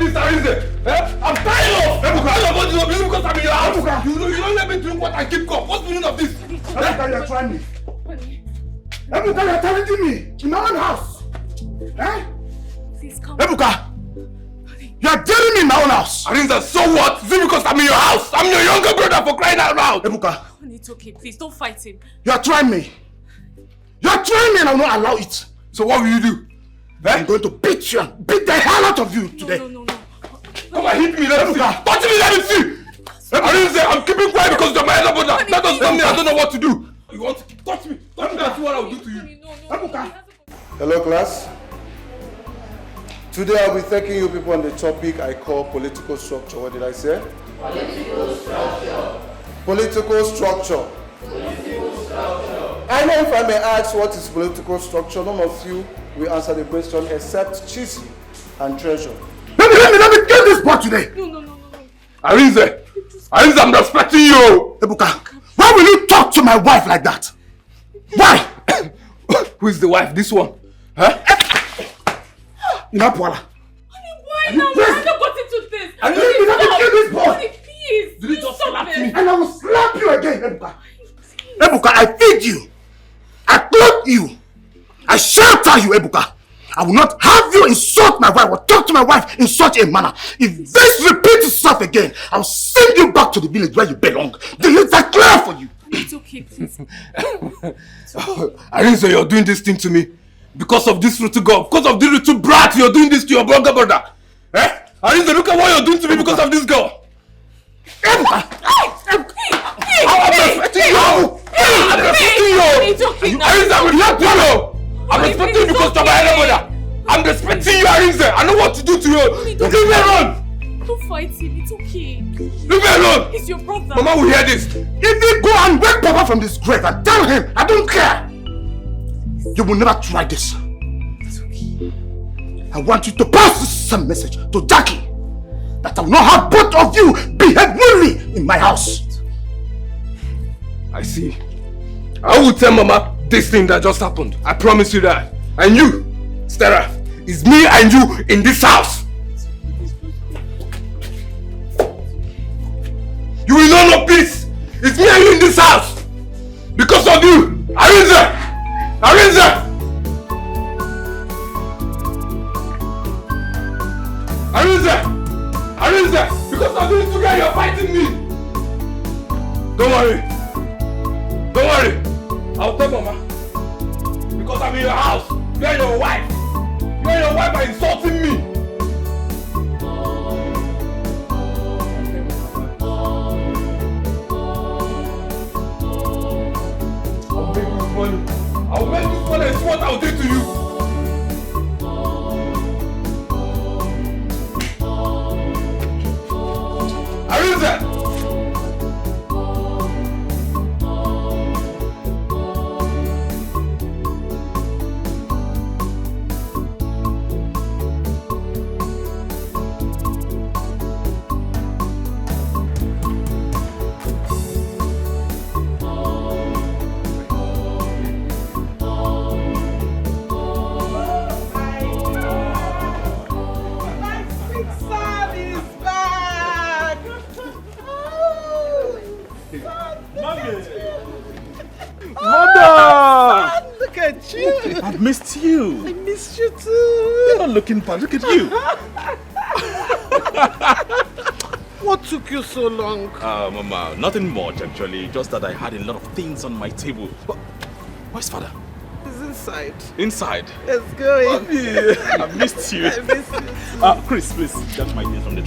this, Arinze. I'm tired of all this because I'm in your house. You don't let me drink water and keep cup. What's the meaning of this? Ebuka, you're trying me. Ebuka, you're challenging me in my own house. Please come. Ebuka, you're telling me in my own house. Arinze, so what? Is it because I'm in your house? I'm your younger brother for crying out loud. Ebuka, It's okay, please don't fight him. you're trying me. You're trying me and I will not allow it. So what will you do? I'm going to beat you and beat the hell out of you today. No. Come and hit me, let me see. Touch me, let me see. Arinze, I'm keeping quiet because you're my elder brother. That does not mean I don't know what to do. You want to touch me? Touch me, that's what I will do to you. Ebuka. Hello class. Today I'll be taking you people on the topic I call political structure. What did I say? Political structure. Political structure. Political structure. I know if I may ask what is political structure, none of you will answer the question except Chisi and Treasure. Let me get this boy today. No. Arinze, I'm respecting you. Ebuka, why will you talk to my wife like that? Why? Who is the wife? This one? Inapwala. Why now? We haven't got into this. Let me kill this boy. Please. Did you just slap me? And I will slap you again, Ebuka. Ebuka, I feed you. I clothe you. I shelter you, Ebuka. I will not have you insult my wife or talk to my wife in such a manner. If this repeats itself again, I will send you back to the village where you belong. The lips are clear for you. It's okay, please. Arinze, you're doing this thing to me. Because of this little girl, because of this little brat, you're doing this to your younger brother. Arinze, look at what you're doing to me because of this girl. Ebuka! I'm respecting you! I'm respecting you! It's okay now. Arinze, I'm respecting you! I'm respecting you because you're my elder brother. I'm respecting you, Arinze. I know what to do to you. Leave me alone! Don't fight him. It's okay. Leave me alone! He's your brother. Mama will hear this. If you go and wake Papa from this grave and tell him, I don't care. You will never try this. It's okay. I want you to pass this message to Dikeh that I will not have both of you behave rudely in my house. I see. I will tell Mama this thing that just happened. I promise you that. And you, Stella, it's me and you in this house. You will know no peace. It's me and you in this house. Because of you. Arinze! Arinze! Arinze! Arinze! Because of this together you're fighting me. Don't worry. Don't worry. I'll tell Mama. Because I'm in your house. You and your wife. You and your wife are insulting me. I'll make this money and see what I'll do to you. Arinze! I've missed you. I missed you too. You're not looking bad. Look at you. What took you so long? Mama, nothing much actually. Just that I had a lot of things on my table. But where's father? He's inside. Inside? Let's go in. I missed you. I missed you too. Chris, please. That's my things from the...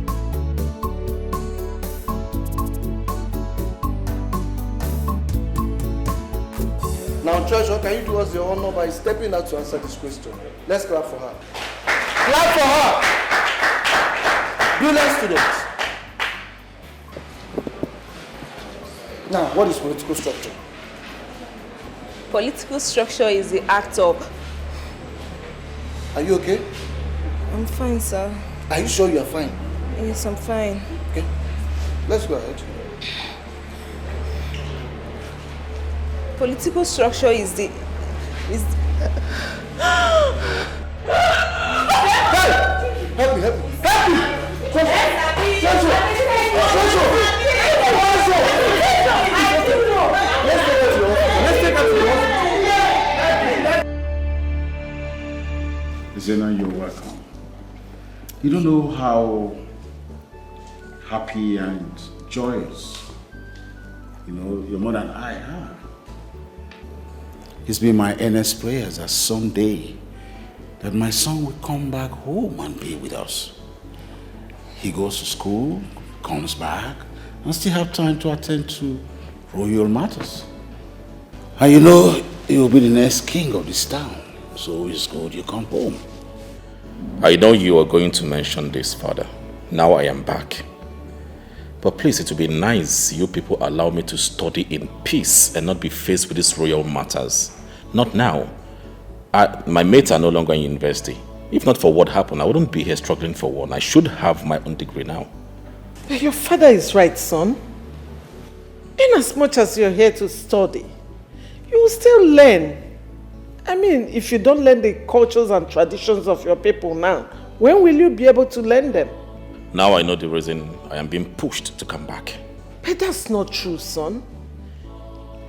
Now, Treasure, can you do us the honor by stepping out to answer this question? Let's clap for her. Clap for her! Brilliant students. Now, what is political structure? Political structure is the act of... Are you okay? I'm fine, sir. Are you sure you are fine? Yes, I'm fine. Okay. Let's go ahead. Political structure is the... Hey! Help me, help me. Help me! Zena, you're welcome. You don't know how happy and joyous, your mother and I are. It's been my earnest prayers that someday that my son will come back home and be with us. He goes to school, comes back, and still have time to attend to royal matters. And he will be the next king of this town. So it's good you come home. I know you are going to mention this, Father. Now I am back. But please, it would be nice you people allow me to study in peace and not be faced with these royal matters. Not now. My mates are no longer in university. If not for what happened, I wouldn't be here struggling for one. I should have my own degree now. Your father is right, son. In as much as you're here to study, you will still learn. I mean, if you don't learn the cultures and traditions of your people now, when will you be able to learn them? Now I know the reason I am being pushed to come back. But that's not true, son.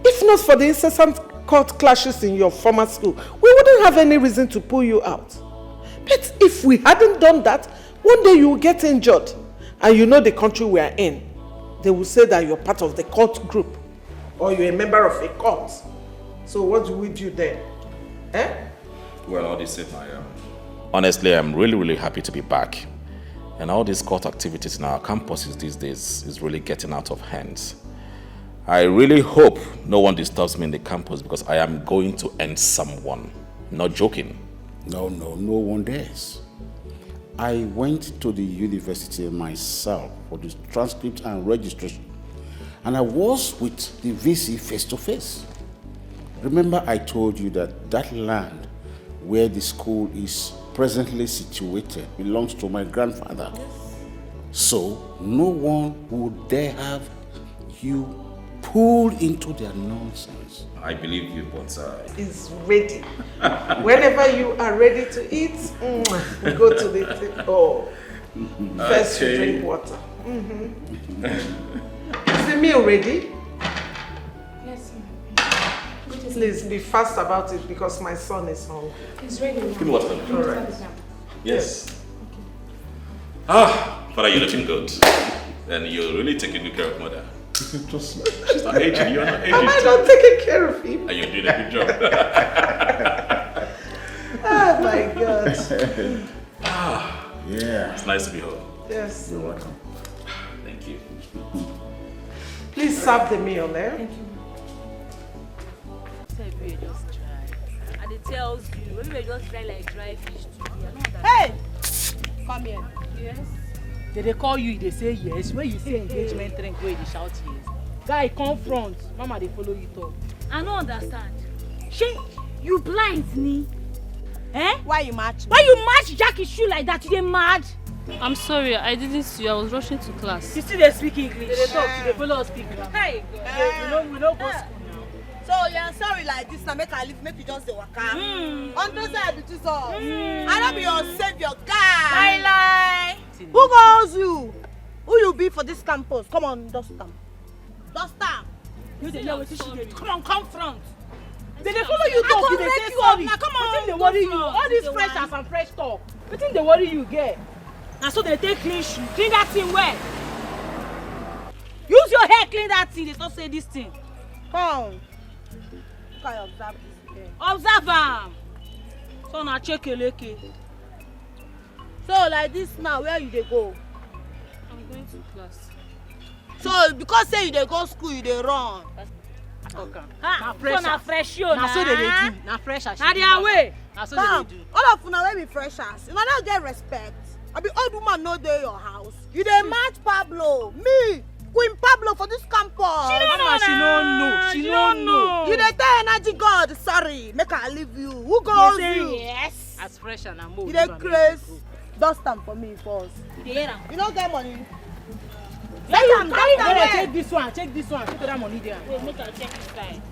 If not for the incessant court clashes in your former school, we wouldn't have any reason to pull you out. But if we hadn't done that, one day you will get injured. And you know the country we are in. They will say that you're part of the court group. Or you're a member of a court. So what do we do then? Well, all this said, honestly, I'm really happy to be back. And all these court activities in our campuses these days is really getting out of hand. I really hope no one disturbs me in the campus because I am going to end someone. Not joking. No one dares. I went to the university myself for the transcript and registration. And I was with the VC face to face. Remember I told you that land where the school is presently situated belongs to my grandfather. Yes. So no one would dare have you pulled into their nonsense. I believe you, but is ready. Whenever you are ready to eat, we go to the first you drink water. Is the meal ready? Yes, ma'am. Please be fast about it because my son is hungry. It's ready, ma'am. Give me water. All right. Yes. Okay. Father, you're looking good. And you're really taking good care of mother. She's not aging, you're not aging. Am I not taking care of him? And you're doing a good job. Oh my God. Yeah. It's nice to be home. Yes. You're welcome. Thank you. Please serve the meal there. Thank you. Just try. And it tells you, when we just try like dry fish too. Hey! Come here. Yes? They call you, they say yes. When you say engagement ring, go, they shout yes. Guy, confront. Mama, they follow you talk. I don't understand. She, you blind me. Eh? Why you match me? Why you match Jackie's shoe like that? You dey mad? I'm sorry, I didn't see you. I was rushing to class. You see they speak English. They talk, they follow us speak grammar. Hey, We don't go school now. So you're sorry like this now, make I leave, make you just the waka. On those side between us. I don't be your savior, guy. lie. Who calls you? Who you be for this campus? Come on, dust them. Dust them. You dey hear wetin she dey do. Come on, confront. They dey follow you talk, you dey say sorry. Now come on, Wetin dey worry you? All these freshers and fresh talk. Wetin dey worry you get? Now so they take clean shoe. Clean that thing well. Use your hair, clean that thing. They don't say this thing. Come. Can you observe this again? Observe am. So now check eleke. So like this now, where you dey go? I'm going to class. So because say you dey go school, you dey run. Okay. Ah, so na fresh yo na. Na so they do. Na fresh as Na their way. Na so Come, they do. all of una wey be freshers, una no get respect. I be old woman no dey your house. You dey match Pablo, me, Queen Pablo for this campus. Mama, she no know. She no know. You dey tell energy God, sorry, make I leave you. Who goes you? Yes. As fresh and I'm old. You dey craze. Dust am for me first. You dey hear am? You no get money. Carry am, carry am well. Take this one. Take that money there. Wait, make I check this side.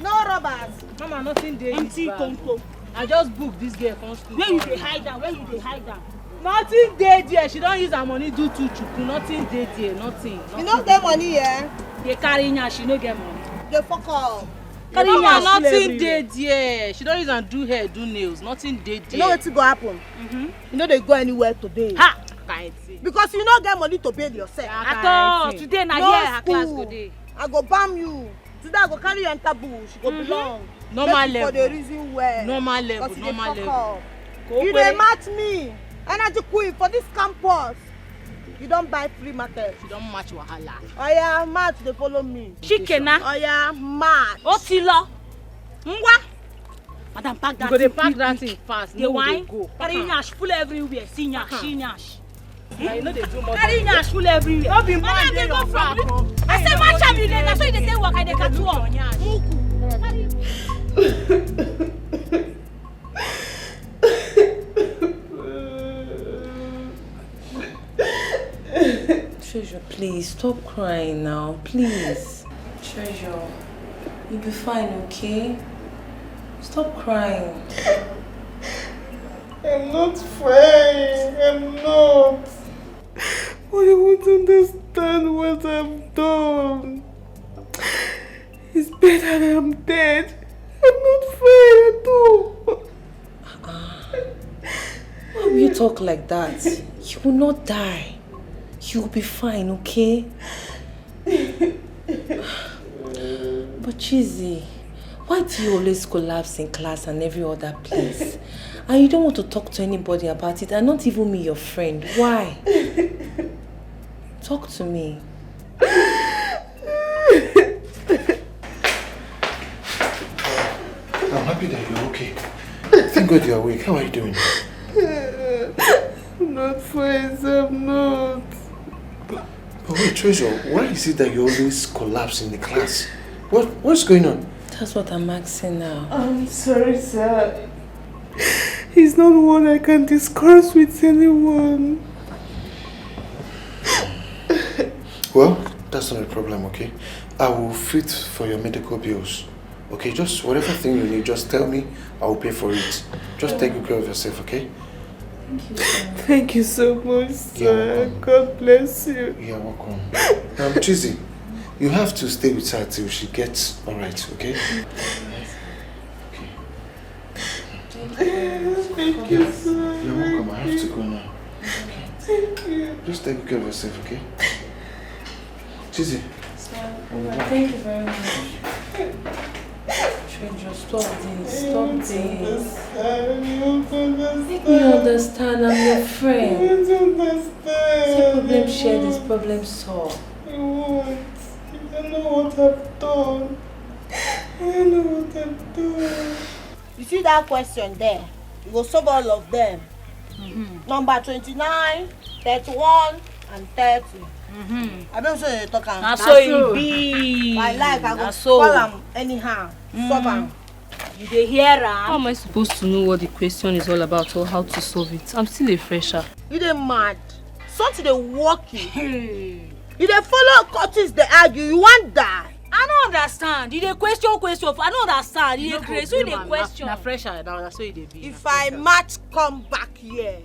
No robbers. Mama, nothing dey. Empty congo. I just booked this girl from school. Where you dey hide am? Where you dey hide am? Nothing dey there. She don't use her money do too chuku. Nothing dey there. Nothing. You no get money here. They carry her. She no get money. Dey fuck up. Mama, nothing dead there. She don't even do hair, do nails. Nothing dead there. You know what's going to happen? You know they go anywhere today. Ha! Can't see. Because you don't get money to pay yourself. At all. Today na here her class go dey. I go bam you. Today I go carry you enter bush. You go belong. Normal level. For the reason where. Normal level. Normal level. You dey match me. Energy queen for this campus. You don't buy free market. You don't match wahala. Oh yeah, match they follow me. Chikena. Oh yeah, match. Otilo. Ngwa. Madam, pack that. You go pack that thing fast. The wine. Carry nyash full everywhere. See nyash, see nyash. You know they do more. Carry nyash full everywhere. No be more. Madam, they go from. I say match am you dey. That's why they say work. I dey catch work. Treasure, please stop crying now, please. Treasure, you'll be fine, okay? Stop crying. I'm not fine. I'm not. But you won't understand what I've done. It's better that I'm dead. I'm not fine at all. Why will you talk like that? You will not die. You'll be fine, okay? But Chizzy, why do you always collapse in class and every other place? And you don't want to talk to anybody about it, and not even me, your friend. Why? Talk to me. I'm happy that you're okay. Thank God you're awake. How are you doing? I'm not fine, I'm not. But wait, Treasure, why is it that you always collapse in the class? What's going on? That's what I'm asking now. I'm sorry, sir. He's not one I can discuss with anyone. Well, that's not a problem, okay? I will fit for your medical bills. Okay, just whatever thing you need, just tell me, I will pay for it. Just take good care of yourself, okay? Thank you, sir. Thank you so much, sir. God bless you. You're welcome. Chizzy, you have to stay with her till she gets alright, okay? Thank you, sir. You're welcome. I have to go now. Thank you. Just take good care of yourself, okay? Chizzy. Thank you very much. Treasure, stop this. Stop this. Make me understand. I'm your friend. I don't understand. See, problem shared is problem solved. You won't. You don't know what I've done. I don't know what I've done. You see that question there? You will solve all of them. Number 29, 31, and 30. I don't say you talk am. Na so it be. I like I go call am anyhow. Solve am. You dey hear How am? am I supposed to know what the question is all about or how to solve it? I'm still a fresher. You dey mad. Something dey work you. You dey follow coaches dey argue. You wan die. I don't understand. You dey question. I don't understand. You dey crazy. You dey question. Na fresher now. That's what it be. If I match come back here,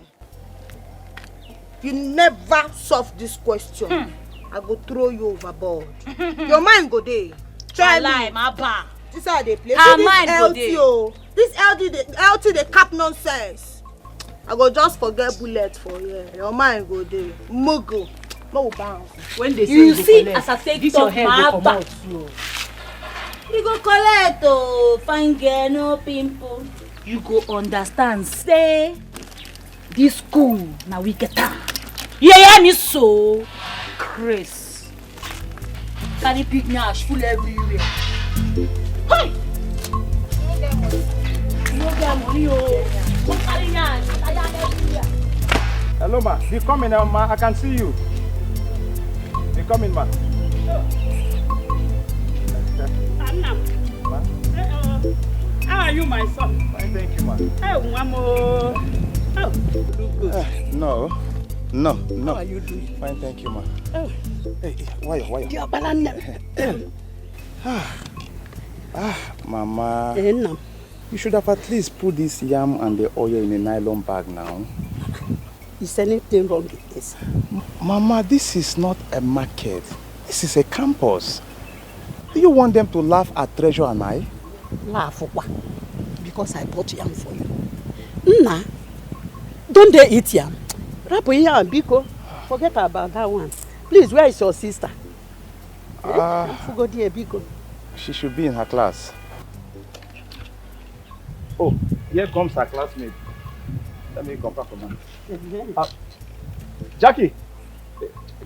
you never solve this question. I go throw you overboard. Your mind go there. Try lie, me. my ba. This how they play. Her See mind this go LT, there. oh. This LT they cap nonsense. I go just forget bullet for here. Your mind go there. Mugo. No bounce. When they say You go see, collect, as I take this talk, your head my go come ba. out slow. You go collect oh, fine girl, no pimple. You go understand. Say this school now we get am. Yeah, me so. Chris. Carry big nash full everywhere. Hey! You get money oh. Go carry nash. I am everywhere. Hello, ma. Be coming now, ma. I can see you. Be coming, ma. How are you, my son? Fine, thank you, ma. Hey, one more. Oh, look good. No. How are you doing? Fine, thank you, ma. Oh. Hey, why? Your banana. Mama. You should have at least put this yam and the oil in a nylon bag now. Is anything wrong with this? Mama, this is not a market. This is a campus. Do you want them to laugh at Treasure and I? Laugh because I bought yam for you. Nna, don't they eat yam? Rapo yam, Biko. Forget about that one. Please, where is your sister? Forgot here, Biko. She should be in her class. Oh, here comes her classmate. Let me come back from her. Jackie!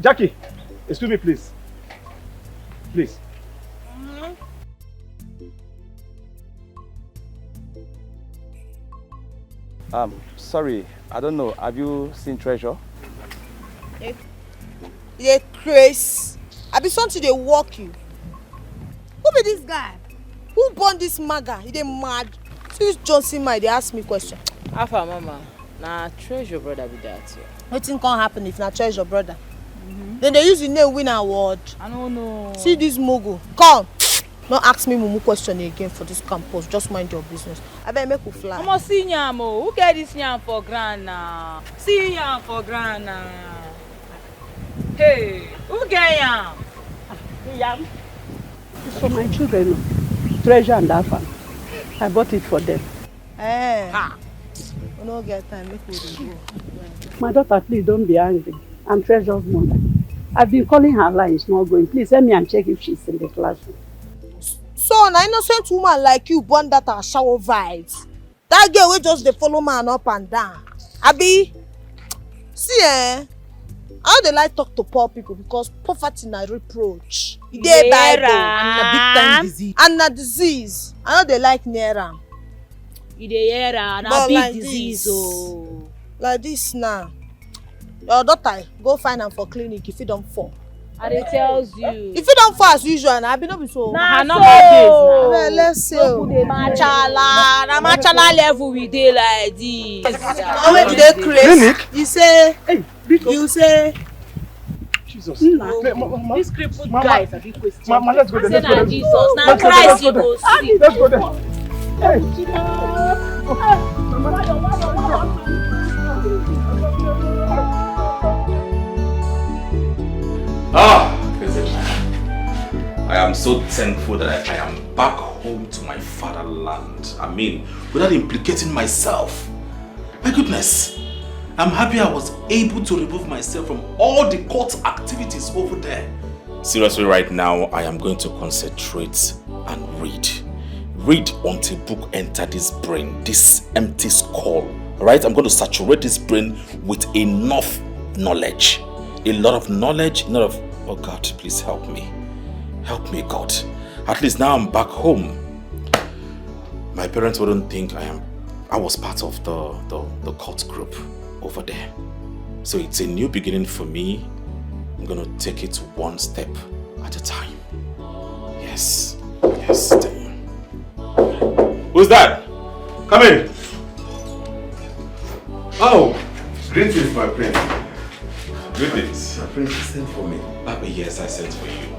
Jackie! Excuse me, please. Please. Sorry, I don't know. Have you seen Treasure? Yeah, Chris. I be something they walk you. Who be this guy? Who born this maga? He dey mad. Since Johnson mind, they ask me question. Alpha mama, na Treasure brother be that. Nothing can happen if na Treasure brother. Then they use the name win award. I don't know. See this mogul. Come. Don't ask me mumu question again for this campus. Just mind your business. I better make you fly. I'm see yam. Who get this yam for grand now? See yam for grand now. Hey, who get yam? Yam? It's for my children. Treasure and Alpha. I bought it for them. We don't get time. Make we go. My daughter, please don't be angry. I'm Treasure's mother. I've been calling her line. It's not going. Please help me and check if she's in the classroom. So, an innocent woman like you born that her shower vibes. That girl will just dey follow man up and down. Abi, see how they like talk to poor people because poverty na reproach. E dey Bible and na big time disease. And na disease. I know they like near am. E dey hear am na big disease oh. Like this now. Your daughter go find am for clinic if you don't fall. I dey tells you. If you don't fall as usual, I be no be so. Nah, no so. days now. Let's see. Machala, na machala level we dey like this. How much dey crazy? You say, you say. Jesus. This crippled guy is a big question. Mama, let's go there. Say na Jesus, na Christ you go see. Let's go there. I am so thankful that I am back home to my fatherland. I mean, without implicating myself. My goodness, I'm happy I was able to remove myself from all the court activities over there. Seriously, right now, I am going to concentrate and read. Read until book enter this brain, this empty skull. Alright, I'm going to saturate this brain with enough knowledge. A lot of knowledge, a lot of... Oh God, please help me. Help me, God. At least now I'm back home. My parents wouldn't think I was part of the cult group over there. So it's a new beginning for me. I'm gonna take it one step at a time. Yes. Yes. Who's that? Come in. Oh, greetings, my prince. Greetings. My prince sent for me. Yes, I sent for you.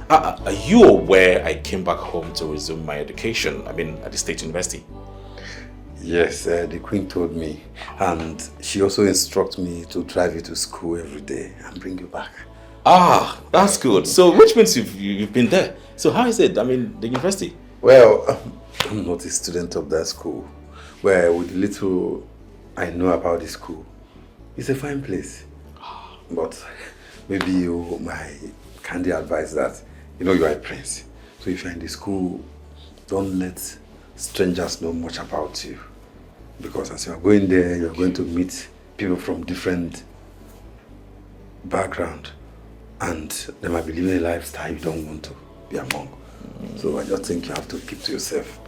Are you aware I came back home to resume my education? I mean, at the State University? Yes, the Queen told me. And she also instructed me to drive you to school every day and bring you back. Ah, that's good. So, which means you've been there. So, how is it? I mean, the university? Well, I'm not a student of that school. Well, with the little I know about the school, it's a fine place. But maybe you might kindly advise that, you know, you are a prince. So if you're in the school, don't let strangers know much about you. Because as you are going there, you're going to meet people from different background. And they might be living a lifestyle you don't want to be among. So I just think you have to keep to yourself.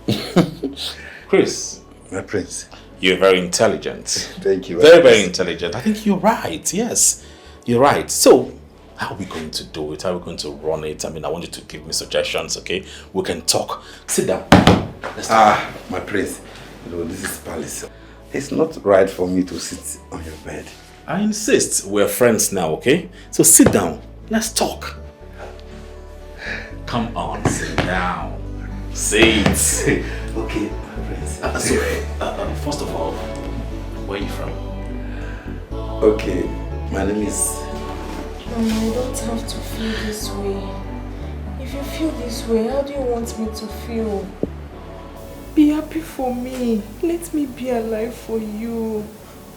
Chris. My prince. You're very intelligent. Thank you. Very, very intelligent. I think you're right. Yes, you're right. So, how are we going to do it? How are we going to run it? I mean, I want you to give me suggestions, okay? We can talk. Sit down. Let's talk. My prince. You know, this is palace. It's not right for me to sit on your bed. I insist. We're friends now, okay? So sit down. Let's talk. Come on, sit down. Sit. Okay, my prince. First of all, where are you from? Okay, my name is... Mama, you don't have to feel this way. If you feel this way, how do you want me to feel? Be happy for me. Let me be alive for you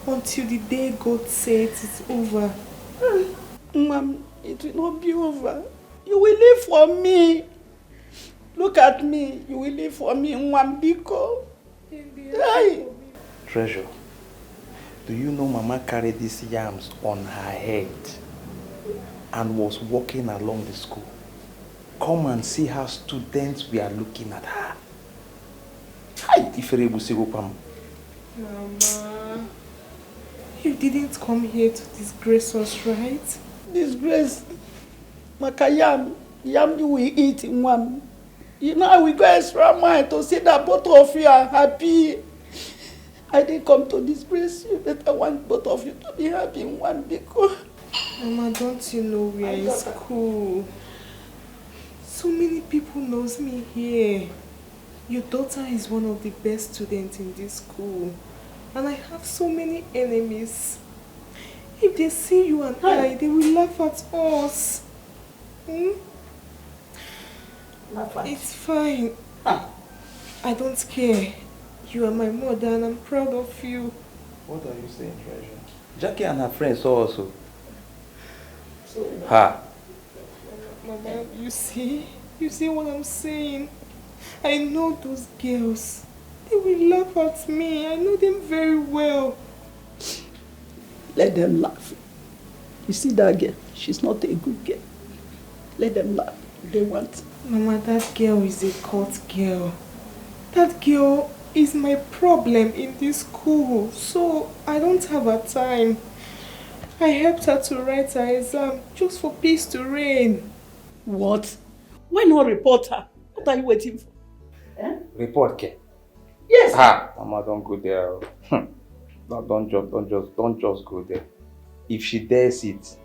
until the day God says it's over. Mom, it will not be over. You will live for me. Look at me. You will live for me, Mwambiko. Hey. Treasure, do you know Mama carried these yams on her head and was walking along the school? Come and see how students were looking at her. Hi, Mama, you didn't come here to disgrace us, right? Disgrace? Makayam, yam you will eat in one. You know, we go extra mile to see that both of you are happy. I didn't come to disgrace you, but I want both of you to be happy in one because... Mama, don't you know we are in school? So many people knows me here. Your daughter is one of the best students in this school. And I have so many enemies. If they see you and I, they will laugh at us. It's fine. I don't care. You are my mother and I'm proud of you. What are you saying, Treasure? Jackie and her friends saw also. Ha! Mama, you see what I'm saying? I know those girls. They will laugh at me. I know them very well. Let them laugh. You see that girl? She's not a good girl. Let them laugh. They want. Mama, that girl is a cult girl. That girl is my problem in this school. So I don't have her time. I helped her to write her exam just for peace to reign. What? Why not report her? What are you waiting for? Eh? Report, Ke? Yes. Ha! Mama, don't go there. Don't just go there. If she dares it,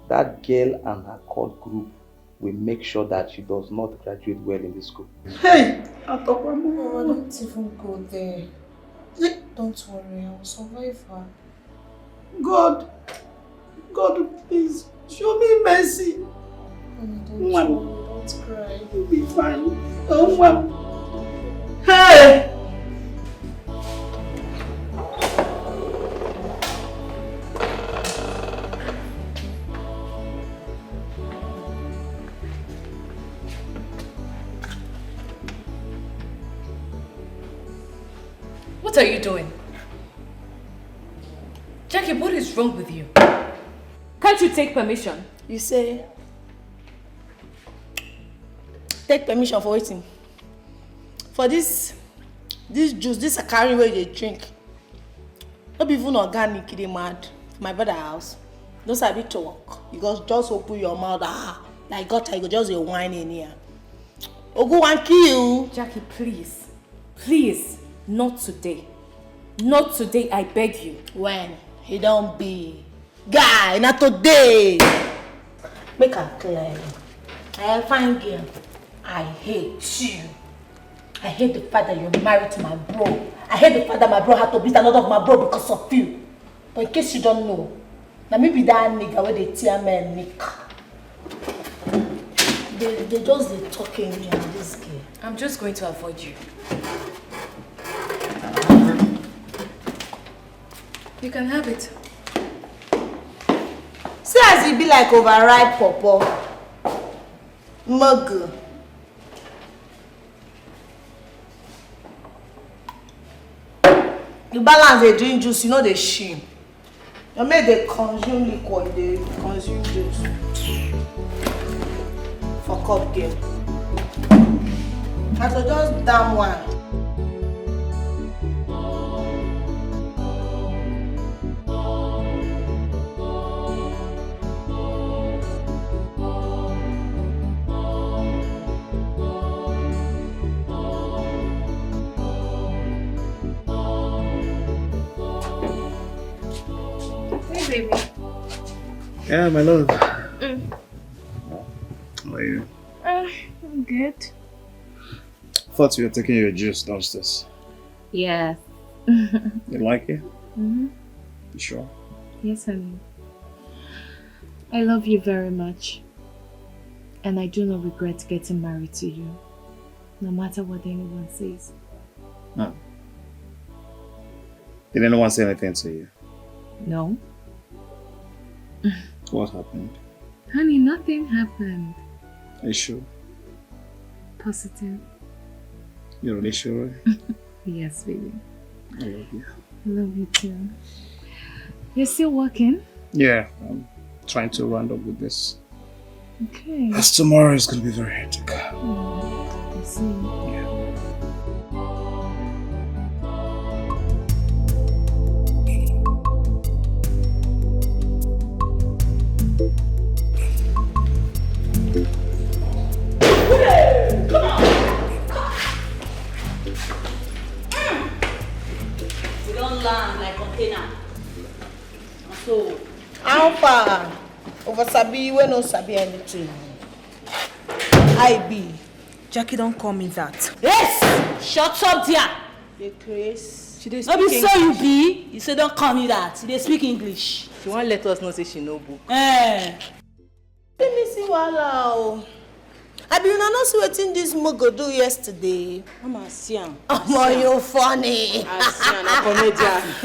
that girl and her cult group will make sure that she does not graduate well in the school. Hey! Mama, don't even go there. Don't worry, I will survive her. God, please, show me mercy. Mama, don't cry. You'll be fine. Oh, Mom. Hey! What are you doing? Jackie, what is wrong with you? Can't you take permission? You say, take permission for waiting. For this juice, this akari where they drink. Not even organic, they mad. For my brother's house. Don't have it to work. You just open your mouth, like God, you go just a wine in here. Ogu want kill. Jackie, please. Please. Not today. Not today, I beg you. When? He don't be. Guy, not today. Make her clear. I find girl. I hate you. I hate the fact that you're married to my bro. I hate the fact that my bro had to beat another of my bro because of you. But in case you don't know, now maybe that nigga where they tear men nick. They just talking me and this girl. I'm just going to avoid you. You can have it. See as it be like overripe pawpaw. Mug. You balance the drink juice, you know the shame. You make they consume liquid, they consume juice. Fuck up game. I could just damn one. Baby. Yeah, my love. Mm. How are you? I'm good. Thought you were taking your juice downstairs. Yeah. You like it? Mm-hmm. You sure? Yes, honey. I love you very much. And I do not regret getting married to you. no matter what anyone says. No. Did anyone say anything to you? No. What happened? Honey, nothing happened. Are you sure? Positive. You're really sure? Yes, baby. I love you. I love you too. You're still working? Yeah, I'm trying to round up with this. Okay. Because tomorrow is going to be very hectic. I see. Yeah. We don't land like container. So, how far? Over Sabi, we no Sabi anything. I be. Jackie, don't call me that. Yes! Shut up there! The Chris. She don't be so you be. You say don't call me that. They speak English. She won't let us know say she no book. Let me see wahala. I be una not see wetin this mogo do yesterday. Mama, see am. Oh, you funny.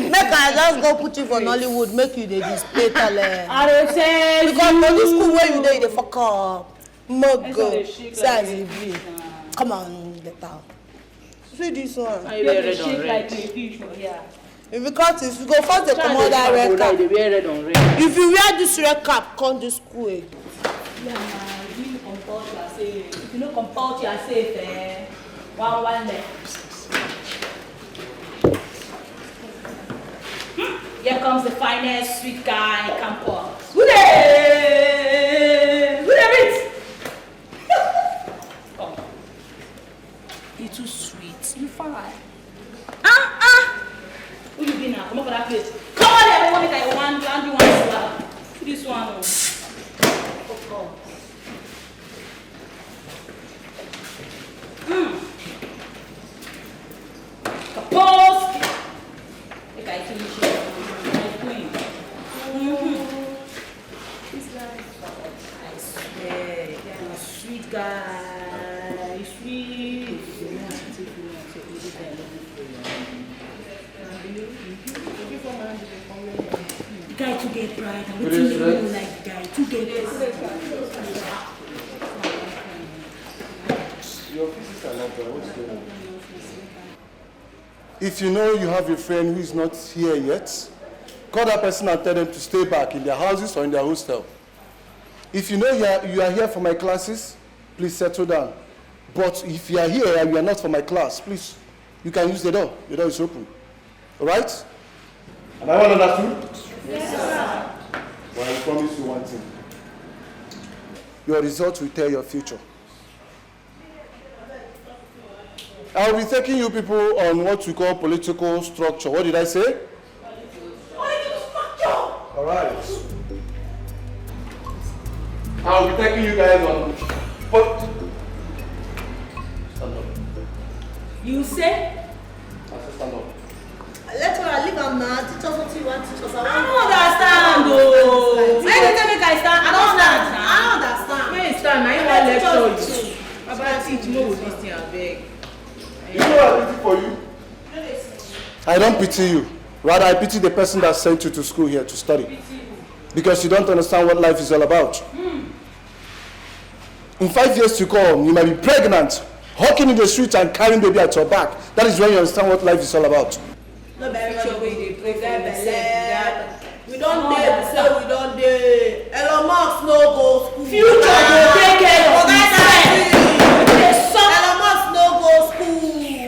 Make I just go put you for Nollywood, make you dey display talent. I don't say because for this school where you dey fuck up. Mogo. Size you be. Come on, let out. See this one. I wear red on red. If you cut it, you go first dey comot that red cap. If you wear this red cap, come to school again. Yeah, you comport yourself. If you no comport yourself, one left. Here comes the finest sweet guy in campus. Good day! Good day, Come. You're too sweet. You fine. Who you be now? Come up for that place. Come on there, I want it. I want you one slap. This one. Oh. Kapos! If I finish it, my queen. This guy, I swear, you're a sweet guy. Sweet. Guy to get pride. I'm waiting you like guy to get pride. Your pieces are not there. What's going on? If you know you have a friend who is not here yet, call that person and tell them to stay back in their houses or in their hostel. If you know you are here for my classes, please settle down. But if you are here and you are not for my class, please, you can use the door. The door is open. All right? Am I well understood? Yes, sir. Well, I promise you one thing. Your results will tell your future. I will be taking you people on what we call political structure. What did I say? Political structure! All right. I will be taking you guys on. Stand up. You say? I said stand up. Let her leave am now. Teach us what you want to teach us. I don't understand though. Why you tell me I stand? I don't understand. I don't understand. When you stand, now you want lecture you. Baba teach more with this thing, I beg. You know I pity for you? I don't pity you. Rather, I pity the person that sent you to school here to study. Because you don't understand what life is all about. In 5 years to come, you might be pregnant, walking in the streets and carrying baby at your back. That is when you understand what life is all about. No very sure we dey pray for yourself. We don't dey, we say we don't dey. Elon Musk no go school. Future go take care of itself. Elon Musk no go school.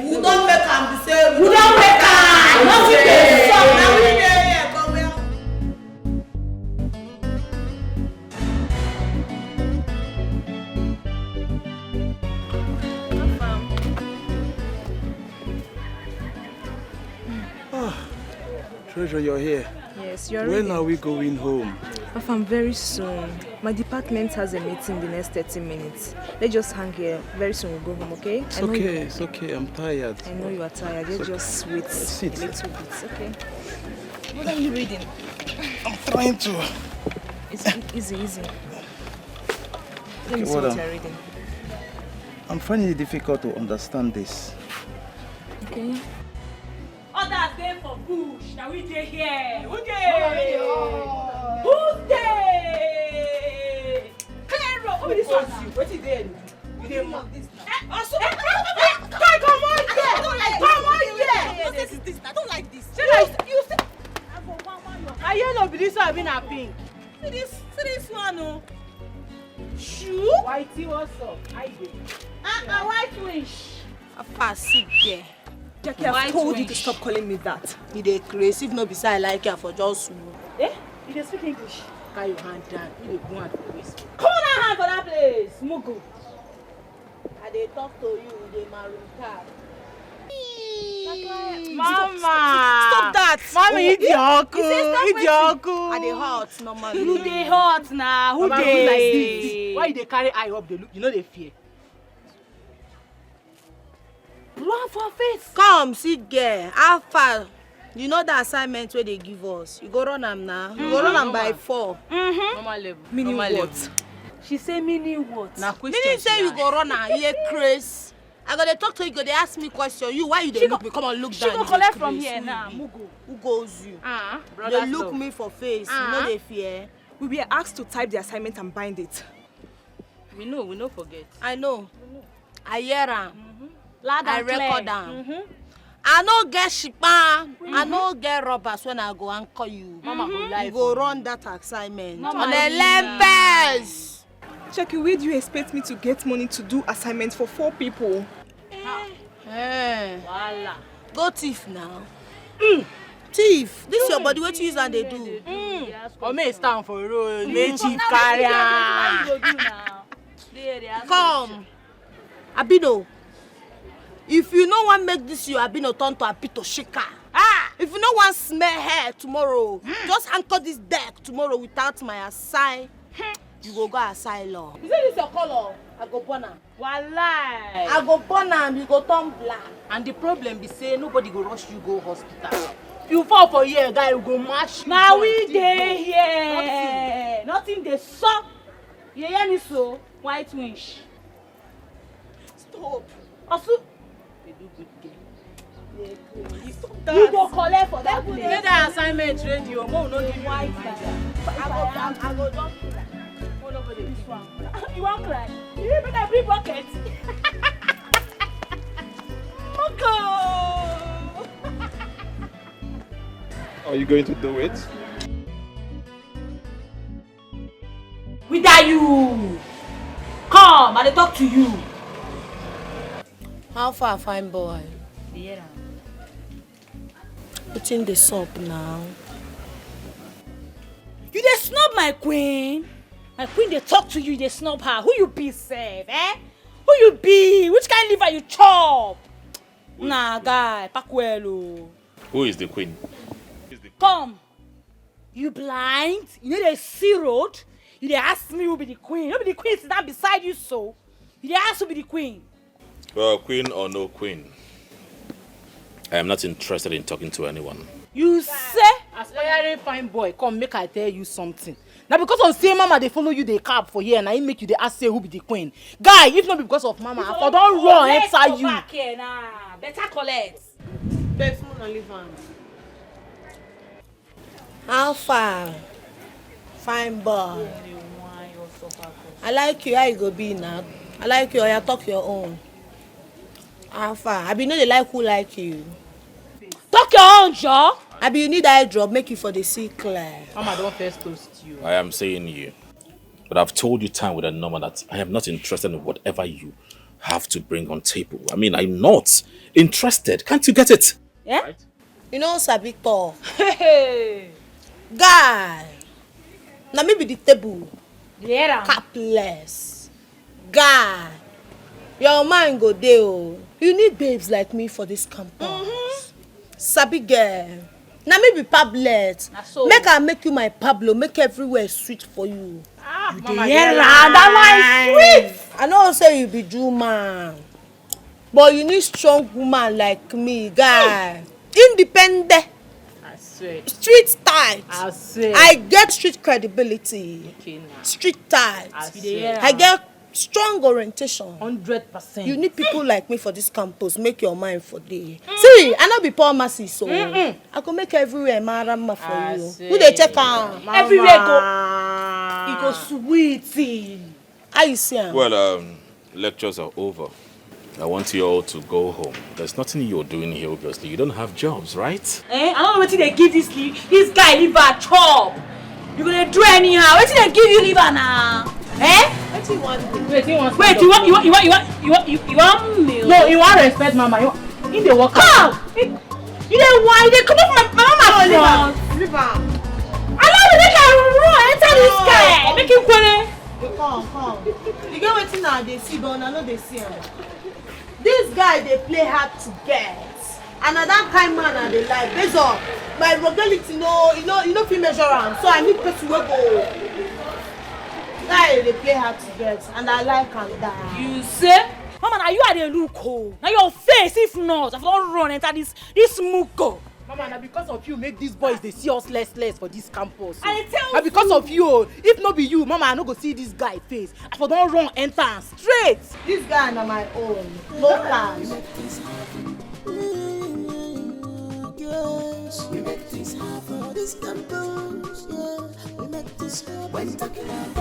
We don't make am the same. We don't make am. Now we dey suck. Now we dey here. Come here. Treasure, you're here. Yes, you're When ready. are we going home? Afam, very soon. My department has a meeting in the next 30 minutes. Let's just hang here. Very soon we'll go home, okay? It's okay, it's okay. I'm tired. I know you are tired. Let's just wait Sit. a little bit, okay? What are you reading? I'm trying to. It's easy. Let me see hold what on. you're reading. I'm finding it difficult to understand this. Okay. Others dey for bush. Now we dey here. Who dey? Who dey? Clear up. Who be this one? What is there? You dey mock this now. Come on here. I don't like this. Come on here. I don't like this. You say. I yellow be this one, be na pink. See this one, oh. Shoe? Whitey, what's up? I did. White wish. Papa, sit there. Jackie, I've told you to stop calling me that. You dey crazy if no be say I like you for just Eh? You dey speak English? Carry your hand down. You dey go hand for waist. Come on, hand for that place. Mugu. I dey talk to you, dey maroon card. Mama! Stop that! Mommy, eat your uncle. Eat your uncle. I dey hot normally. Who dey hot now? Who dey? Like this? Why you dey carry eye up? Dey look. You know they fear. Blow for face. Come, see girl. How far? You know the assignment where they give us. You go run am now. You go run am by 4. Normal level. Meaning Normal what? level. She say meaning what? Now question. Meaning say you go run am. You crazy. I go dey talk to you. Go dey ask me question. You why you dey look me? Come on, look down. She go collect from here now. Mugu. Who goes you? Brother. They look me for face. You know they fear. We were asked to type the assignment and bind it. We know forget. I know. I hear am. Loud I and record clear. am. I no get shipa. I no get robbers when I go anchor you. Mama go lie. You go run that assignment. Mama On the lempers. Jackie, where do you expect me to get money to do assignments for 4 people? Voila. Go thief now. Thief. This your body. What you use and they do. Or may stand for road. May chief carry am. Come. Abino. If you no want make this you Abino turn to Apito Shika. If you no want smell hair tomorrow, just anchor this deck tomorrow without my assign. You go asylum. Is this your color? I go burn am. Wallahi. I go burn am, you go turn black. And the problem be say nobody go rush you go hospital. You fall for here, guy, you go match. Now we dey here. Nothing dey suck. You hear me so? White wish. Stop. Also, they do good game. You go collect for that place. Make that assignment ready. Mo no give you white. I go just cry. Oh no, this one. You won't cry. You better bring bucket. Uncle. Are you going to do it? We die you. Come, I dey talk to you. How far, fine boy? Yeah. Put in the soap now. You dey snub my queen. My queen dey talk to you, dey snub her. Who you be, sef? Who you be? Which kind liver you chop? Nah, guy, pack well, oh. Who is the queen? Come. You blind? You know dey see road? You dey ask me who be the queen? Who be the queen sit down beside you so? You dey ask who be the queen? Well, queen or no queen, I am not interested in talking to anyone. You say? Aspiring fine boy, come make I tell you something. Now because of say mama they follow you they cab for here and I make you they ask say who be the queen. Guy, if not because of mama, I for don't run enter you. Back here now. Better collect. Best one and leave am. How far? Fine boy. I like you, how you go be now? I like you, you talk your own. How far? I be know they like who like you. Talk your own, Joe. I be you need eye drop, make you for the see clear. Mama don't first toast you. I am saying you. But I've told you time with a number that I am not interested in whatever you have to bring on table. I mean, I'm not interested. Can't you get it? Yeah? Right? You know Sabi talk. Hey. Guy. Now maybe the table. Yeah. Capless. Guy. Your mind go there. You need babes like me for this campus. Sabi girl. Now maybe Pablet. So. Make I make you my Pablo. Make everywhere sweet for you. You that one sweet. I know say you be Jew man. But you need strong woman like me, guy. Independent. I swear. Street tight. I swear. I get street credibility. Okay, now. Street tight. I swear. I get strong orientation. 100%. You need people like me for this campus. Make your mind for day. See, I not be poor masses, so I can make everywhere marama for you. Who they check on? Everywhere go sweetie. How you see him? Well, lectures are over. I want you all to go home. There's nothing you're doing here, obviously. You don't have jobs, right? I don't know what they give this guy liver chop. You gonna do anyhow? What they give you liver now? What do you want? Wait, you want meal? No, you want respect, mama. You the work. Come. You don't want. They come up my mama. Liver. Allow me to run enter this guy. Make him come. Come. You get wetin now they see, but I know they see him. This guy they play hard to get. And that kind man and they like based on my rugality, you know fit measure am. So I need person wey go. Guy they play hard to get, and I like am that. You say, mama, now you are the look oh. Now your face, if not, I don't run enter this muko. Mama, now because of you make these boys they see us less for this campus. I tell you. Now because of you, if not be you, mama, I no go see this guy face. I for don't run enter straight. This guy na my own. No plans. Yes, we make this happen. This campus, yeah, we make this happen. When talking about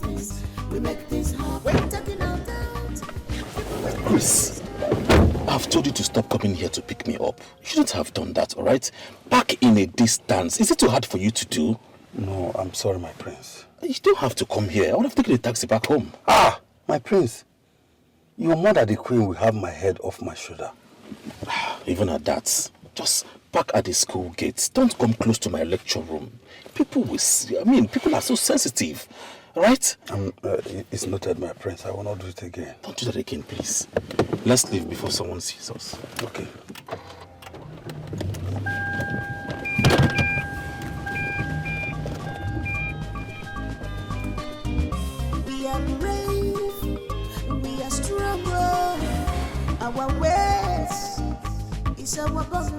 this, we make this happen. When talking about Chris, I've told you to stop coming here to pick me up. You shouldn't have done that, alright? Back in a distance. Is it too hard for you to do? No, I'm sorry, my prince. You don't have to come here. I would have taken a taxi back home. Ah, my prince. Your mother, the queen, will have my head off my shoulder. Even at that, just park at the school gates. Don't come close to my lecture room. People will see. People are so sensitive. Right? It's noted, my prince. I will not do it again. Don't do that again, please. Let's leave before someone sees us. Okay. we are brave, we are stronger. Our ways is our goal.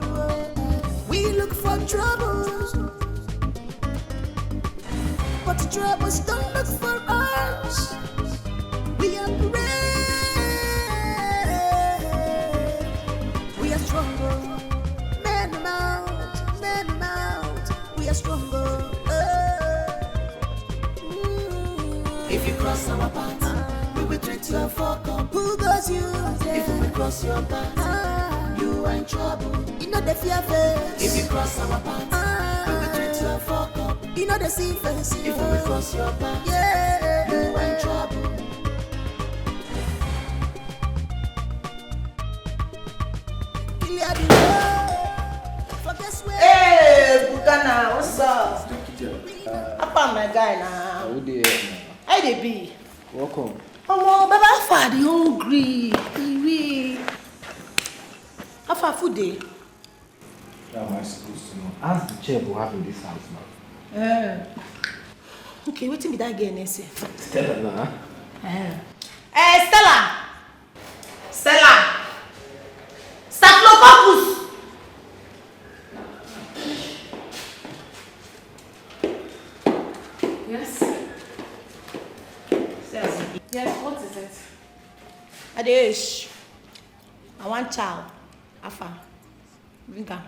We look for troubles, but the troubles don't look for us. We are brave, we are stronger. Men out, we are stronger. If you cross our path, we will treat you a fuck up. Who goes you? If we cross your path, you are in trouble. You know the fear face. If you cross our path, we will treat you a fuck up. You know the see face. If we cross your path, yeah, you are in trouble. Clear the way. Forget where. Hey, Bukana, what's up? Apa my guy now? How dey? How they be? Welcome. Baba, how far the hungry? How far food day? How am I supposed to know? Ask the chef who have in this house now. Okay, wetin be that girl next year? Stella na. Stella! Staphylococcus! Yes? Yes, what is it? Adesh, I want child. Afa, bring her.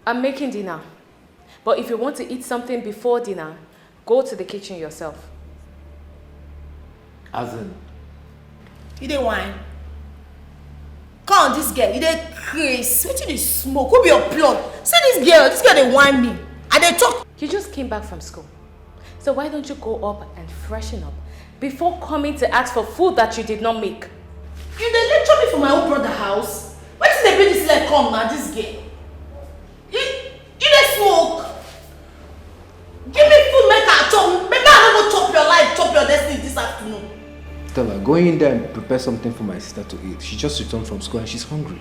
I'm making dinner. But if you want to eat something before dinner, go to the kitchen yourself. As in? You dey wine? Come on, this girl, you dey craze. Wetin dey smoke? Who be your plug? See this girl dey whine me. I dey talk. You just came back from school. So why don't you go up and freshen up before coming to ask for food that you did not make? You dey lecture me for my own brother house? Wetin dey bring this leg come na this girl? You dey smoke? Give me food make I chop. Make I no go chop your life, chop your destiny this afternoon. Stella, go in there and prepare something for my sister to eat. She just returned from school and she's hungry.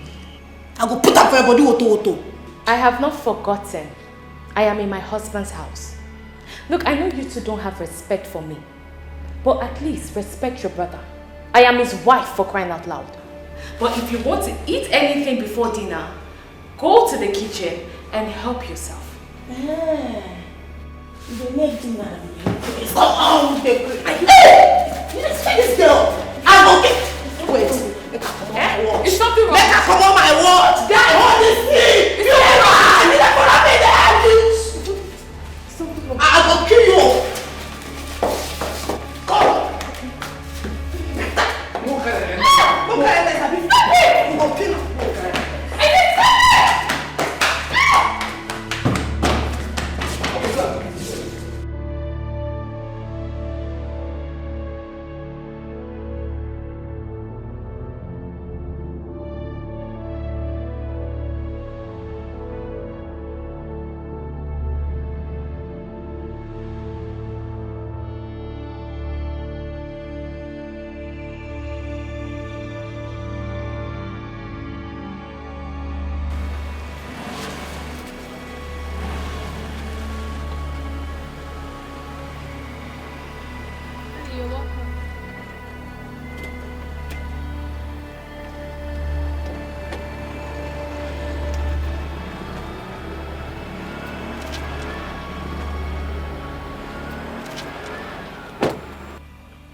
I go put up for your body, woto. I have not forgotten. I am in my husband's house. Look, I know you two don't have respect for me. But at least respect your brother. I am his wife, for crying out loud. But if you want to eat anything before dinner, go to the kitchen and help yourself. The make dinner. Come on, hey! You just say this girl. I'm okay. Wait. It's something wrong. Make her come on my watch. Guy, hold this thing. You never. You never have me there. I will kill you. Come.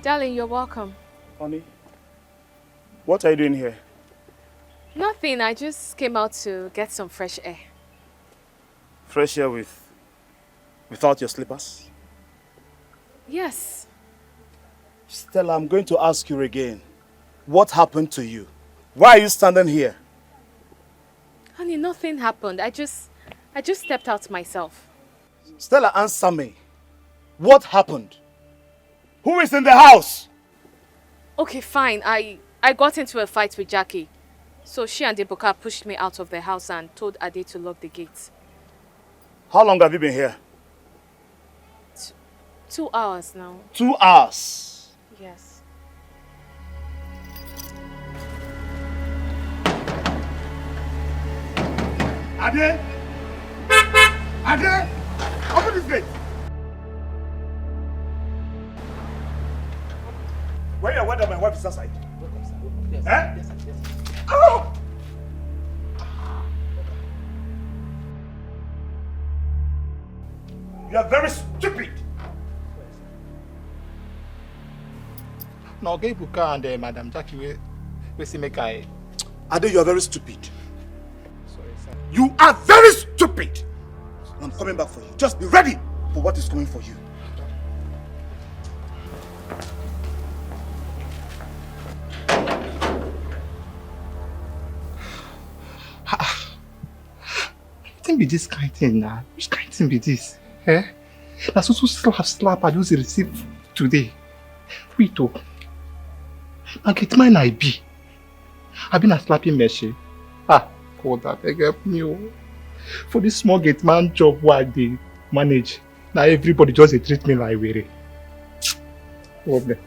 Darling, you're welcome. Honey, what are you doing here? Nothing, I just came out to get some fresh air. Fresh air without your slippers? Yes. Stella, I'm going to ask you again. What happened to you? Why are you standing here? Honey, nothing happened. I just stepped out myself. Stella, answer me. What happened? Who is in the house? Okay, fine. I got into a fight with Jackie. So she and Ebuka pushed me out of the house and told Ade to lock the gates. How long have you been here? 2 hours now. 2 hours? Yes. Ade! Ade! Open this gate! Where you are, whether my wife is outside? Yes, eh? Yes, yes. Oh! You are very stupid. No, okay, Buka and Madam Jackie, we see make I. Ade, you are very stupid. Sorry, sir. You are very stupid. I'm coming back for you. Just be ready for what is coming for you. Be this kind of thing now. Which kind of thing be this? Eh? That's also slap I just received today. Wait oh. And get mine I be. I've been a slapping machine. God that help me oh. For this small gate man job what they manage. Now everybody just treat me like weary. Problem.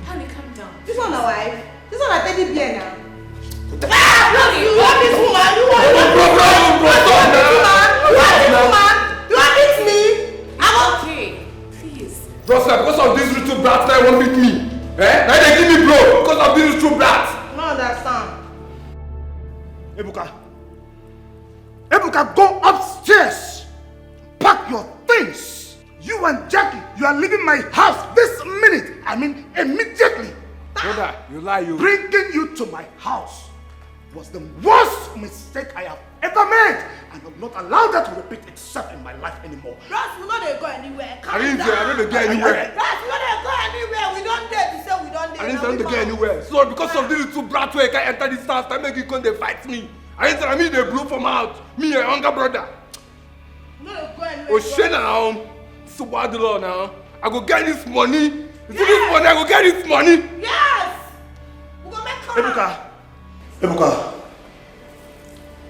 Honey, calm down. This one a wife? This one a teddy bear now? You want this woman? You want this woman? You want this me? I'm okay. Please. Bro, sir, because of this little brat that won't beat me. Eh? Now they give me blow because of this little brat. I don't understand. Ebuka. Ebuka, go upstairs. Pack your things. You and Jackie, you are leaving my house this minute. I mean, immediately. Brother, you lie, you. Bringing you to my house was the worst mistake I have ever made. And I will not allow that to repeat itself in my life anymore. Bros, we know they go anywhere. I didn't go anywhere. Bros, we know they go anywhere. We don't dare to say we don't dare. I didn't go anywhere. So because of this little brat where I can't enter this house, I make you come they fight me. I didn't tell me they blew from out. Me, a younger brother. We know they go anywhere. Oh shit now. So bad the law now. I go get this money. You see this money, I go get this money. Yes! We go make Ebuka,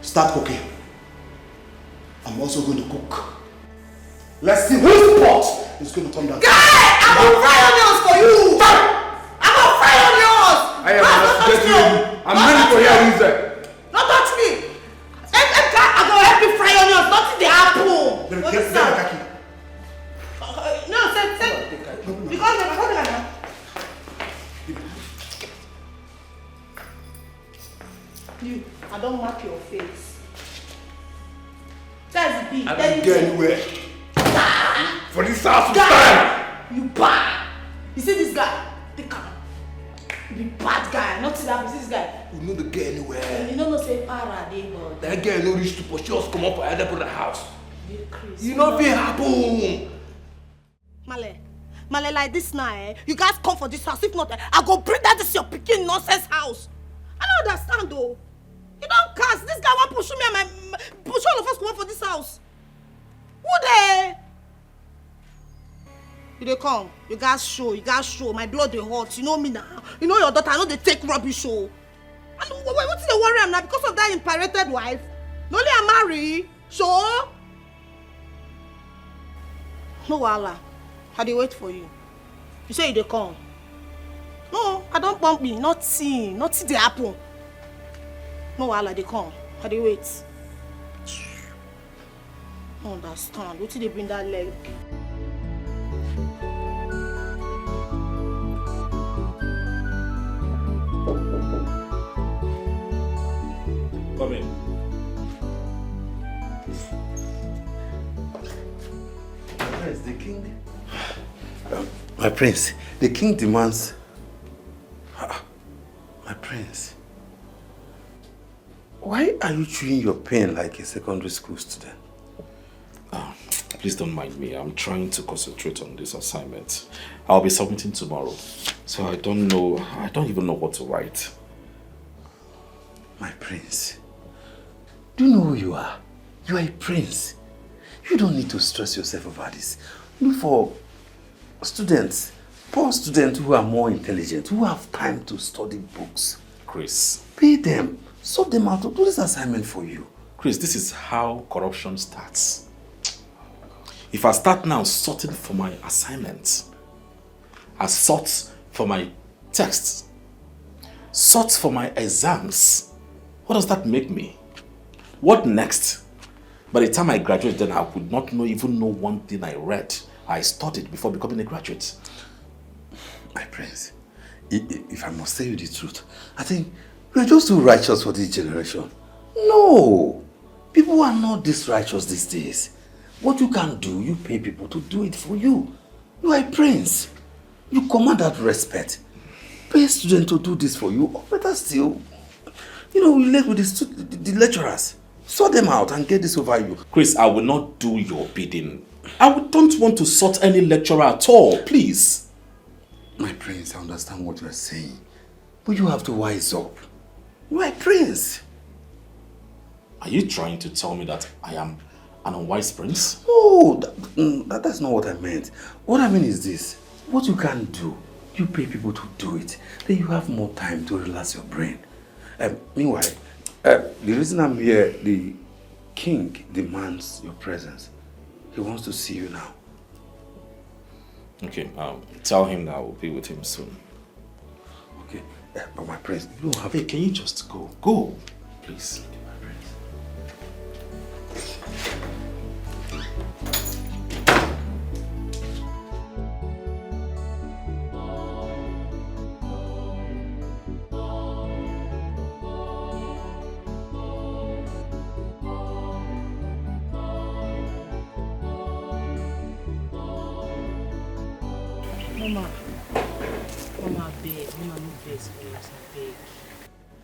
start cooking. I'm also going to cook. Let's see whose pot is going to turn down. Guy! I'm gonna fry onions for you! I'm gonna fry onions! I'm ready for your reason. Don't touch me! I'm gonna help you fry onions, not in the apple! Get the kaki. No, say. Because you're not like that. You, I don't mark your face. That's big. I don't get anywhere. For this house, You bad. You see this guy? Take him. You be bad guy. Not see that. You see this guy? We know the get anywhere. You know say para dey but. That girl no reach to push us come up for other brother house. You know what happen. Male, like this now, you guys come for this house. If not, I go bring that this your picking nonsense house. I don't understand though. You don't cast. This guy want push me and my push all of us come up for this house. Who there? You dey come. You guys show. My blood dey hot. You know me now. You know your daughter. I know they take rubbish show. And what's the worry I'm now because of that imperated wife? No only I marry. Sure. No wahala. I dey wait for you. You say you dey come. No, I don't bump me. Nothing dey happen. No wahala, dey come. I dey wait. I don't understand. Wetin dey bring that leg? Come in. Prince, the king. My prince, the king demands. My prince, why are you chewing your pen like a secondary school student? Please don't mind me. I'm trying to concentrate on this assignment. I'll be submitting tomorrow. So I don't even know what to write. My prince, do you know who you are? You are a prince. You don't need to stress yourself over this. Look for students, poor students who are more intelligent, who have time to study books. Chris. Pay them, sort them out to do this assignment for you. Chris, this is how corruption starts. If I start now sorting for my assignments, I sort for my texts, sort for my exams, what does that make me? What next? By the time I graduate, then I would not even know one thing I read. I studied before becoming a graduate. My prince, if I must tell you the truth, I think we are just too righteous for this generation. No! People are not this righteous these days. What you can do, you pay people to do it for you. You are a prince. You command that respect. Pay a student to do this for you, or better still, relate with the lecturers. Sort them out and get this over you. Chris, I will not do your bidding. Don't want to sort any lecturer at all, please. My prince, I understand what you are saying. But you have to wise up. You are a prince. Are you trying to tell me that I am an unwise prince? No, that's not what I meant. What I mean is this. What you can do, you pay people to do it. Then you have more time to relax your brain. Meanwhile, the reason I'm here, the king demands your presence. He wants to see you now. Okay, tell him that I will be with him soon. Okay, but my prince, you don't have... Hey, can you just go? Go, please.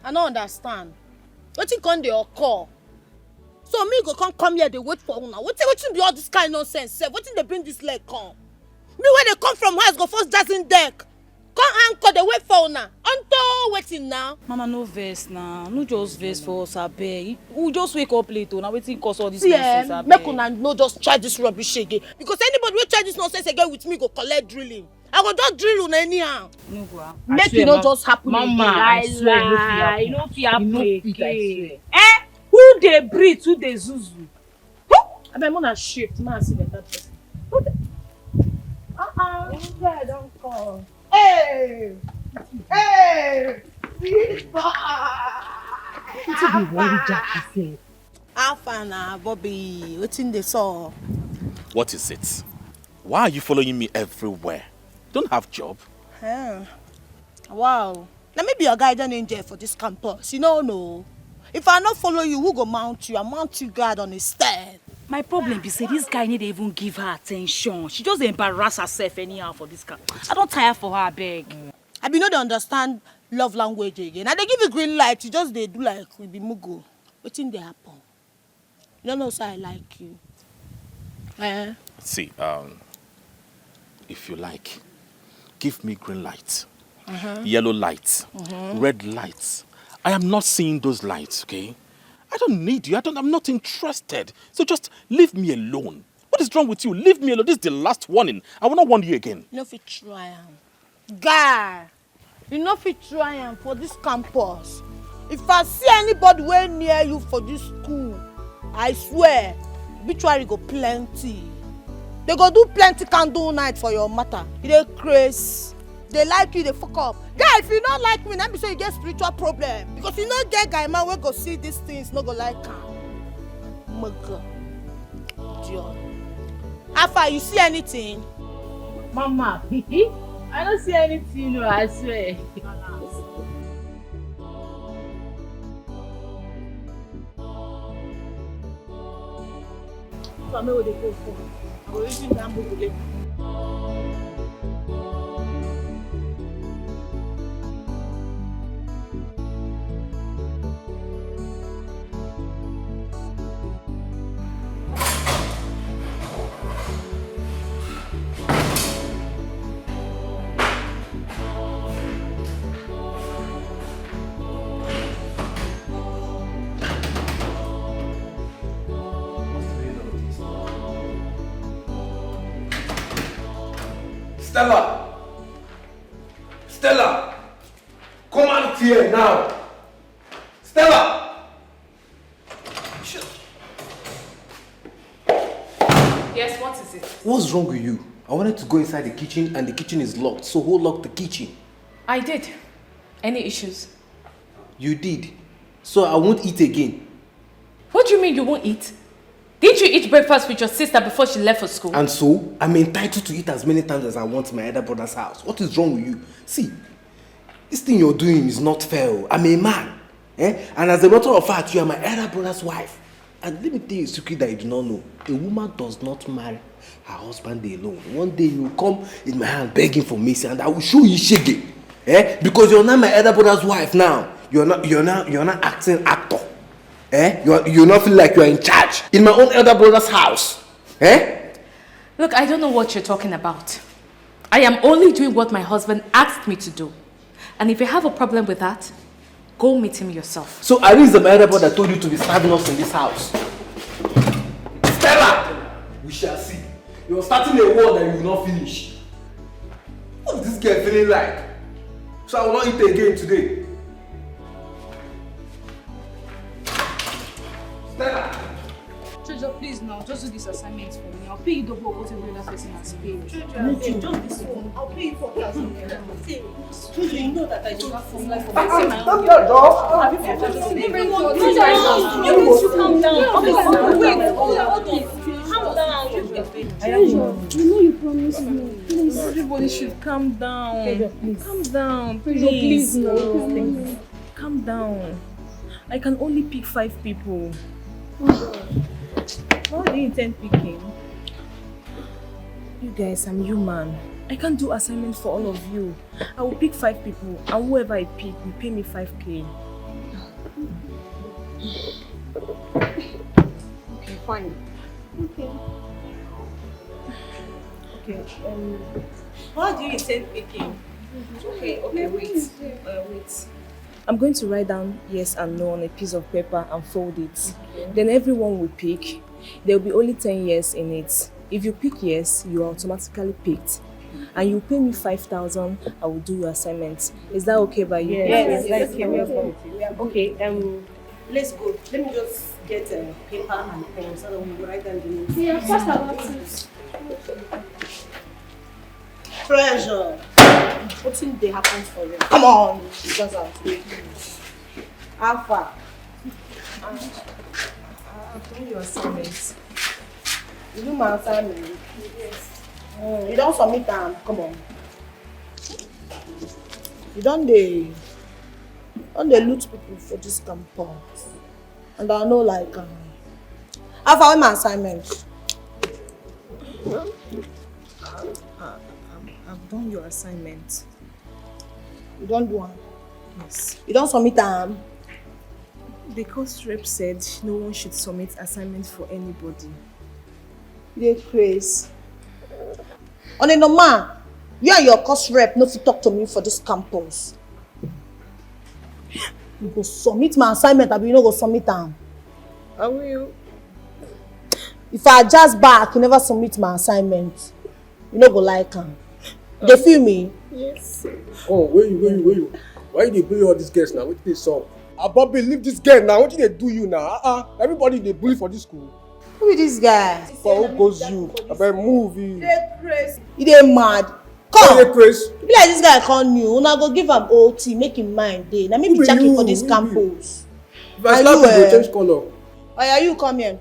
I don't understand. Wetin come dey occur? So me go come here, they wait for una. Wetin be all this kind of nonsense? Sef? Wetin dey bring this leg come? Me when they come from house go first dancing deck. Come anchor, they wait for una. Unto waiting now. Mama, no vex now. No just vex for us, abeg. We just wake up late, now wetin cause all this nonsense, abeg. Make una no just try this rubbish again. Because anybody will try this nonsense again with me go collect drilling. I go just drill una anyhow. No go. Make it not just happen Mama, again. I swear, you no fit happen again. Who dey breathe, who dey zuzu? I'm gonna shift. Man, see that person. Yeah, don't call. Hey! Hey! Alpha na Bobby, what's in the saw? What is it? Why are you following me everywhere? Don't have job. Yeah. Wow. Now maybe your guardian angel for this campus. You know, no. If I not follow you, who go mount you? I mount you guard on the stand. My problem is this guy need even give her attention. She just embarrass herself anyhow for this guy. I don't tire for her, beg. I be not understand love language again. And they give you green light, you just they do like we be mugo. What thing they happen? You don't know, so I like you. See, if you like, give me green light, yellow light, red lights. I am not seeing those lights, okay? I don't need you. I'm not interested. So just leave me alone. What is wrong with you? Leave me alone. This is the last warning. I will not warn you again. You know if you try guy, you know if you try for this campus. If I see anybody way near you for this school, I swear, obituary go plenty. They go do plenty candle night for your matter. They crazy. They like you, they fuck up. Guy, if you don't like me, then be sure you get spiritual problem. Because you know get guy man, we go see these things, not go like him. My God. Idiot. Alpha, you see anything? Mama, I don't see anything, no, I swear. So I know what they go for. I will even gamble today. Stella! Stella! Come out here now! Stella! Yes, what is it? What's wrong with you? I wanted to go inside the kitchen and the kitchen is locked, so who locked the kitchen? I did. Any issues? You did. So I won't eat again. What do you mean you won't eat? Didn't you eat breakfast with your sister before she left for school? And so, I'm entitled to eat as many times as I want in my elder brother's house. What is wrong with you? See, this thing you're doing is not fair. I'm a man. And as a matter of fact, you are my elder brother's wife. And let me tell you a secret that you do not know. A woman does not marry her husband alone. One day you will come in my hand begging for mercy and I will show you shege. Because you're not my elder brother's wife now. You're not acting actor. You not feel like you're in charge in my own elder brother's house. Look, I don't know what you're talking about. I am only doing what my husband asked me to do. And if you have a problem with that, go meet him yourself. So Ari is the elder brother that told you to be serving us in this house. Stella! We shall see. You're starting a war that you will not finish. What is this girl feeling like? So I will not eat again today. Stella! Treasure, please now, just do this assignment for me. I'll pay you double whatever the other person has paid. Treasure, just this one. I'll pay you for class. Treasure, you know that I do not from life for my Stop your door! Everyone, Treasure, you need to calm down. Wait, hold on. Calm down. Treasure, you know you promised me. Please. Everybody should calm down. Treasure, please. Calm down. Treasure, please. No. Calm down. I can only pick 5 people. What do you intend picking? You guys, I'm human. I can't do assignments for all of you. I will pick 5 people, and whoever I pick will pay me 5k. Okay, fine. Okay. Okay. What do you intend picking? Okay. Wait. Wait. I'm going to write down yes and no on a piece of paper and fold it. Okay. Then everyone will pick. There will be only 10 yes in it. If you pick yes, you are automatically picked. And you pay me 5,000, I will do your assignment. Is that okay by you? Yes, that's okay. Okay, Let's go. Let me just get paper and pen so that we will write down the names. Yeah, first about it. Treasure. What thing they happen for you? Come on. Because I'm how far? I've done your assignments. You do my assignment? Yes. You don't submit them. Come on. You don't they loot people for this campus. And I know like how far my assignment? I've done your assignment. You don't do one? Yes. You don't submit them? The course rep said no one should submit assignments for anybody. You're crazy. On a normal, you and your course rep no fit talk to me for this campus. You go submit my assignment, but you no go submit them. I will. If I just back, you never submit my assignment. You no go like them. They feel me? Yes. Oh, where you? Why you dey bully all these girls now? What they saw? Bobby, leave this girl now. What did they do you now? Everybody they bully for this school. Who is this guy? For who goes you? I better move you. You dey mad? Come. You dey crazy? Be like this guy come new. Una go give am OT, make him mind dey. Na me be checking for this campus. If I slap you, go change color. Oya, you come here.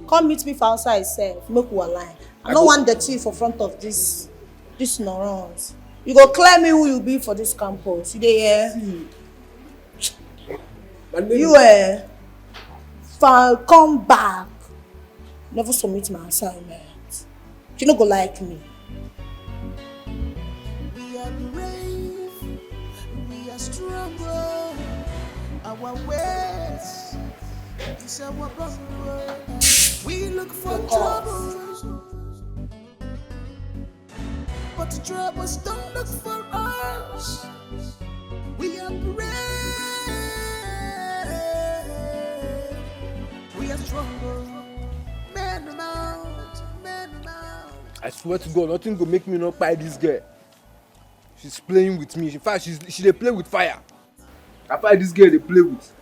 Come meet me for outside sef. Make we align. I no want dirty for front of this neurons. You go clear me who you be for this campus. You dey hear? You come back. Never submit my assignment. You no go like me. We are brave, we are stronger. Our ways is our buffer. We look for troubles, but the troubles don't look for us. We are brave, we are stronger. Man out. I swear to God, nothing go make me not buy this girl. She's playing with me. In fact, she dey play with fire. I find this girl they play with.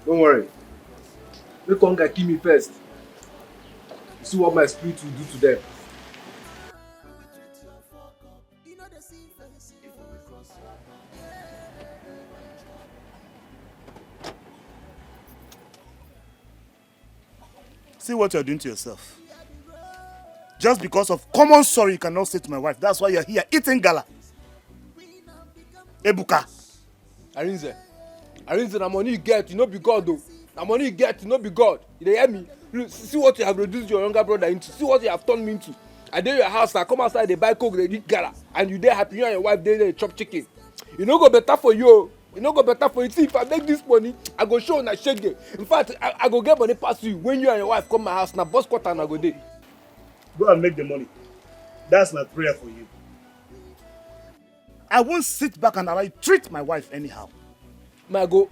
Don't worry. Make one guy kill me first. You see what my spirit will do to them. See what you're doing to yourself. Just because of common sorry you cannot say to my wife. That's why you're here eating gala. Ebuka. Arinze, the money you get, you no be God though. The money you get, you no be God. You dey hear me? See what you have reduced your younger brother into. See what you have turned me into. I dey your house, I come outside, they buy coke, they eat gala, and you dey happy. You and your wife dey there chop chicken. You no go better for you. You no go better for you. See, if I make this money, I go show una shege. In fact, I go get money pass you when you and your wife come my house. Now, boss quarter and I go dey. Go and make the money. That's my prayer for you. I won't sit back and allow you treat my wife anyhow. May I go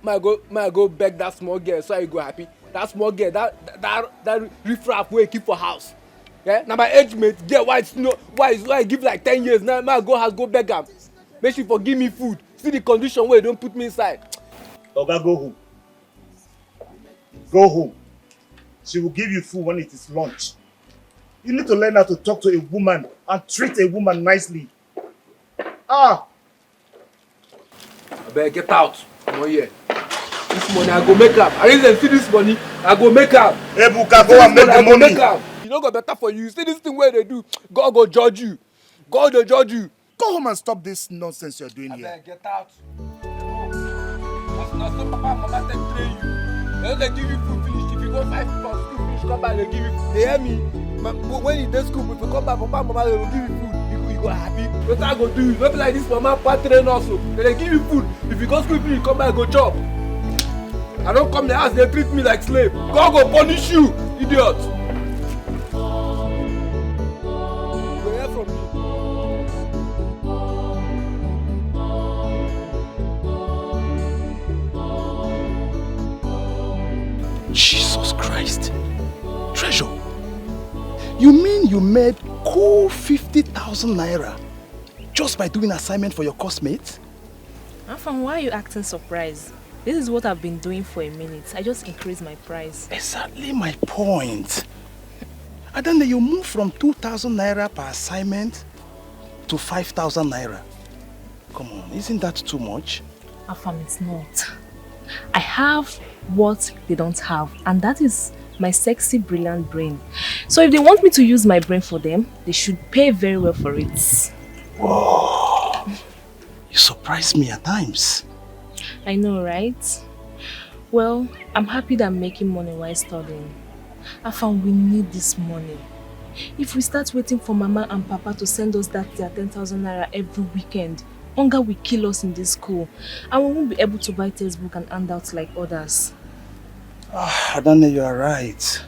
beg that small girl so I go happy. That small girl, that riffraff wey keep for house. Yeah, now my age mate, girl, why I give like 10 years now? May I go house go beg am. Make she forgive me food. See the condition where don't put me inside. Oga, go home. Go home. She will give you food when it is lunch. You need to learn how to talk to a woman and treat a woman nicely. I better get out. I'm not here. This money I go make up. I didn't see this money. I go make up. Ebuka, go and make the money. You know go better for you. See this thing where they do. God go judge you. God will judge you. Go home and stop this nonsense you're doing here. Get out. That's not so papa and mama take train you. They don't give you food finish. If you go 5 people from school finish, come back, they give you food. They hear me? When you dey school, if you come back, papa and mama, they will give you food. You go happy. What I go do? Not be like this mama part train also. They give you food. If you go school finish, come back, go chop. I don't come the house, they treat me like slave. God go punish you, idiot. You hear from me. Jesus Christ. Treasure. You mean you made cool 50,000 naira just by doing assignment for your coursemate? Afam, why are you acting surprised? This is what I've been doing for a minute. I just increased my price. Exactly my point. And then you move from 2,000 naira per assignment to 5,000 naira. Come on, isn't that too much? Afam, it's not. I have what they don't have, and that is my sexy, brilliant brain. So if they want me to use my brain for them, they should pay very well for it. Whoa! You surprise me at times. I know, right? Well, I'm happy that I'm making money while studying. Afam, we need this money. If we start waiting for Mama and Papa to send us their 10,000 naira every weekend, hunger will kill us in this school, and we won't be able to buy textbook and handouts like others. I don't know, you are right.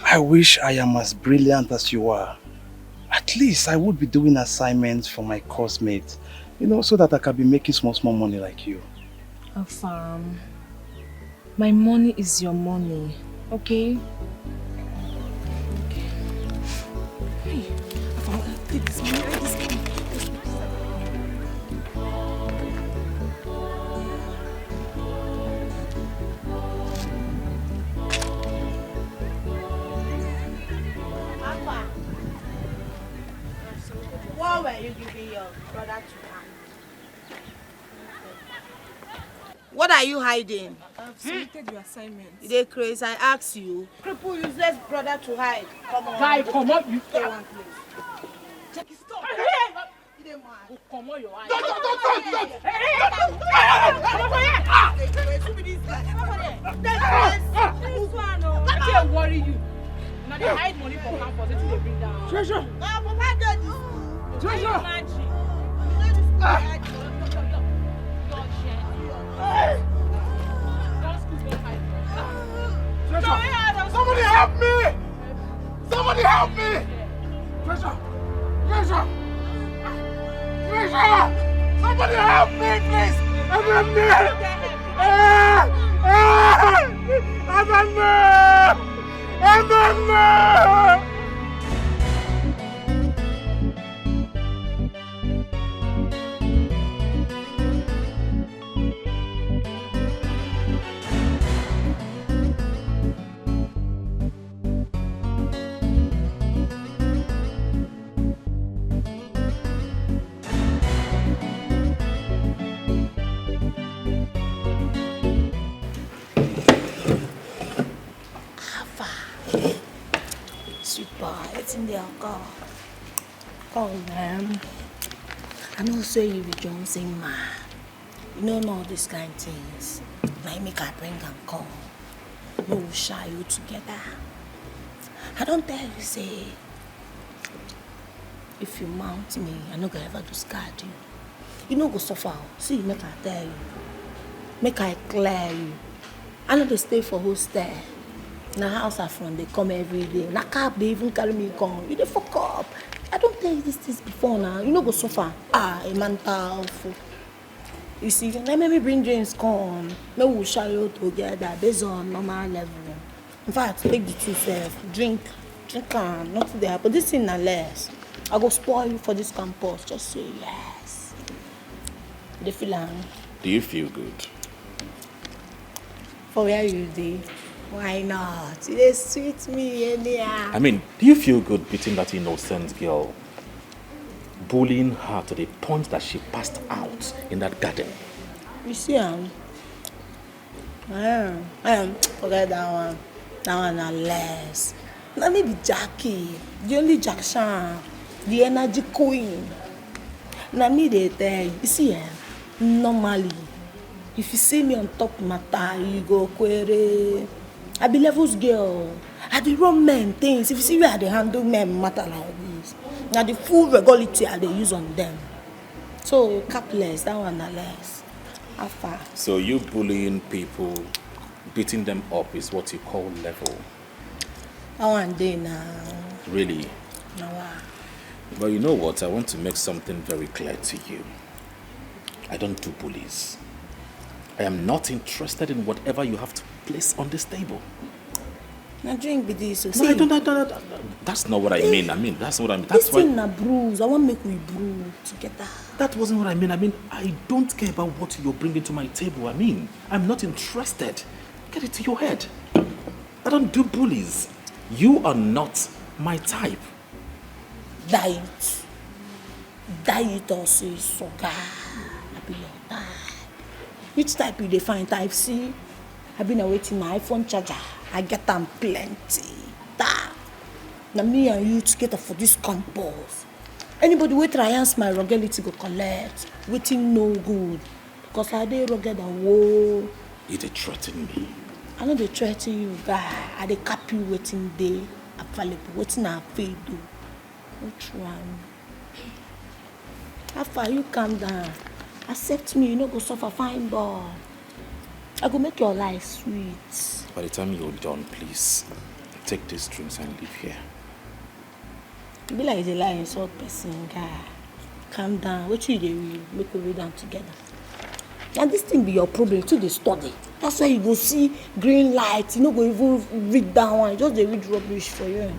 I wish I am as brilliant as you are. At least I would be doing assignments for my course mates, you know, so that I can be making small money like you. Afam, my money is your money, okay? Okay. Hey, Afam, take this money, take this money. What were you giving your brother to her? What are you hiding? I've submitted your assignment. You dey crazy? I asked you. Cripple useless brother to hide. Come on. Guy, come on, you stay one place. Check his stop. You dey mad. Come on, your eyes. Don't. I can't worry you. Now they hide money from campus until they bring down. Treasure. Treasure. Somebody help me! Somebody help me! Treasure! Treasure! Treasure! Somebody help me, please! I'm It's in the car. Come on. I know say you be Johnson man. You know all these kind of things. Now make I bring and come. We will share you together. I don't tell you say if you mount me, I no go ever discard you. You no go suffer. See, make I tell you. Make I clear you. I know they stay for hostel. Na house are from, they come every day. Na cab, they even carry me come. You dey fuck up. I don't tell you these things before now. You no go suffer. A mental fool. You see, let me bring James come. Maybe we'll share you together based on normal level. In fact, take the two self. Drink on, nothing there. But this thing na less. I go spoil you for this campus. Just say yes. The feeling. Do you feel good? For where you dey? Why not? It sweet me anyhow. I mean, do you feel good beating that innocent girl? Bullying her to the point that she passed out in that garden. You see, forget that one. That one na less. Now maybe Jackie, the only Jackson, the energy queen. Now me they tell you see, normally, if you see me on top matter, you go query. I be levels girl. I be run men things. If you see where they handle men matter like this. Now the full regularity I they use on them. So capless, that one na less. How far? So you bullying people, beating them up is what you call level? That one day now. Really? Now. But you know what? I want to make something very clear to you. I don't do bullies. I am not interested in whatever you have to place on this table. Now drink be this. So No, I don't. That's not what I mean. That's what I mean. That's this why. thing na bruise. I want make we brew together. That wasn't what I mean. I don't care about what you're bringing to my table. I'm not interested. Get it to your head. I don't do bullies. You are not my type. Diet also is so good. I be your type. Which type you define type C? I been awaiting my iPhone charger. I get them plenty. Now me and you together for this campus. Anybody wait try answer my ruggedity go collect. Waiting no good. Because I dey rugged and whoa. You dey threaten me. I know they threaten you, guy. I dey cap you waiting day available. Waiting I pay do. Which one? How far you calm down? Accept me, you no go suffer fine boy. I go make your life sweet. By the time you're done, please take these drinks and leave here. You be like a lie insult person, guy. Calm down. What you do? Make we read down together. And this thing be your problem too. They study. That's why you go see green light. You no go even read that one. Just they read rubbish for you.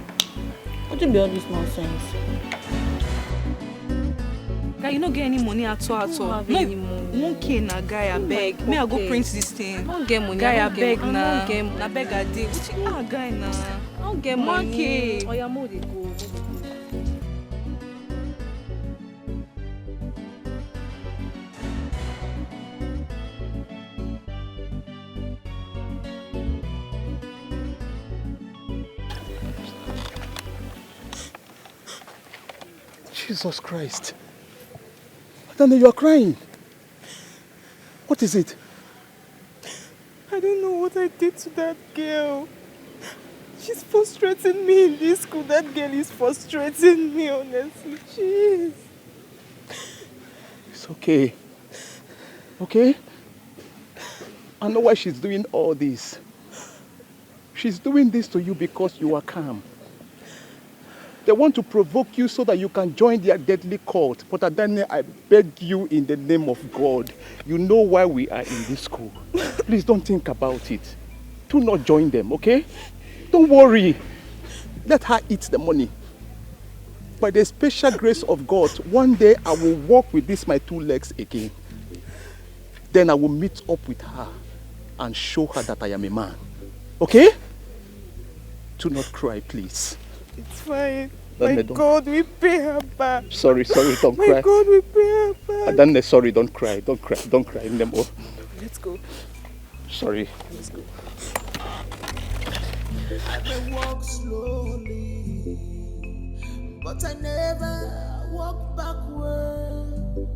What be all this nonsense? Guy, you don't get any money at all. No, 1K na guy, I beg. Me, I go print this thing. I don't get money. Guy, I beg na. I beg I did. Guy na. I don't get money. 1K. Oh, yeah, more they go. Jesus Christ. Adane, you are crying. What is it? I don't know what I did to that girl. She's frustrating me in this school. That girl is frustrating me, honestly. She is. It's okay. Okay? I know why she's doing all this. She's doing this to you because you are calm. They want to provoke you so that you can join their deadly cult. But Adane, I beg you in the name of God. You know why we are in this school. Please don't think about it. Do not join them, okay? Don't worry. Let her eat the money. By the special grace of God, one day I will walk with my 2 legs again. Then I will meet up with her and show her that I am a man. Okay? Do not cry, please. It's fine. My God, we pay her back. Sorry, don't cry. My God, we pay her back. Adane, sorry, don't cry. Don't cry anymore. Let's go. Sorry. Let's go. I may walk slowly, but I never walk backward.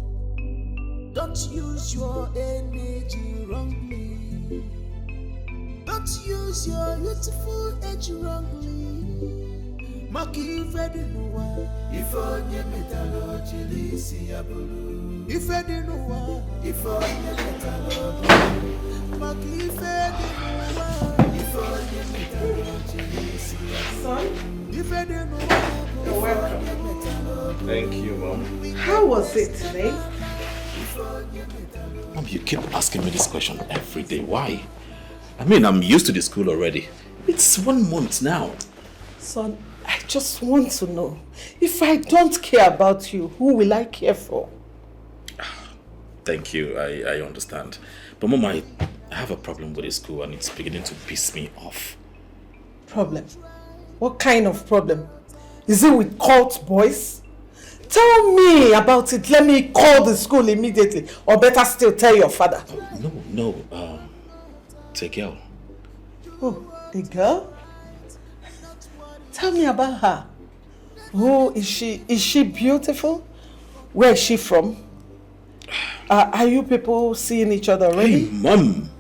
Don't use your energy wrongly. Don't use your youthful age wrongly. Maki nuwa, ifonye metalo chilisi ya bulu. Nuwa, ifonye metalo bulu. Maki nuwa, ifonye metalo chilisi ya bulu. Nuwa, you're welcome. Thank you, Mom. How was it today? Mom, you keep asking me this question every day. Why? I'm used to the school already. It's 1 month now. Son, I just want to know, if I don't care about you, who will I care for? Thank you, I understand. But Mom, I have a problem with the school and it's beginning to piss me off. Problem? What kind of problem? Is it with cult boys? Tell me about it. Let me call the school immediately. Or better still, tell your father. No, it's a girl. Oh, a girl? Tell me about her. Who is she? Is she beautiful? Where is she from? Are you people seeing each other already? Hey, Mom.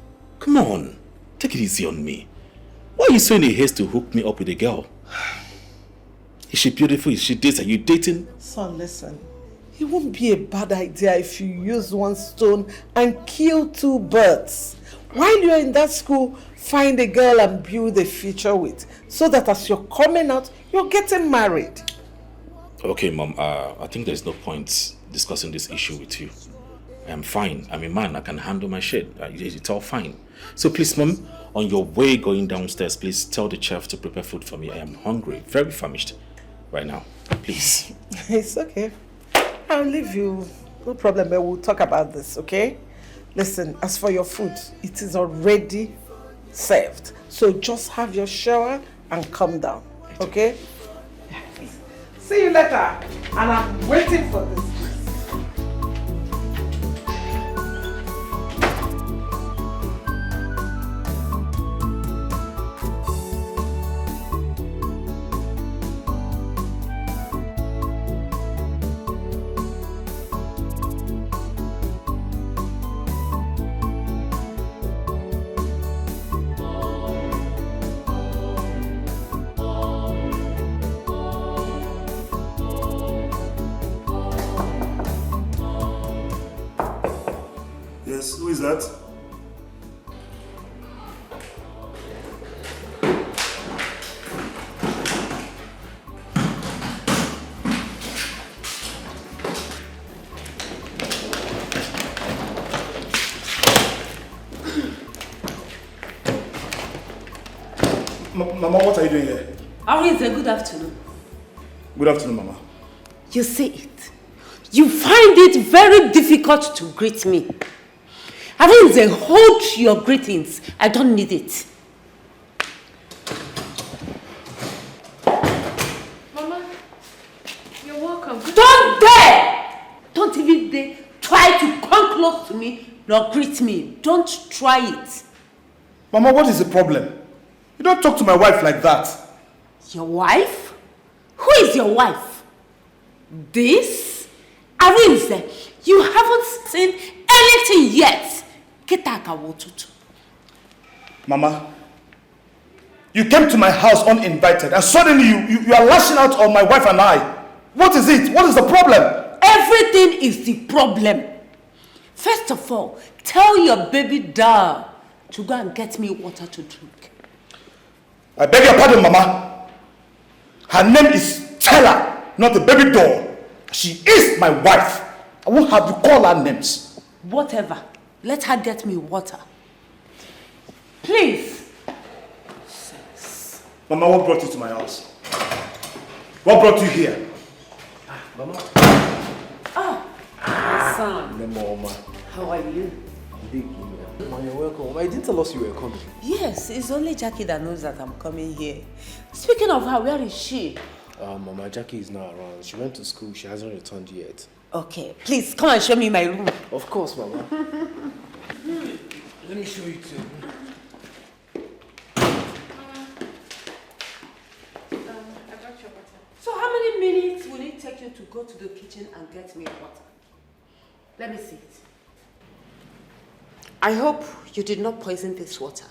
Come on. Take it easy on me. Why are you so in a haste to hook me up with a girl? Is she beautiful? Is she this? Are you dating? Son, listen. It won't be a bad idea if you use one stone and kill 2 birds. While you're in that school, find a girl and build a future with. So that as you're coming out, you're getting married. Okay, Mom. I think there's no point discussing this issue with you. I am fine. I'm a man. I can handle my shit. It's all fine. So please, Mom, On your way going downstairs, please tell the chef to prepare food for me. I am hungry, very famished right now. Please. It's okay. I'll leave you. No problem, but we'll talk about this, okay? Listen, as for your food, it is already served. So just have your shower and come down, okay? See you later. And I'm waiting for this. Yes, who is that? Mama, what are you doing here? Arinze, good afternoon. Good afternoon, Mama. You see it. You find it very difficult to greet me. Arinze, hold your greetings. I don't need it. Mama, you're welcome. Don't dare! Don't even dare try to come close to me nor greet me. Don't try it. Mama, what is the problem? You don't talk to my wife like that. Your wife? Who is your wife? This? Arinze, you haven't seen anything yet. Mama, you came to my house uninvited and suddenly you are lashing out on my wife and I. What is it? What is the problem? Everything is the problem. First of all, tell your baby doll to go and get me water to drink. I beg your pardon, Mama. Her name is Stella, not the baby doll. She is my wife. I won't have you call her names. Whatever. Let her get me water. Please. Mama, what brought you to my house? What brought you here? Mama. Oh, my son. Mama. How are you? Mama, you're welcome. I didn't tell us you were coming. Yes, it's only Jackie that knows that I'm coming here. Speaking of her, where is she? Mama, Jackie is not around. She went to school. She hasn't returned yet. Okay, please come and show me my room. Of course, Mama. Let me show you too. So how many minutes will it take you to go to the kitchen and get me water? Let me see it. I hope you did not poison this water.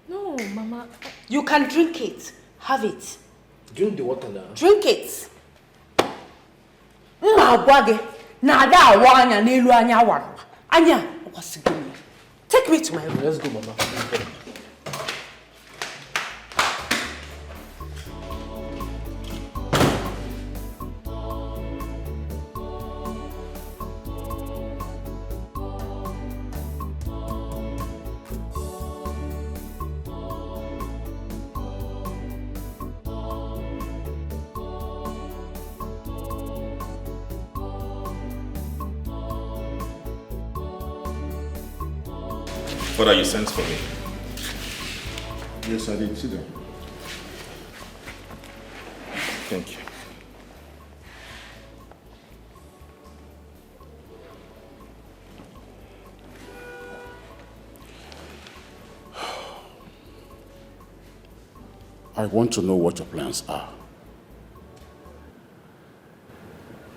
No, Mama. You can drink it. Have it. Drink the water now. Drink it. Anya, take me to my room. Let's go, Mama. Father, you sent for me. Yes, I did. Sit down. Thank you. I want to know what your plans are.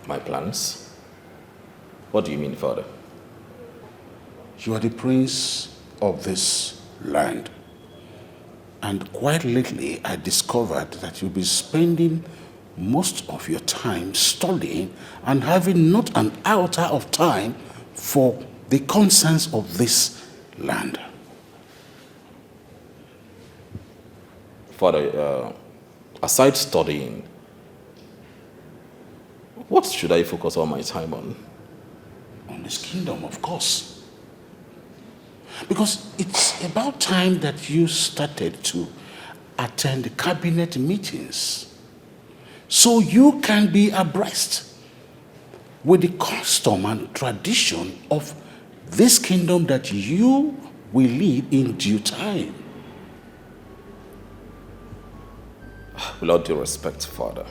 My plans? What do you mean, Father? You are the prince of this land. And quite lately, I discovered that you'll be spending most of your time studying and having not an iota of time for the concerns of this land. Father, aside studying, what should I focus all my time on? On this kingdom, of course. Because it's about time that you started to attend the cabinet meetings so you can be abreast with the custom and tradition of this kingdom that you will lead in due time. With all due respect, Father,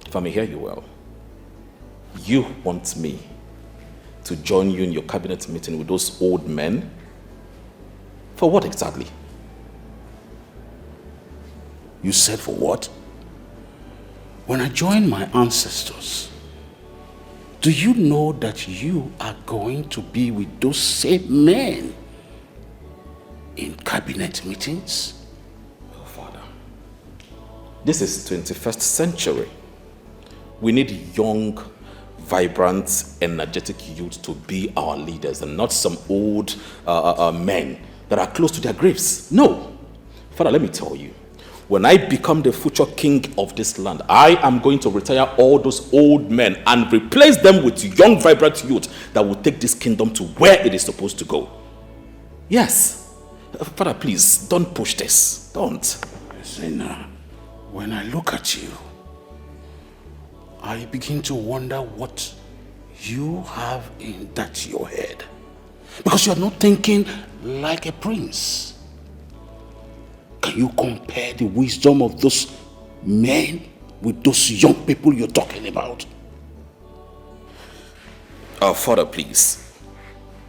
if I may hear you well, you want me to join you in your cabinet meeting with those old men? For what exactly? You said for what? When I joined my ancestors, do you know that you are going to be with those same men in cabinet meetings? Oh, Father, this is 21st century. We need young, vibrant, energetic youth to be our leaders and not some old men that are close to their graves. No. Father, let me tell you, when I become the future king of this land, I am going to retire all those old men and replace them with young, vibrant youth that will take this kingdom to where it is supposed to go. Yes. Father, please, don't push this. Don't. Listen, when I look at you, I begin to wonder what you have in that your head. Because you are not thinking like a prince. Can you compare the wisdom of those men with those young people you're talking about? Father, please.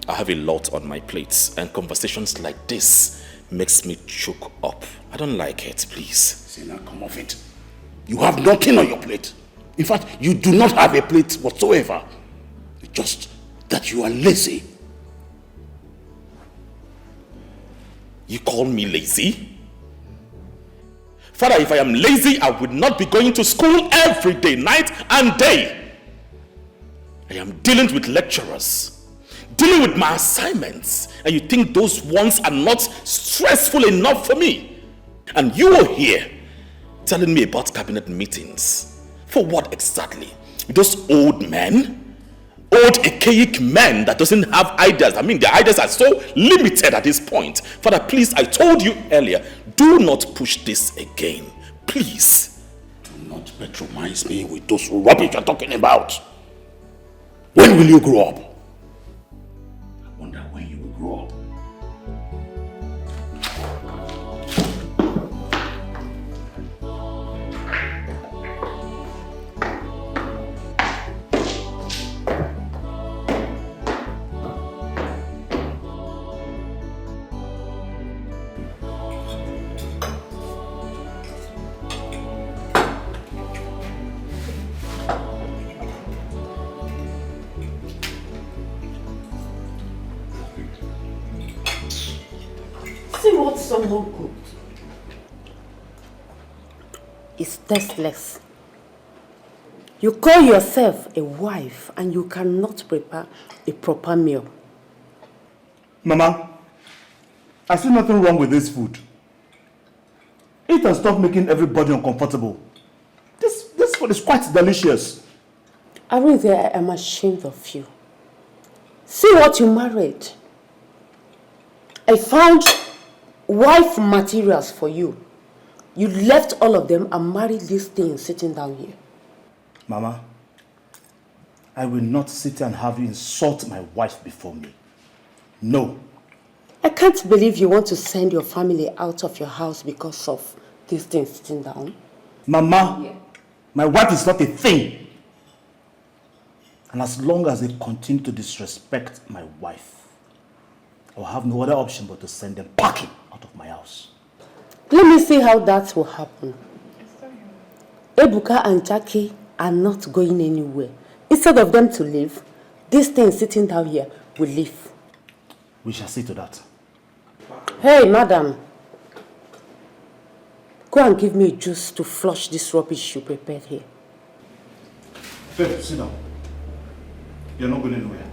I have a lot on my plate, and conversations like this makes me choke up. I don't like it, please. See, now come off it. You have nothing on your plate. In fact, you do not have a plate whatsoever. It's just that you are lazy. You call me lazy? Father, if I am lazy, I would not be going to school every day, night and day. I am dealing with lecturers, dealing with my assignments, and you think those ones are not stressful enough for me? And you are here telling me about cabinet meetings. For what exactly? Those old men? Old archaic men that doesn't have ideas. I mean, their ideas are so limited at this point. Father, please, I told you earlier, do not push this again. Please. Do not patronize me with those rubbish you're talking about. When will you grow up? I wonder when you will grow up. See what someone cooked. It's tasteless. You call yourself a wife and you cannot prepare a proper meal. Mama, I see nothing wrong with this food. Eat and stop making everybody uncomfortable. This food is quite delicious. Arinze, I am ashamed of you. See what you married. I found wife materials for you. You left all of them and married this thing sitting down here. Mama, I will not sit and have you insult my wife before me. No. I can't believe you want to send your family out of your house because of this thing sitting down. Mama, my wife is not a thing. And as long as they continue to disrespect my wife, I'll have no other option but to send them packing out of my house. Let me see how that will happen. Ebuka and Jackie are not going anywhere. Instead of them to leave, this thing sitting down here will leave. We shall see to that. Hey, madam. Go and give me juice to flush this rubbish you prepared here. Faith, sit down. You're not going anywhere.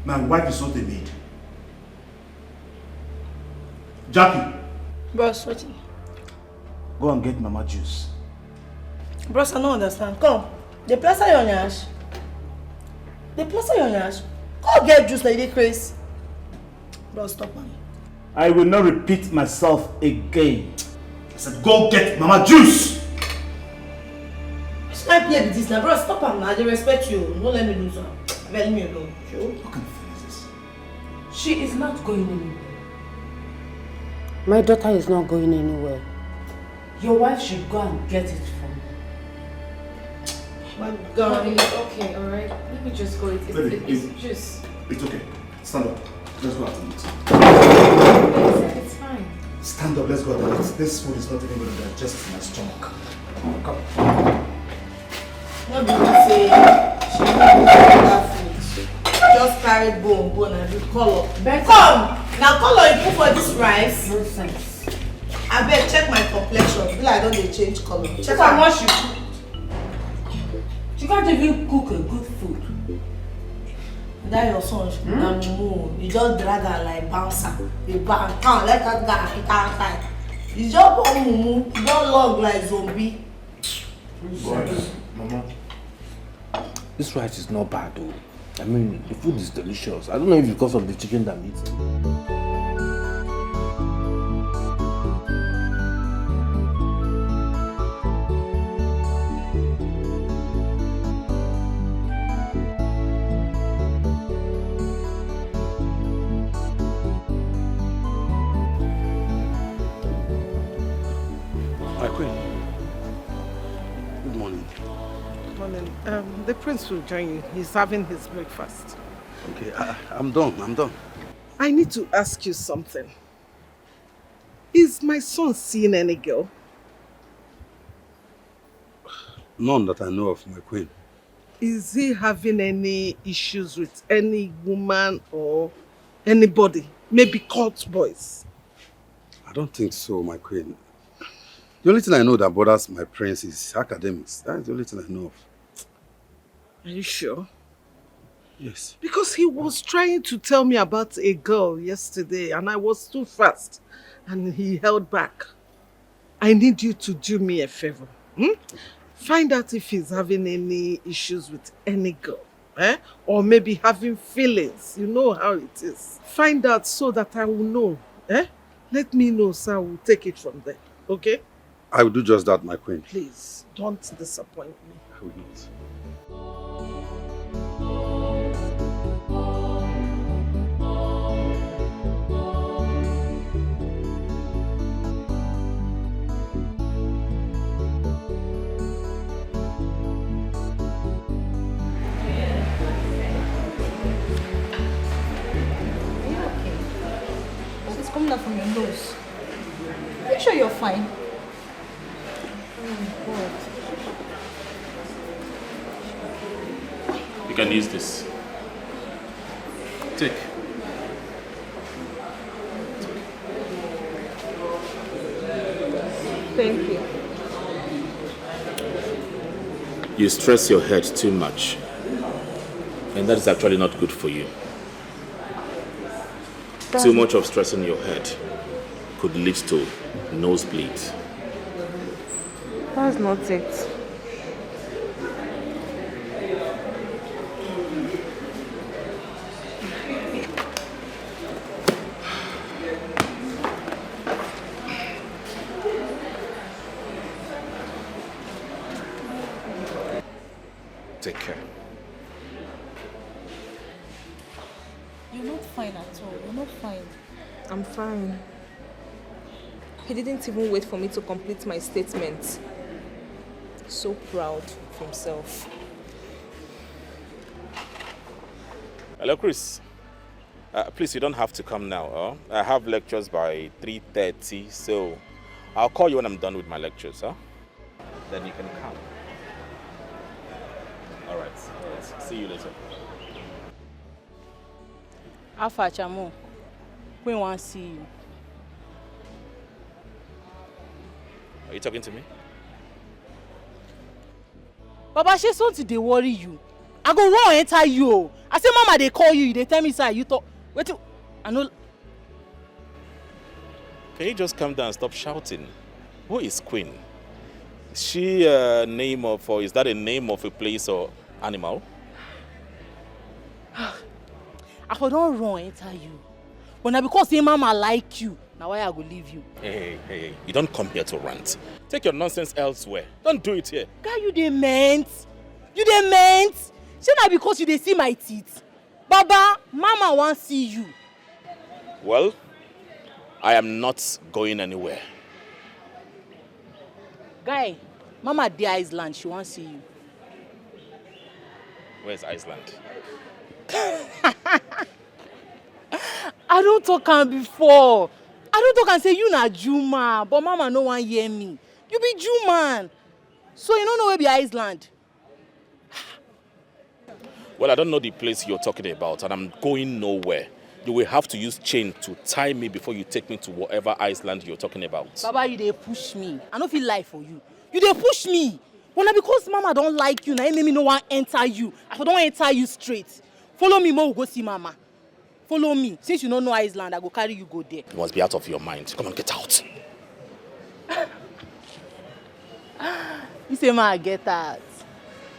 My wife is not a maid. Jackie. Bros, what? Go and get Mama juice. Bros, I don't understand. Come. They plaster your nyash. They plaster your nyash. Go get juice like this, Chris. Bro, stop man. I will not repeat myself again. I said, go get Mama juice! Which kind of play with this now? Bro, stop am now. I dey respect you. Don't let me lose her. Leave me alone. Sure? How can you finish this? She is not going anywhere. My daughter is not going anywhere. Your wife should go and get it from me. My God. Mommy, it's okay, alright? Let me just go. It's just... It's okay. Stand up. Let's go out and eat. It's fine. Stand up, let's go out and eat. This food is not even going to digest in my stomach. Come. No be say she no go that food. Just carry bone and do color. Come! Now color you put for this rice. Nonsense. Abeg check my complexion. Be like I don dey change color. Check am. am. She can't even cook a good food. That your son, na mumu. You just drag her like bouncer. You bang, come let that guy hit outside. You just born mumu. You don log like zombie. Boys, Mama, this rice is not bad though. I mean, the food is delicious. I don't know if it's because of the chicken that I'm eating. My queen. Good morning. Good morning. The prince will join you. He's having his breakfast. Okay, I'm done. I need to ask you something. Is my son seeing any girl? None that I know of, my queen. Is he having any issues with any woman or anybody? Maybe cult boys? I don't think so, my queen. The only thing I know that bothers my prince is academics. That's the only thing I know of. Are you sure? Yes. Because he was trying to tell me about a girl yesterday and I was too fast and he held back. I need you to do me a favor. Find out if he's having any issues with any girl. Or maybe having feelings. You know how it is. Find out so that I will know. Let me know so I will take it from there. Okay? I will do just that, my queen. Please, don't disappoint me. I will not. It's coming out from your nose. Are you sure you're fine? You can use this. Take. Thank you. You stress your head too much. And that is actually not good for you. Too much of stressing your head could lead to nosebleed. That's not it. Take care. You're not fine at all. You're not fine. I'm fine. He didn't even wait for me to complete my statement. So proud of himself. Hello, Chris. Please, you don't have to come now. I have lectures by 3:30, so I'll call you when I'm done with my lectures. Then you can come. All right. See you later. Alpha Chamo, we want to see you. Are you talking to me? Baba, she's something they worry you. I go run enter you. I say, Mama, they call you. They tell me, sir, you talk. Wait, I know. Can you just calm down and stop shouting? Who is Queen? Is she a name of, or is that a name of a place or animal? I for don't run enter you. But now because say mama like you, now why I go leave you? Hey, you don't come here to rant. Take your nonsense elsewhere. Don't do it here. Guy, you dey ment? You dey ment? Say na because you dey see my teeth. Baba, mama won't see you. Well, I am not going anywhere. Guy, mama dey Iceland, she won't see you. Where's Iceland? I don't talk am before. I don't talk and say you na Juma, but mama no wan hear me. You be Juman. So you don't know where be Iceland. Well, I don't know the place you're talking about, and I'm going nowhere. You will have to use chain to tie me before you take me to whatever Iceland you're talking about. Baba, you dey push me. I no feel lie for you. You dey push me. But na because mama don't like you, na it make me no wan enter you. I don't enter you straight. Follow me, more we go see mama. Follow me. Since you don't know Iceland, I go carry you go there. You must be out of your mind. Come on, get out. You say ma get out.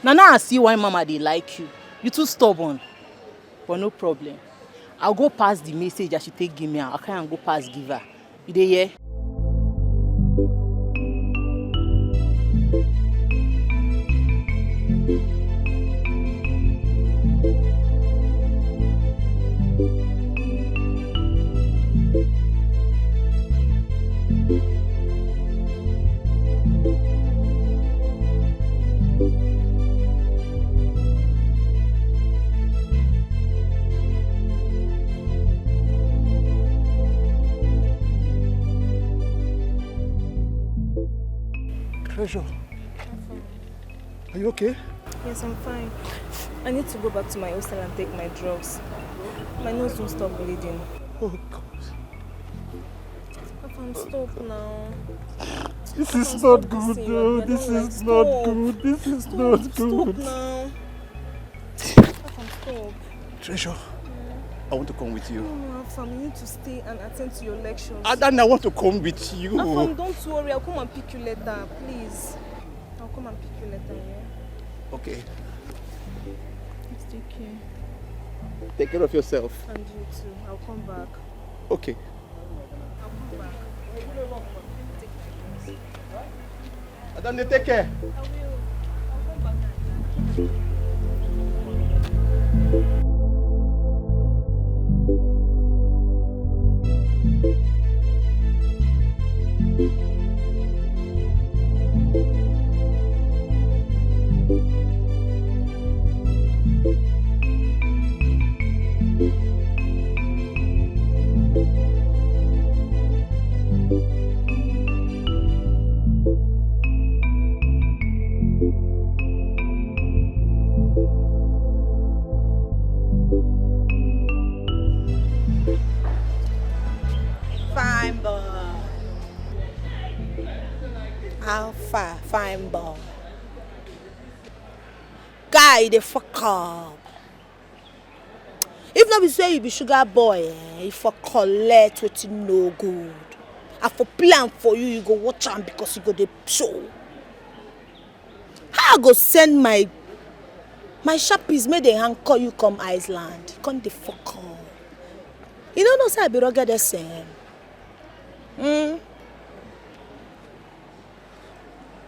Now I see why mama they like you. You too stubborn. But no problem. I'll go pass the message that she take give me. I can't go pass give her. You dey hear? Treasure, are you okay? Yes, I'm fine. I need to go back to my hostel and take my drugs. My nose won't stop bleeding. Oh, God. Papa, stop now. This is not good, though. This is not good. This is not good. Stop now. Papa, stop. Treasure, I want to come with you. No, Afam, you need to stay and attend to your lectures. Adan, I want to come with you. Afam, don't worry. I'll come and pick you later, please. I'll come and pick you later, yeah? Okay. Let's take care. Take care of yourself. And you too. I'll come back. Okay. I'll come back. Take my drugs. Adan, take care. I will. I'll come back and Fine boy. How far? Fine boy. Guy, the fuck up. If not be say you be sugar boy, if for collect wetin no good. I for plan for you, you go watch am because you go dey show. How I go send my sharpies make they anchor you come Iceland? Come the fuck up. You don't know say I be rugged the same.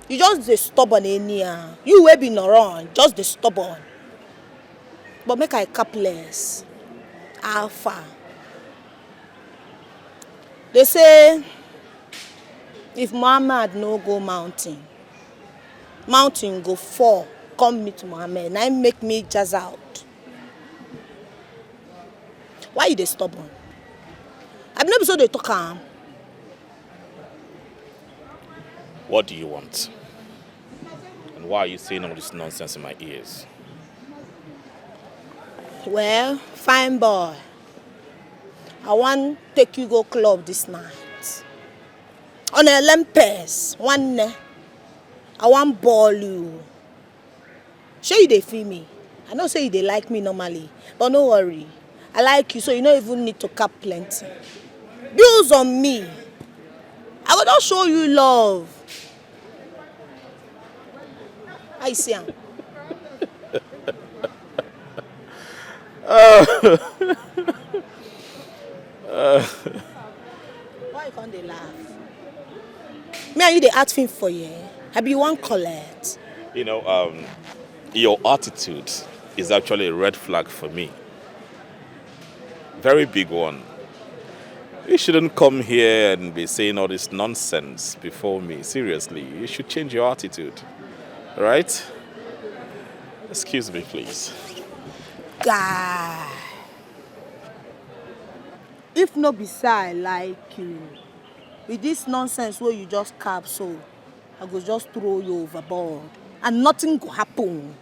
You just dey stubborn anyhow. You wey be no run, just dey stubborn. But make I cap less. How far? They say if Muhammad no go mountain go fall, come meet Muhammad. Now make me jazz out. Why you dey stubborn? I be no be so dey talk am. What do you want? And why are you saying all this nonsense in my ears? Well, fine boy. I want take you go club this night. On a Olympus, one I want ball you. Sure you dey feel me? I know say you dey like me normally, but no worry. I like you, so you don't even need to cap plenty. Bills on me. I will not show you love. I see him. Why can't they laugh? Me and you they act film for you. I be one collect. You know, your attitude is actually a red flag for me. Very big one. You shouldn't come here and be saying all this nonsense before me. Seriously, you should change your attitude. Right? Excuse me, please. Guy. If no beside like you, with this nonsense where you just cap so, I go just throw you overboard and nothing go happen.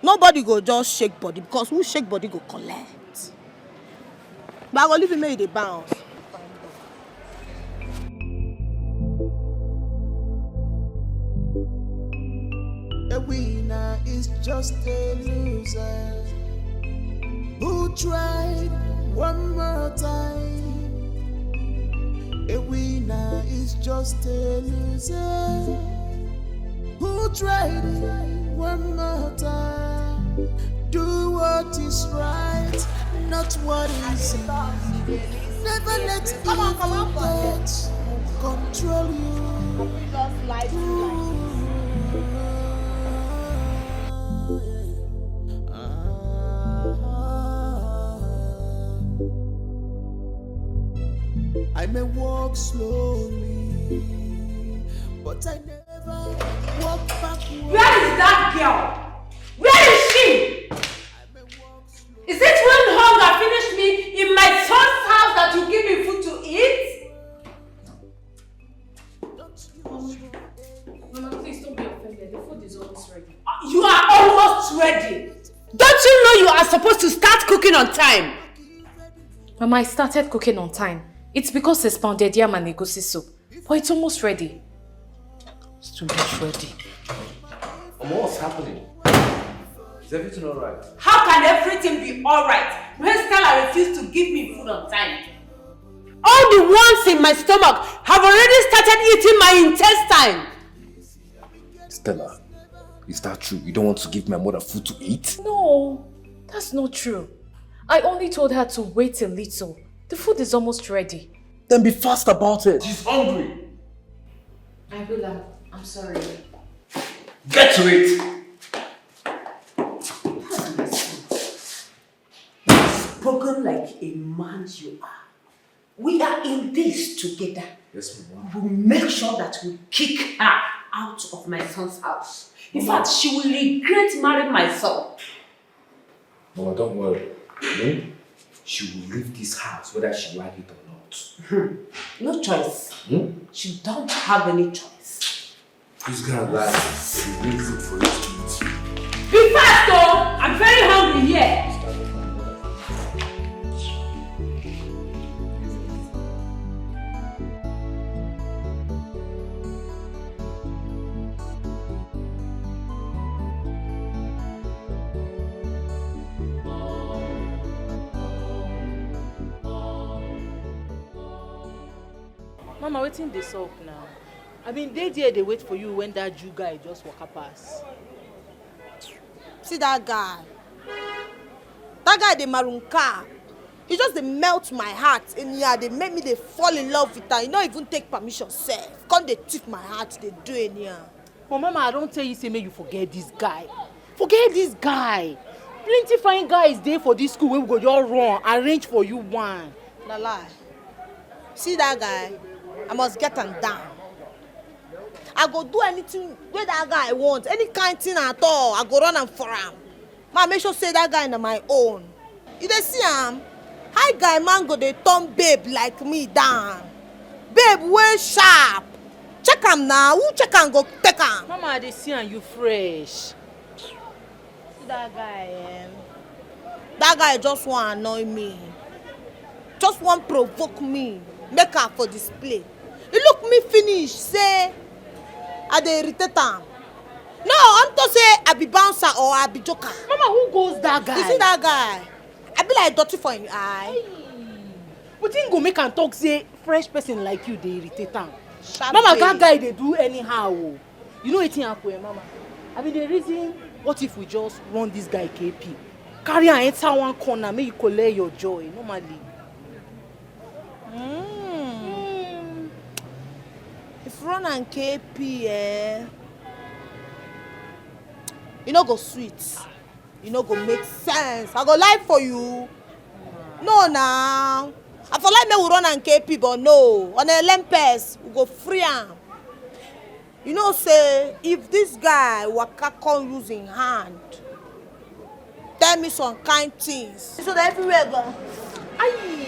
Nobody go just shake body because who shake body go collect. But I go leave him make they bounce. A winner is just a loser who tried one more time. A winner is just a loser who tried one more time. Do what is right, not what is easy. Never let evil thoughts control you. I may walk slowly, but I never walk backwards. Where is that girl? Where is she? Is it when hunger finished me in my son's house that you give me food to eat? Mama, please don't be offended. The food is almost ready. You are almost ready. Don't you know you are supposed to start cooking on time? Mama, I started cooking on time. It's because it's pounded yam and egusi soup. But it's almost ready. It's too much ready. Mama, what's happening? Is everything alright? How can everything be alright when Stella refused to give me food on time? All the ones in my stomach have already started eating my intestine. Stella, is that true? You don't want to give my mother food to eat? No, that's not true. I only told her to wait a little. The food is almost ready. Then be fast about it. She's hungry. I will. I'm sorry. Get to it. Spoken like a man you are. We are in this together. Yes, Mama. We'll make sure that we kick her out of my son's house. In fact, she will regret marrying my son. Mama, don't worry. She will leave this house whether she like it or not. No choice. She don't have any choice. Who's gonna lie? She will food for you to eat. Be fast though! I'm very hungry here. Mama, waiting this up now. I mean, they wait for you when that Jew guy just walk up past. See that guy? That guy, the maroon car. He just they melt my heart in here. They make me they fall in love with her. You don't even take permission, self. Can't they tip my heart? They do in here. But Mama, I don't tell you say make you forget this guy. Forget this guy. Plenty fine guys there for this school where we go just run, arrange for you one. Na lie. See that guy? I must get him down. I go do anything where that guy wants. Any kind thing at all. I go run am for him. Ma, make sure say that guy na my own. You dey see him? Hi guy man go dey turn babe like me down. Babe way sharp. Check him now. Who check him go take him? Mama, I dey see and you fresh. See that guy, that guy just want annoy me. Just want provoke me. Make her for display. He look me finish, say I dey irritate am. No, I'm to say I be bouncer or I be joker. Mama, who goes that guy? You see that guy? I be like dirty for him eye. But him go make am talk say fresh person like you dey irritate am. Sharp Mama, day. that guy dey do anyhow. You know wetin happen, Mama? I mean the reason, what if we just run this guy KP? Carry am enter one corner, make you collect your joy normally. if run and KP, you no go sweet. You no go make sense. I go lie for you. No, now. I feel like me we run and KP, but no. On a lempes, we go free am. You know, say, if this guy waka come using hand, tell me some kind things. So that everywhere go.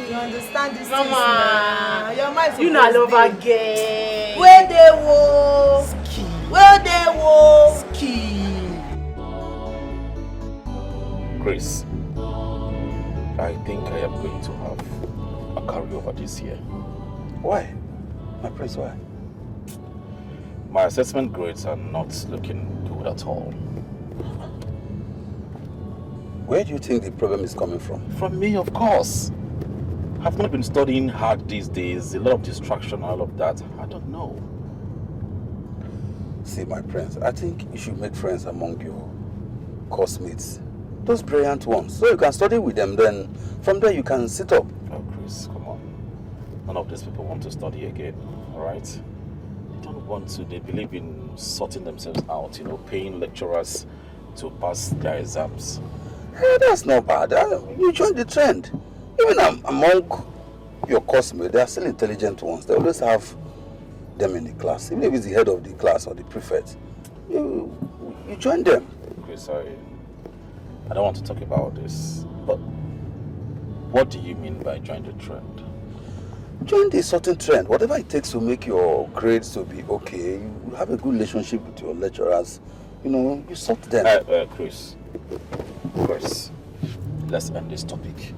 You understand this? Mama, your mind you not love again. Where they wo? Ski. Where they wo? Ski. Grace, I think I am going to have a carryover this year. Why? My prince, why? My assessment grades are not looking good at all. Where do you think the problem is coming from? From me, of course. I've not been studying hard these days, a lot of distraction, all of that. I don't know. See, my prince, I think you should make friends among your course-mates. Those brilliant ones. So you can study with them, then from there you can sit up. Oh, Chris, come on. None of these people want to study again, all right? They don't want to. They believe in sorting themselves out, paying lecturers to pass their exams. Hey, that's not bad. You join the trend. Even among your course-mates, there are still intelligent ones. They always have them in the class. Even if it's the head of the class or the prefect, you join them. Chris, I don't want to talk about this, but what do you mean by join the trend? Join the certain trend. Whatever it takes to make your grades to be okay, you have a good relationship with your lecturers, you sort them. Chris, let's end this topic,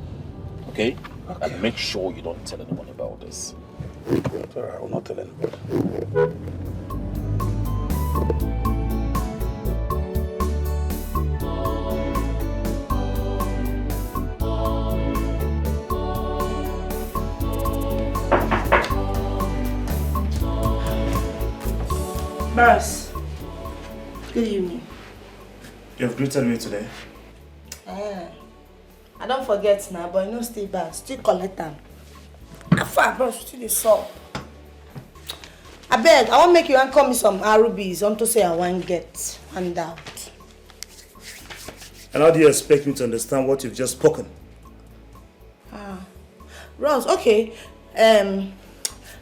okay? And make sure you don't tell anyone about this. Sorry, I will not tell anybody. Boss, good evening. You have greeted me today. I don't forget now, but you know stay back, still collect them. How far, bros? Still the salt. I beg, I want make you call me some rubies. To say I want get handout. And how do you expect me to understand what you've just spoken? Bros, okay.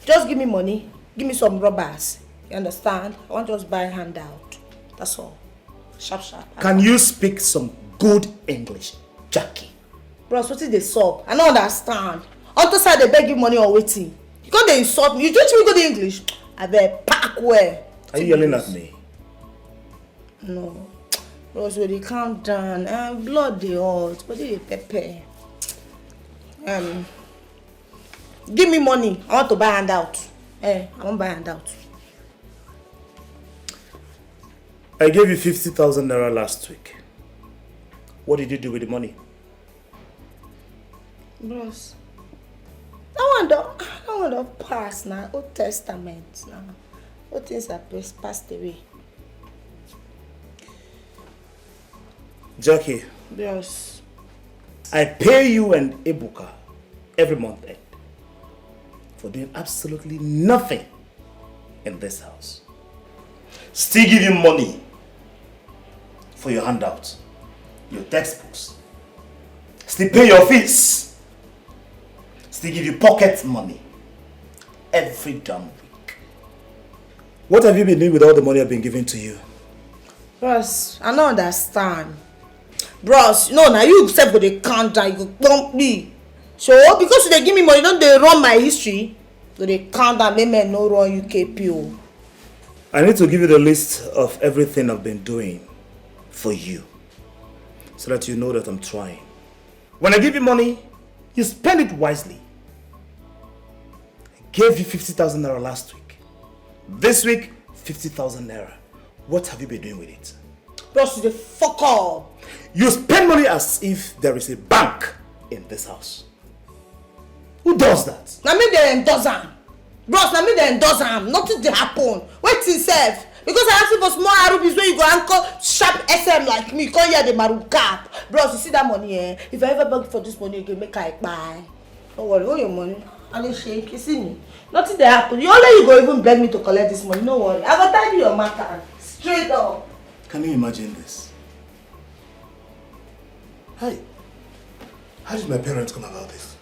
Just give me money. Give me some rubbers. You understand? I want to just buy handout. That's all. Sharp, sharp. Can you speak some good English, Jackie? Bros, what is the sub? I don't understand. On the side they beg you money or waiting. You can't insult me. You teach me good English. I bet pack where. Are you yelling at me? No. Bros, when they calm down, blood they hot, but they pepper. Give me money. I want to buy handout. I want to buy handout. I gave you 50,000 naira last week. What did you do with the money? Bros, that one don't pass now. Old Testament now. All things are passed away. Jackie. Bros. I pay you and Ebuka every month end for doing absolutely nothing in this house. Still give you money for your handouts, your textbooks. Still pay your fees. Still give you pocket money every damn week. What have you been doing with all the money I've been giving to you? Bros, I don't understand. Bros, no, now you said for the count down, you go dump me. So, because they give me money, don't they run my history? So they count down, make me no run UKPO. I need to give you the list of everything I've been doing for you, so that you know that I'm trying. When I give you money, you spend it wisely. I gave you 50,000 naira last week. This week, 50,000 naira. What have you been doing with it? Bros, the fuck up. You spend money as if there is a bank in this house. Who does that? Now me they endorse am. Bros, now me they endorse am. Nothing dey happen. Wait till self. Because I ask you for small arubis where you go anchor sharp SM like me. Come here the maroon cap. Bros, you see that money If I ever beg for this money, you can make I buy. Don't worry, hold your money. I dey shake, you see me? Nothing dey happen. You only you go even beg me to collect this money. No worry. I go tell you your matter. Straight up. Can you imagine this? Hey, how did my parents come about this?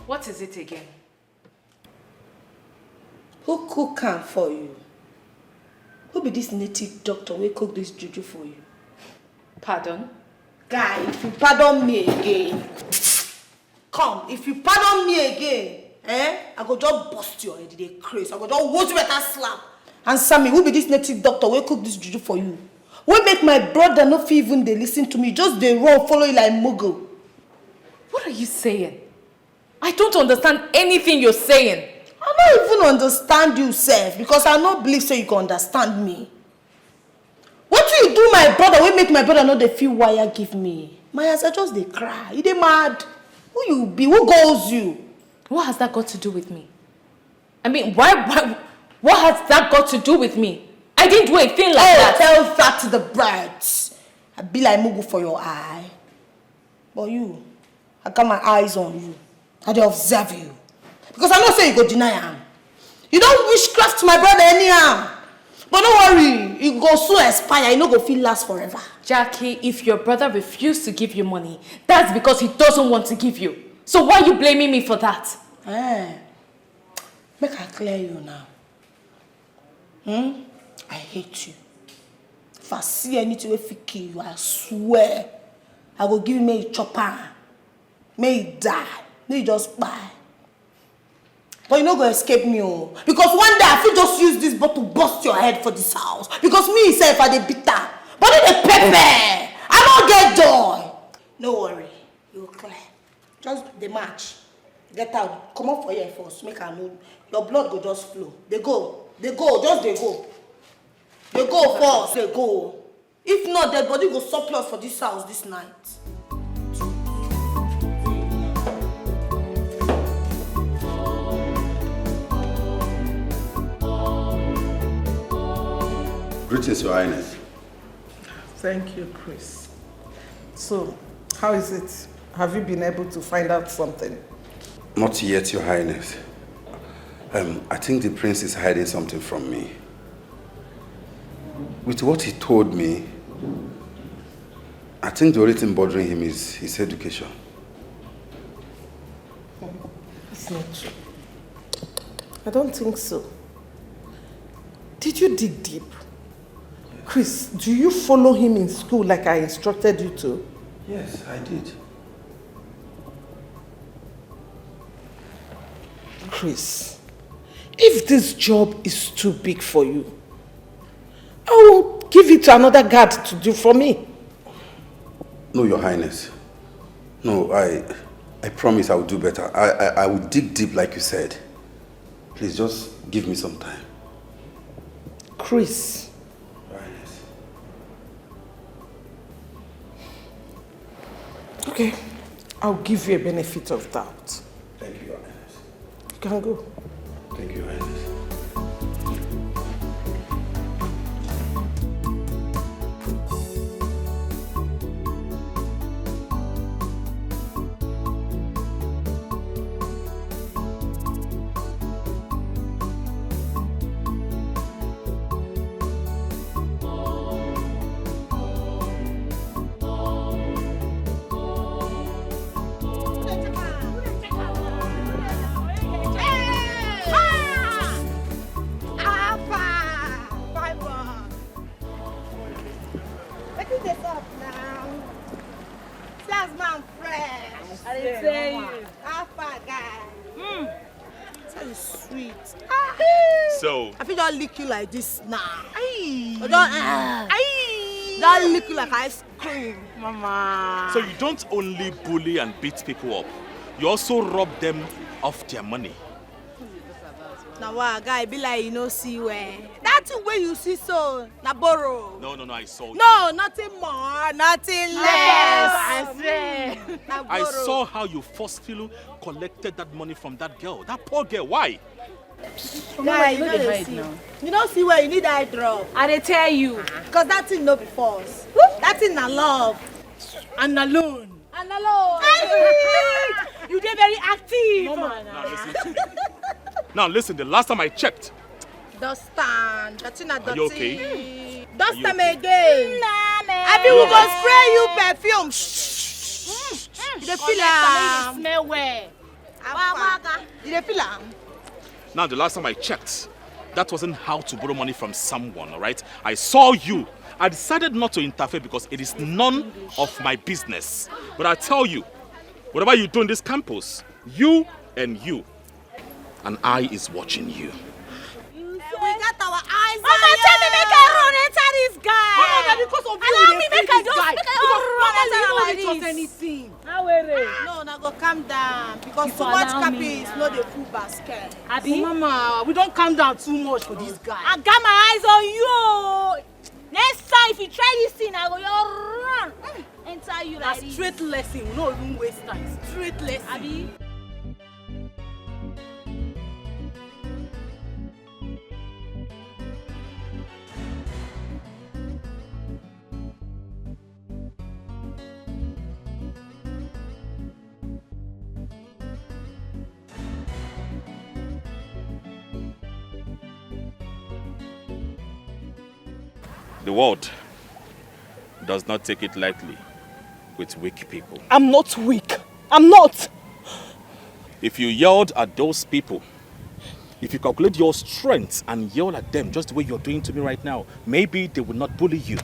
What is it again? Who cook am for you? Who be this native doctor wey cook this juju for you? Pardon? Guy, if you pardon me again, come, if you pardon me again, I go just bust your head, they crazy. I go just watch better slap. Answer me, who be this native doctor wey cook this juju for you? Wey make my brother no fit even dey listen to me, just dey run follow you like mugu? What are you saying? I don't understand anything you're saying. I don't even understand you, sef, because I no believe so you can understand me. What do you do my brother wey make my brother no dey feel wire give me? My eyes are just dey cry. You dey mad? Who you be? Who goes you? What has that got to do with me? I mean, why what has that got to do with me? I didn't do anything like that. Tell that to the birds. I be like mugu for your eye. But you, I got my eyes on you. I dey observe you. Because I know say you go deny am. You don't witchcraft my brother anyhow. But don't worry, it go soon expire. You no go feel last forever. Jackie, if your brother refused to give you money, that's because he doesn't want to give you. So why are you blaming me for that? Make I clear you now. I hate you. If I see anything wey fit kill you, I swear, I go give you may you chop am. May you die. May you just buy. But you no go escape me, oh. Because one day I fit just use this bottle to bust your head for this house. Because me sef I dey bitter. But I dey pepper. I don't get joy. No worry, you clear. Just the march. Get out. Come up for here first. Make I know. Your blood go just flow. They go. Just they go. They go first. They go. If not, their body go surplus for this house this night. Greetings, Your Highness. Thank you, Chris. So, how is it? Have you been able to find out something? Not yet, Your Highness. I think the prince is hiding something from me. With what he told me, I think the only thing bothering him is his education. It's not true. I don't think so. Did you dig deep? Chris, do you follow him in school like I instructed you to? Yes, I did. Chris, if this job is too big for you, I will give it to another guard to do for me. No, Your Highness. No, I promise I will do better. I will dig deep like you said. Please just give me some time. Chris. Your Highness. Okay, I'll give you a benefit of doubt. Thank you, Your Highness. You can go. Thank you, Your Highness. is sweet. So, I feel don't lick you like this now. Don't lick you like ice cream, mama. so you don't only bully and beat people up, you also rob them of their money. Now what guy be like you know see where? That thing where you see so na borrow. No, I saw you. No, nothing more, nothing less. I saw how you forcefully collected that money from that girl. That poor girl, why? Guy, you know they see. You don't see where you need eye drop. I dey tell you. Because that thing no be false. That thing na love. And alone. And alone. You dey very active. No man. Now listen to me. Now listen, the last time I checked. Don't stand. That thing na dirty. Are you okay? Don't stand again. I be we go spray you perfume. You dey feel am? Smell well. You dey feel am? Now the last time I checked, that wasn't how to borrow money from someone, all right? I saw you. I decided not to interfere because it is none of my business. But I tell you, whatever you do in this campus, you and you, an eye is watching you. We got our eyes on Mama, tell me make I run enter this guy. Mama, because of you, allow me they make free I this just guy. make I Because run Mama, enter you like don't this. trust anything. How are No, now go calm down. Because You too for much allow me capping is now. not the full basket. Abi? Mama, we don't calm down too much for this guy. I got my eyes on you. Next time if you try this thing, I go run. Enter you like this. Straight lesson, we don't even waste time. Straight lesson. Abi? The world does not take it lightly with weak people. I'm not weak. I'm not. If you yelled at those people, if you calculate your strength and yell at them just the way you're doing to me right now, maybe they will not bully you.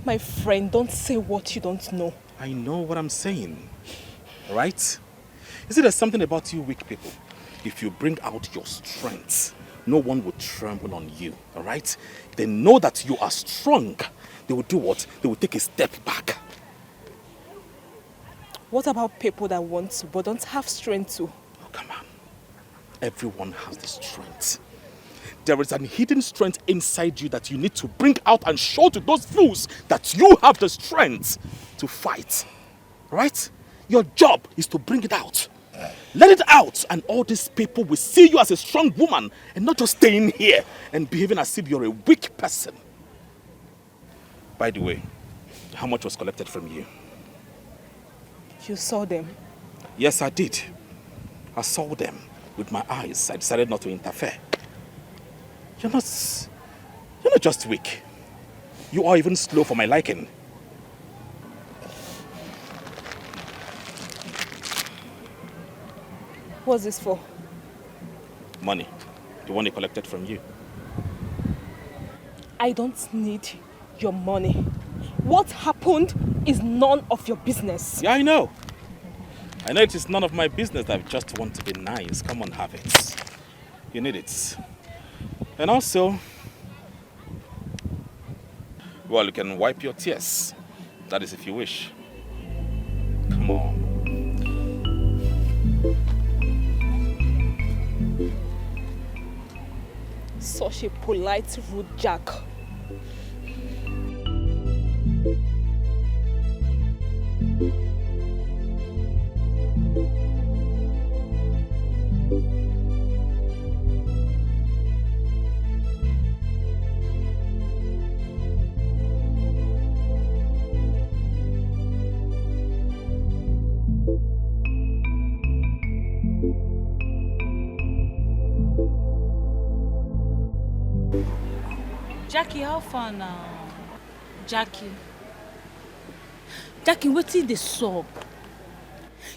My friend, don't say what you don't know. I know what I'm saying, right? You see, there's something about you weak people. If you bring out your strength, no one will tremble on you, all right? They know that you are strong. They will do what? They will take a step back. What about people that want to but don't have strength to? Oh, come on. Everyone has the strength. There is an hidden strength inside you that you need to bring out and show to those fools that you have the strength to fight. Right? Your job is to bring it out. Let it out and all these people will see you as a strong woman and not just staying here and behaving as if you're a weak person. By the way, how much was collected from you? You saw them? Yes, I did. I saw them with my eyes. I decided not to interfere. You're not just weak. You are even slow for my liking. What's this for? Money. The one they collected from you. I don't need your money. What happened is none of your business. Yeah, I know. I know it is none of my business. I just want to be nice. Come on, have it. You need it. And also, well, you can wipe your tears. That is if you wish. Come on. Such a polite, rude jack. Jackie, how far now? Jackie, wetin dey sup?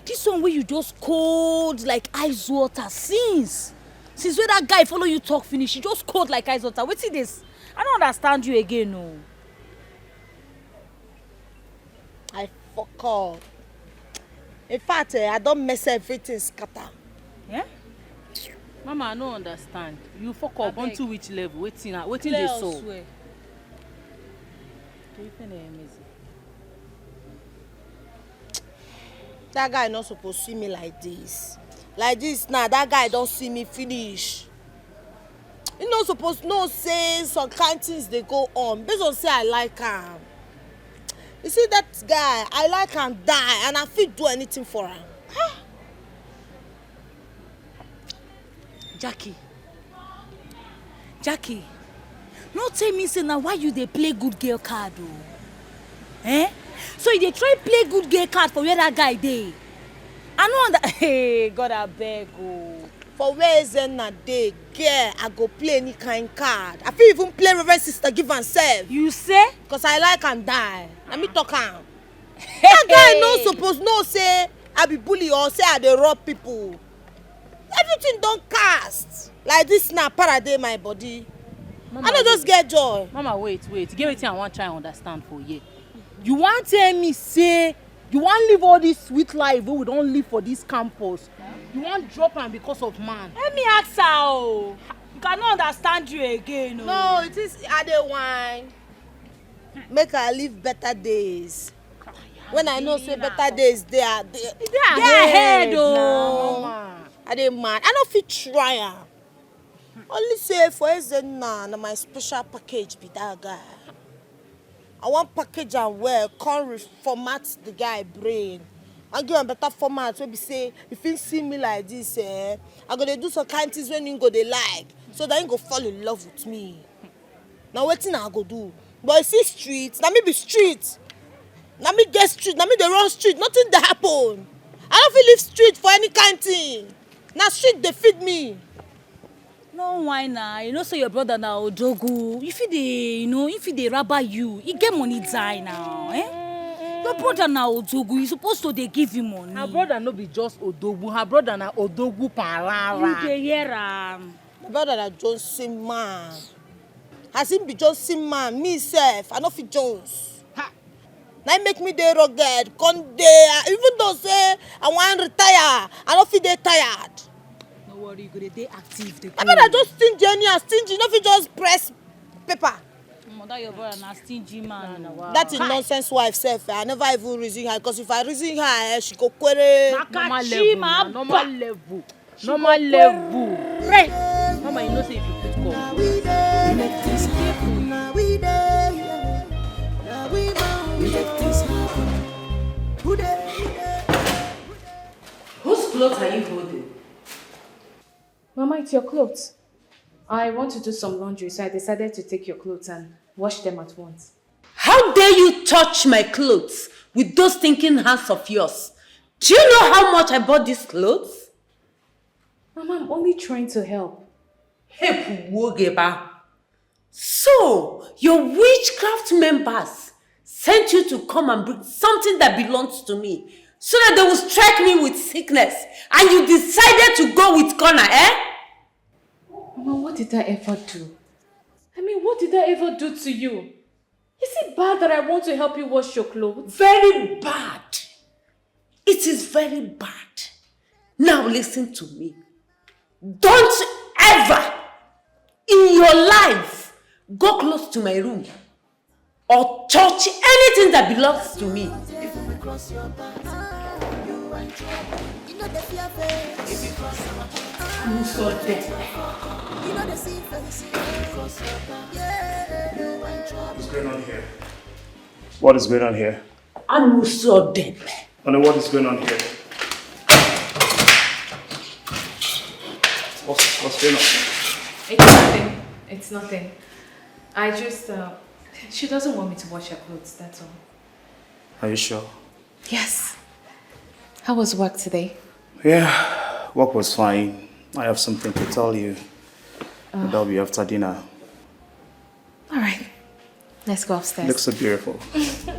This one where you just cold like ice water since when that guy follow you talk finish, you just cold like ice water. Wetin this? I don't understand you again, no. I fuck up. In fact, I don't mess everything scatter. Yeah? Mama, I don't understand. You fuck up onto which level? Waiting Clear they saw. elsewhere. That guy not supposed to see me like this. Like this now, that guy don't see me finish. He not supposed to know say some kind things they go on. Based on say I like him. You see that guy, I like him die and I fit do anything for him. Jackie, no tell me say now why you dey play good girl card o? Eh? So you dey try play good girl card for where that guy dey? I no under hey God abeg o. For where Zenna dey, girl, I go play any kind card. I fit even play Reverend Sister Give and Serve. You say? Cause I like and die. Let me talk am. That guy no suppose know say I be bully or say I dey rob people. Everything don cast. Like this now, paraday my body. Mama, I no just get joy. Mama, wait. Get wetin I wan try and understand for you. You wan tell me say you wan live all this sweet life wey we don live for this campus? You wan drop am because of man? Let me ask her o. You cannot understand you again o. No, it is I dey whine. Make I live better days. When I know say better days dey ahead o. I dey mad. I no fit try am. Only say for Zenna na my special package be that guy. I want package am well, come reformat the guy brain. I give am better format wey be say if he see me like this, I go dey do some kind things when he go dey like, so that he go fall in love with me. Now wetin I go do? But you see street, na me be street. Na me get street, na me dey run street, nothing dey happen. I no fit leave street for any kind thing. Na street dey feed me. No whine na, you know say your brother na odogu. If he dey rabba you, he get money die now, eh? Your brother na odogu, you supposed to dey give him money. Her brother no be just odogu, her brother na odogu parara. You dey hear am. My brother na Johnson man. As him be Johnson man, me sef, I no fit Jones. Na make me dey rugged, come dey. Even though say I wan retire, I no fit dey tired. No worry, you go dey active. I better just stingy anyhow, stingy. No fit just press paper. That your brother na stingy man. Wow. That is nonsense wife sef. I never even reason her, because if I reason her, she go query. Normal level. Right. Mama, you know say if you put call. Make this happen. Now we there. Now we make this happen. Whose clothes are you holding? Mama, it's your clothes. I want to do some laundry, so I decided to take your clothes and wash them at once. How dare you touch my clothes with those stinking hands of yours? Do you know how much I bought these clothes? Mama, I'm only trying to help. So, your witchcraft members sent you to come and bring something that belongs to me, so that they will strike me with sickness, and you decided to go with Connor, eh? Mama, what did I ever do? What did I ever do to you? Is it bad that I want to help you wash your clothes? Very bad. It is very bad. Now listen to me. Don't ever in your life go close to my room or touch anything that belongs to me. If we cross your path, you are in trouble. You know the fear face. If you cross our path, I'm so dead. you know the sea face. If you cross your path, yeah, you are in trouble. What's going on here? What is going on here? I'm so dead. Anna, what is going on here? What's going on? It's nothing. It's nothing. I just, she doesn't want me to wash her clothes, that's all. Are you sure? Yes. How was work today? Yeah, work was fine. I have something to tell you. That'll be after dinner. All right. Let's go upstairs. Looks so beautiful.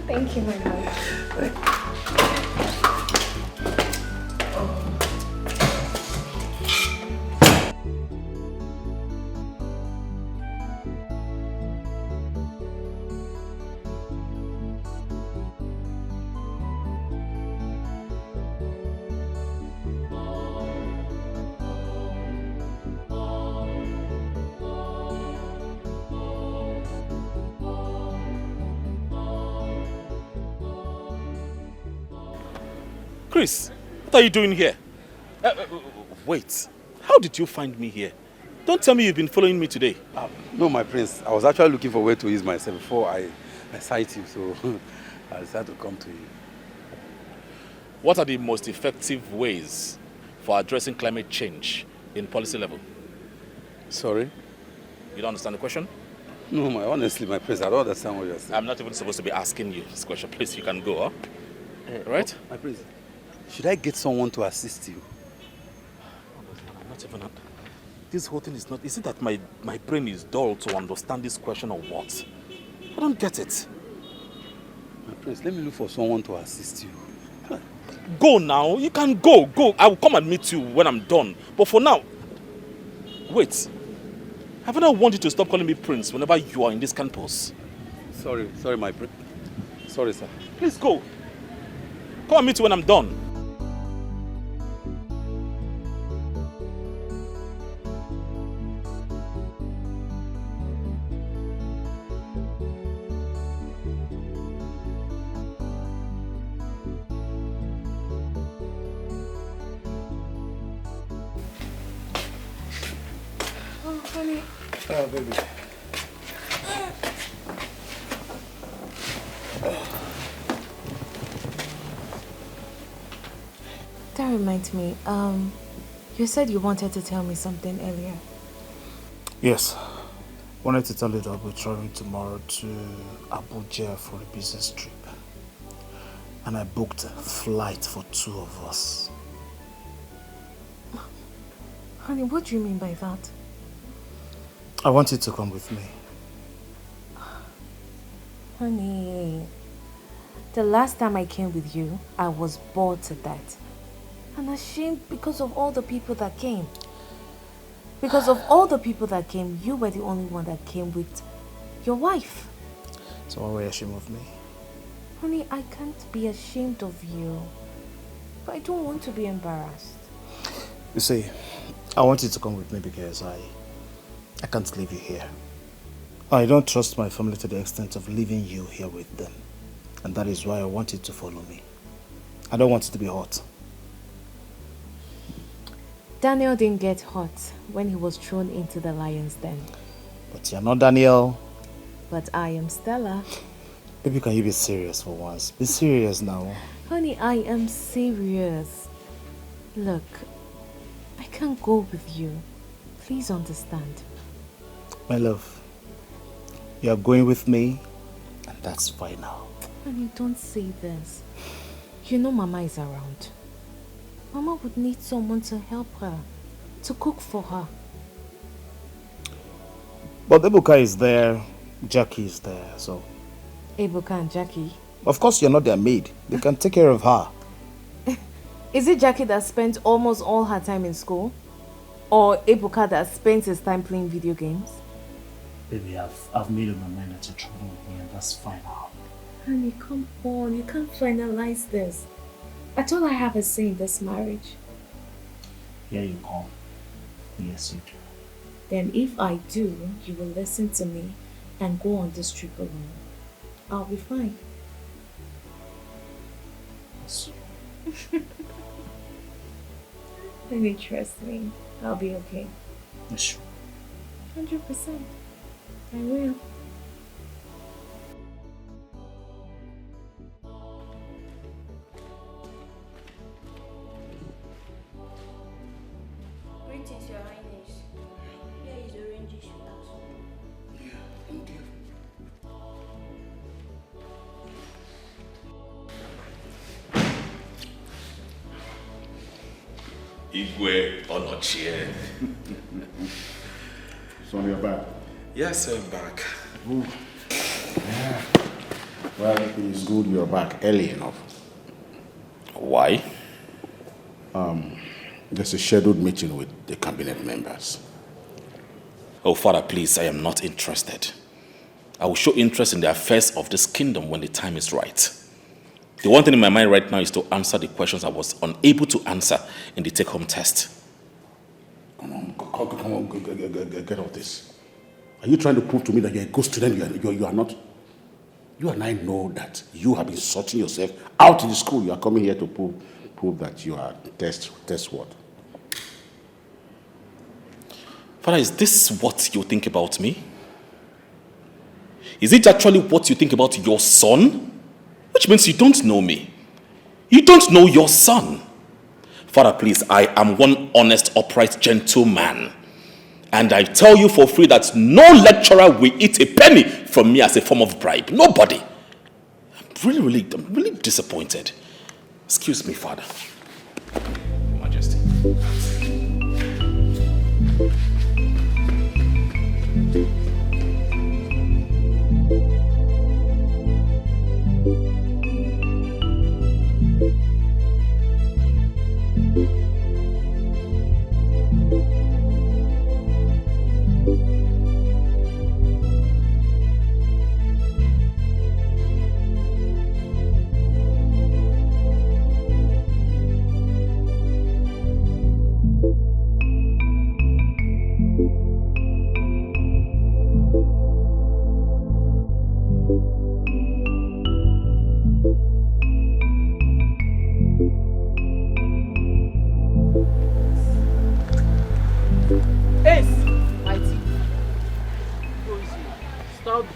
Thank you, my love. Chris, what are you doing here? Wait, how did you find me here? Don't tell me you've been following me today. No, my prince. I was actually looking for a way to ease myself before I sight you, so I decided to come to you. What are the most effective ways for addressing climate change in policy level? Sorry? You don't understand the question? No, honestly, my prince, I don't understand what you're saying. I'm not even supposed to be asking you this question. Please, you can go, huh? Right? My prince, should I get someone to assist you? I'm not even... This whole thing is not... Is it that my brain is dull to understand this question or what? I don't get it. My prince, let me look for someone to assist you. Go now. You can go. Go. I will come and meet you when I'm done. But for now... Wait. Haven't I wanted to stop calling me prince whenever you are in this campus? Sorry, my prince. Sorry, sir. Please go. Come and meet you when I'm done. Oh, baby. That reminds me, you said you wanted to tell me something earlier. Yes. Wanted to tell you that I'll be traveling tomorrow to Abuja for a business trip. And I booked a flight for 2 of us. Honey, what do you mean by that? I want you to come with me. Honey, the last time I came with you, I was bored to death. And ashamed because of all the people that came. Because of all the people that came, you were the only one that came with your wife. So why were you ashamed of me? Honey, I can't be ashamed of you. But I don't want to be embarrassed. You see, I want you to come with me because I can't leave you here. I don't trust my family to the extent of leaving you here with them. And that is why I want you to follow me. I don't want it to be hot. Daniel didn't get hot when he was thrown into the lion's den. But you're not Daniel. But I am Stella. Baby, can you be serious for once? Be serious now. Honey, I am serious. Look, I can't go with you. Please understand. My love, you're going with me, and that's final. Honey, don't say this. You know Mama is around. Mama would need someone to help her, to cook for her. But Ebuka is there, Jackie is there, so... Ebuka and Jackie? Of course you're not their maid. They can take care of her. Is it Jackie that spent almost all her time in school? Or Ebuka that spends his time playing video games? Baby, I've made up my mind that you're traveling with me, and that's final. Honey, come on. You can't finalize this. That's all I have a say in this marriage. Here you come. Yes, you do. Then if I do, you will listen to me and go on this trip alone. I'll be fine. Yes. Honey, trust me. I'll be okay. Yes. 100%. I will. Greetings, Your Highness. Here is orange juice without. Yeah, thank you. Igwe Onochie. So you're back? Yes, I'm back. Ooh. Yeah. Well, it's good you're back early enough. Why? There's a scheduled meeting with the cabinet members. Oh, Father, please, I am not interested. I will show interest in the affairs of this kingdom when the time is right. The one thing in my mind right now is to answer the questions I was unable to answer in the take-home test. Come on, get off this. Are you trying to prove to me that you're a good student? You are not? You and I know that you have been sorting yourself out in the school. You are coming here to prove prove that you are test what? Father, is this what you think about me? Is it actually what you think about your son? Which means you don't know me. You don't know your son. Father, please, I am one honest, upright gentleman. And I tell you for free that no lecturer will eat a penny from me as a form of bribe. Nobody. I'm really disappointed. Excuse me, Father. Your Majesty.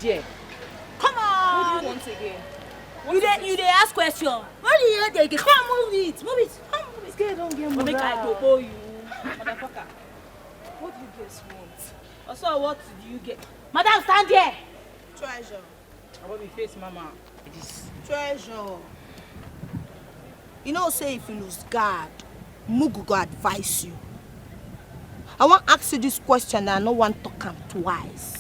There. Come on! What do you want again? You dey ask question. What do you take? Come on, move it. Move it. Come move it. Girl, don't get Make I topo you. Motherfucker. What do you guys want? Also, what do you get? Madam, stand there. Treasure. I want me face mama. This. Treasure. You know, say if you lose guard, Mugu go advise you. I want to ask you this question and I no want to come twice.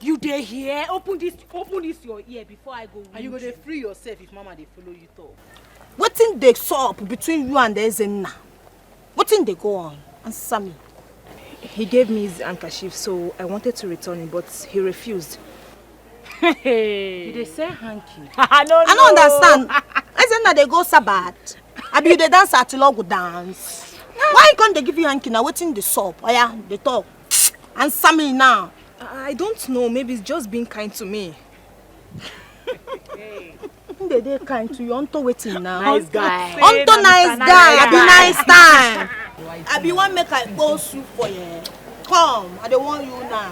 You dey here? Open this your ear before I go. And you go to free yourself if mama they follow you talk. Wetin dey sup between you and the Ezenna? Wetin dey go on? Answer me. He gave me his handkerchief, so I wanted to return it, but he refused. Hey. They say hanky. I don't understand. Ezenna they go Sabbath. Abi you dey dance at Logo dance. Why can't they give you hanky now? Wetin dey sup? Oh yeah, they talk. Answer me now. I don't know. Maybe it's just being kind to me. They kind to you. Onto waiting now. Nice guy. Onto nice guy. I be nice time. I be one make I go soup for you. Come. I don't want you now.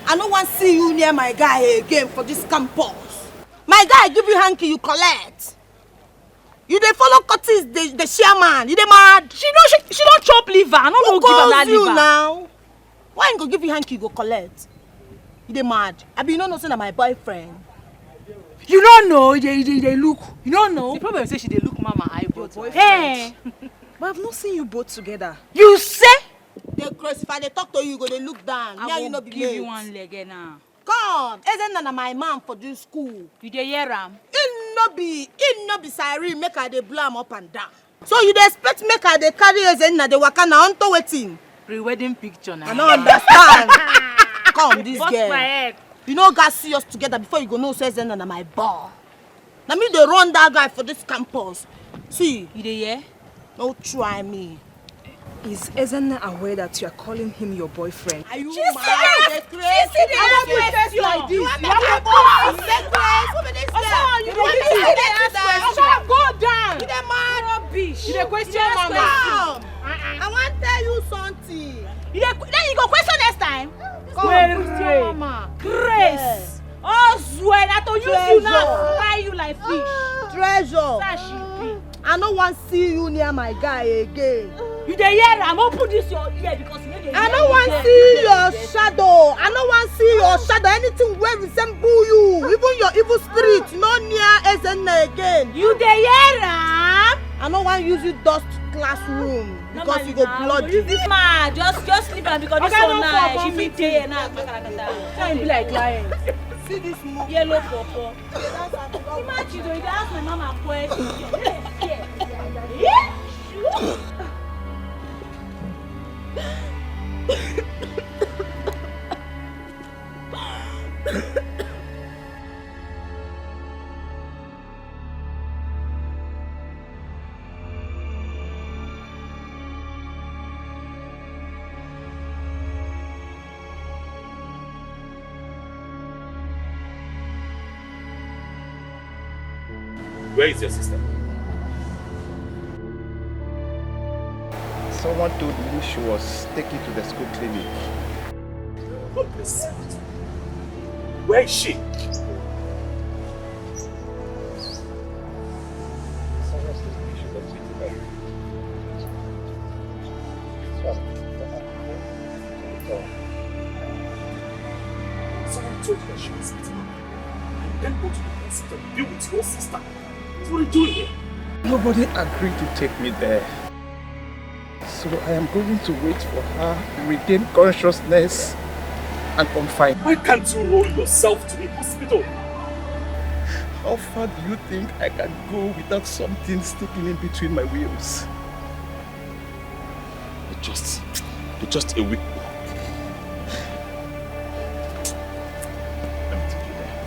I don't want to see you near my guy again for this campus. My guy give you hanky, you collect. You dey follow Curtis, the chairman. You dey mad? She don't chop liver. I don't know give her that liver. Now? Why ain't go give you hanky, you go collect? You dey mad? I be you know say na my boyfriend. You don't know, they look. You don't know. The problem is she they look mama eyebrow. Hey. But I've not seen you both together. You say? They crucify, they talk to you, go they look down. I you will know be give late. you one leg now. Come, isn't na my man for this school? You dey hear am? He no be siren, make her dey blow am up and down. So you dey expect make her dey carry Ezenna dey waka na onto wetin? Pre-wedding picture now. I don't understand. Come, this Bust girl. my head. You know, guys see us together before you go know say Ezenna na my ball. Now me dey run that guy for this campus. See, you dey hear? No try me. Is Ezenna aware that you are calling him your boyfriend? Are you She mad? said She ask question like this. You want me to go? You Go down. You dey mad? Rubbish. You dey question mama. I want to tell you something. Then you go question next time. Come, mama. Grace. Oh, swear that to use you now, fry you like fish. Treasure. I don't want to see you near my guy again. You dey hear am? Open this your ear because you dey hear. I don't want to see your shadow. I don't want to see your shadow. Anything wey resemble you, even your evil spirit, no near Ezenna again. You dey hear am? I don't want to use you dust classroom because you go bloody. Use this man. Just leave am because this one nice. She fit dey here now. Can't be like client. See this move. Yellow pawpaw. Imagine though, you dey ask my mama question. Yeah. Sure. Where is your sister? Someone told me she was taken to the school clinic. Where is she? Someone told her she was beaten up. And then go to the hospital and be with your sister. What are you doing here? Nobody agreed to take me there. So I am going to wait for her to regain consciousness and confine. Why can't you roll yourself to the hospital? How far do you think I can go without something sticking in between my wheels? You're just a weak boy. Let me take you there.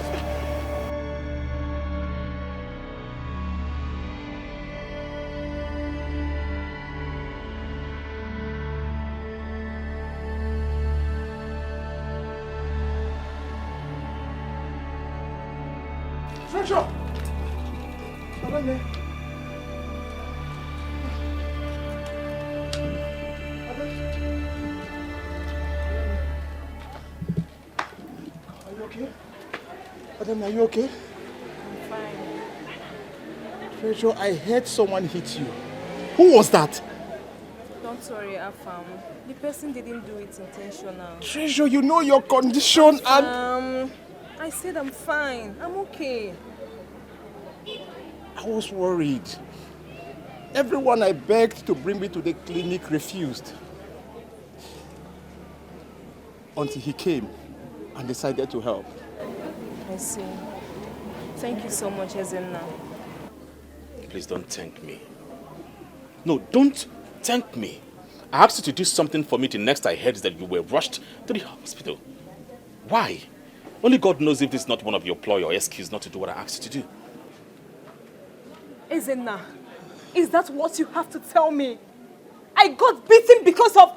Treasure! Madame. Are you okay? Madam, are you okay? I'm fine. Treasure, I heard someone hit you. Who was that? Don't worry, Afam. The person didn't do it intentional. Treasure, you know your condition and... I said I'm fine. I'm okay. I was worried. Everyone I begged to bring me to the clinic refused. Until he came and decided to help. I see. Thank you so much, Ezenna. Please don't thank me. No, don't thank me. I asked you to do something for me. The next I heard is that you were rushed to the hospital. Why? Only God knows if this is not one of your ploy or excuse not to do what I asked you to do. Ezenna, is that what you have to tell me? I got beaten because of...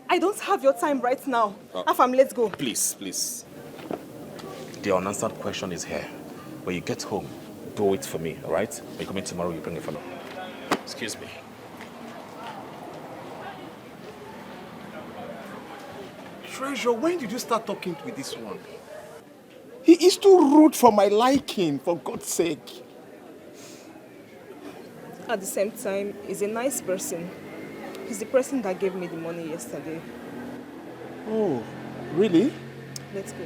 I don't have your time right now. Afam, let's go. Please, please. The unanswered question is here. When you get home, do it for me, all right? When you come in tomorrow, you bring it for me. Excuse me. Treasure, when did you start talking with this one? He is too rude for my liking, for God's sake. At the same time, he's a nice person. He's the person that gave me the money yesterday. Oh, really? Let's go.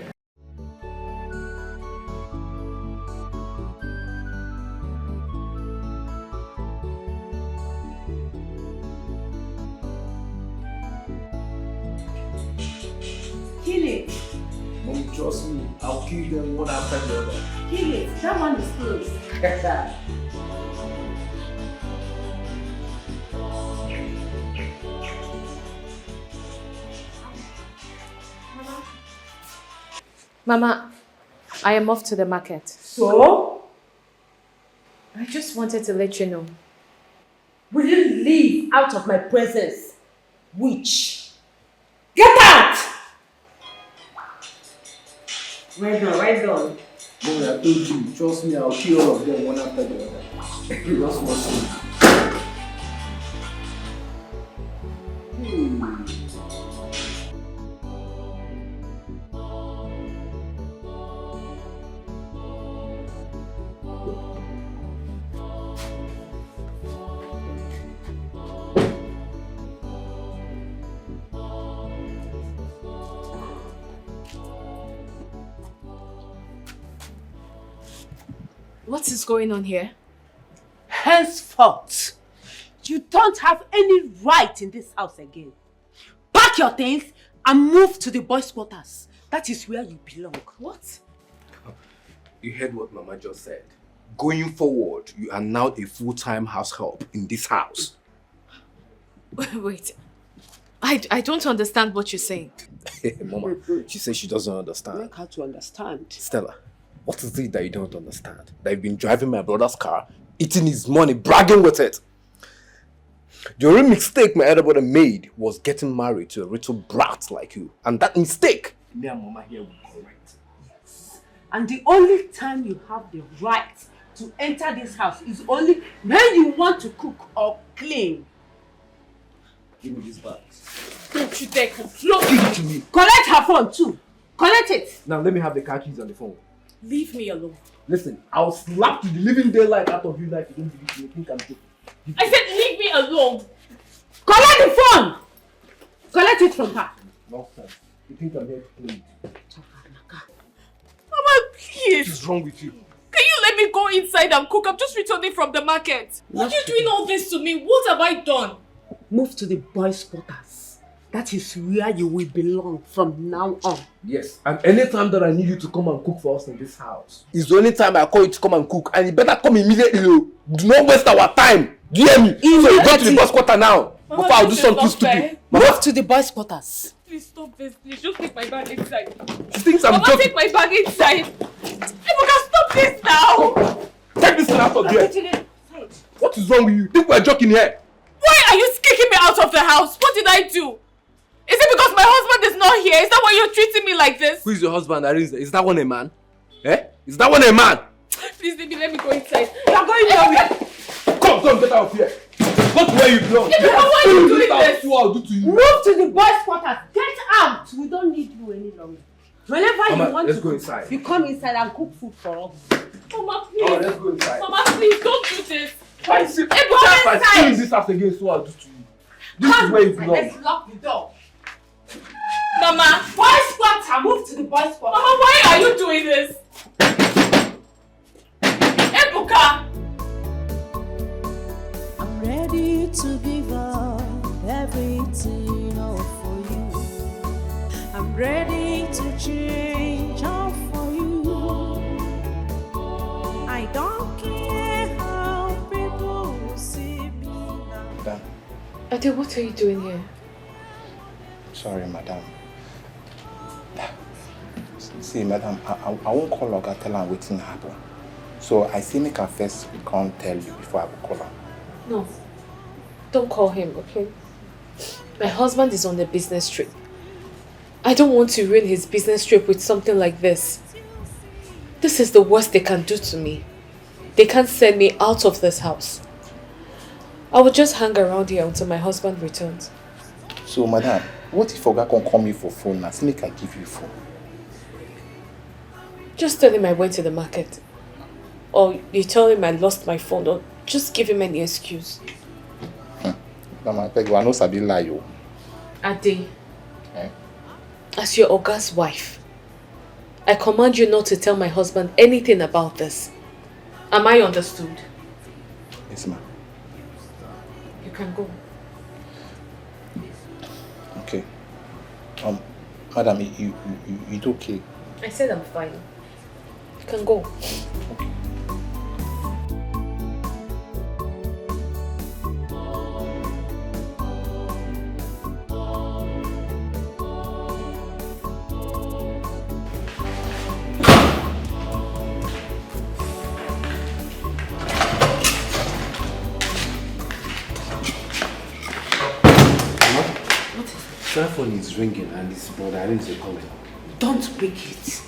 Kill it. Mom, trust me. I'll kill them one after the other. Kill it. That one is close. Mama, I am off to the market. So? I just wanted to let you know. Will you leave out of my presence? Witch! Get out! Right done, right done. Mom, I told you. Trust me, I'll kill all of them one after the other. Just watch me. What is going on here? Henceforth, you don't have any right in this house again. Pack your things and move to the boys' quarters. That is where you belong. What? You heard what Mama just said. Going forward, you are now a full-time house help in this house. Wait. I don't understand what you're saying. Mama, she says she doesn't understand. Make her to understand. Stella, what is it that you don't understand? That you've been driving my brother's car, eating his money, bragging with it. The only mistake my elder brother made was getting married to a little brat like you. And that mistake, me and Mama here will correct. And the only time you have the right to enter this house is only when you want to cook or clean. Give me this bag. Don't you dare come close. Give it to me. Collect her phone too. Collect it. Now let me have the car keys on the phone. Leave me alone. Listen, I'll slap the living daylight out of you now if you don't believe me. You think I'm joking. I said leave me alone. Collect the phone. Collect it from her. Nonsense. You think I'm here to play? Mama, please. What is wrong with you? Can you let me go inside and cook? I'm just returning from the market. Why are you doing all this to me? What have I done? Move to the boys' quarters. That is where you will belong from now on. Yes, and anytime that I need you to come and cook for us in this house, is the only time I call you to come and cook, and you better come immediately. Do not waste our time. Do you hear me? So you go to the boys' quarter now. Mama, before I do something stupid. Move to the boys' quarters. Please stop this. Please just take my bag inside. She thinks I'm Mama, joking. take my bag inside. Ebuka, stop this now. Take this thing out of here. What is wrong with you? Think we're joking here? Why are you kicking me out of the house? What did I do? Is it because my husband is not here? Is that why you're treating me like this? Who is your husband, Arinze? Is that one a man? Eh? Is that one a man? Please, baby, let me go inside. You're going nowhere. Come, get out of here. Go to where you belong. Why are you doing this? I'll do to you. Move to the boys' quarters. Get out. We don't need you any longer. Whenever Mama, you want let's to go cook, inside. you come inside and cook food for us. Mama, please. Oh, let's go inside. Mama, please, don't do this. If I see you in this house again, so I'll do to you. This is where you belong. Let's lock the door. Mama. Boys' quarter. Move to the boys' quarter. Mama, why are you doing this? Ebuka. I'm ready to give up everything all for you. I'm ready to change all for you. I don't care how people see me now. Madam. Ade, what are you doing here? Sorry, madam. See, madam, I won't call Oga, tell her waiting happen. So I say make her first come tell you before I will call her. No. Don't call him, okay? My husband is on a business trip. I don't want to ruin his business trip with something like this. This is the worst they can do to me. They can't send me out of this house. I will just hang around here until my husband returns. So, madam, what if Oga can call me for phone now? Make I give you phone. Just tell him I went to the market. Or you tell him I lost my phone. Or just give him any excuse. Mama, I beg you, I know Sabi lie you. Ade, Eh? as your Oga's wife, I command you not to tell my husband anything about this. Am I understood? Yes, ma'am. You can go. Okay. Madam, you okay? I said I'm fine. You can go. That phone is ringing and this brother Arinze calling. Don't pick it.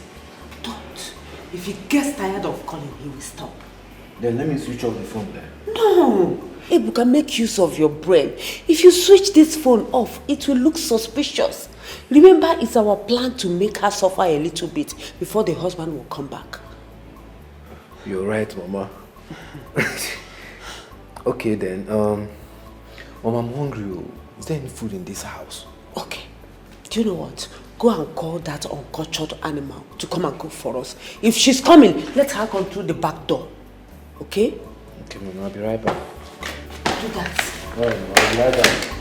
Don't. If he gets tired of calling, he will stop. Then let me switch off the phone then. No. Ebuka, make use of your brain. If you switch this phone off, it will look suspicious. Remember, it's our plan to make her suffer a little bit before the husband will come back. You're right, Mama. Okay then, Mama, I'm hungry. Is there any food in this house? Okay. Do you know what? Go and call that uncultured animal to come and cook for us. If she's coming, let her come through the back door. Okay? Okay, Mama, I'll be right back. Do that. Alright, Mama, I'll be right back.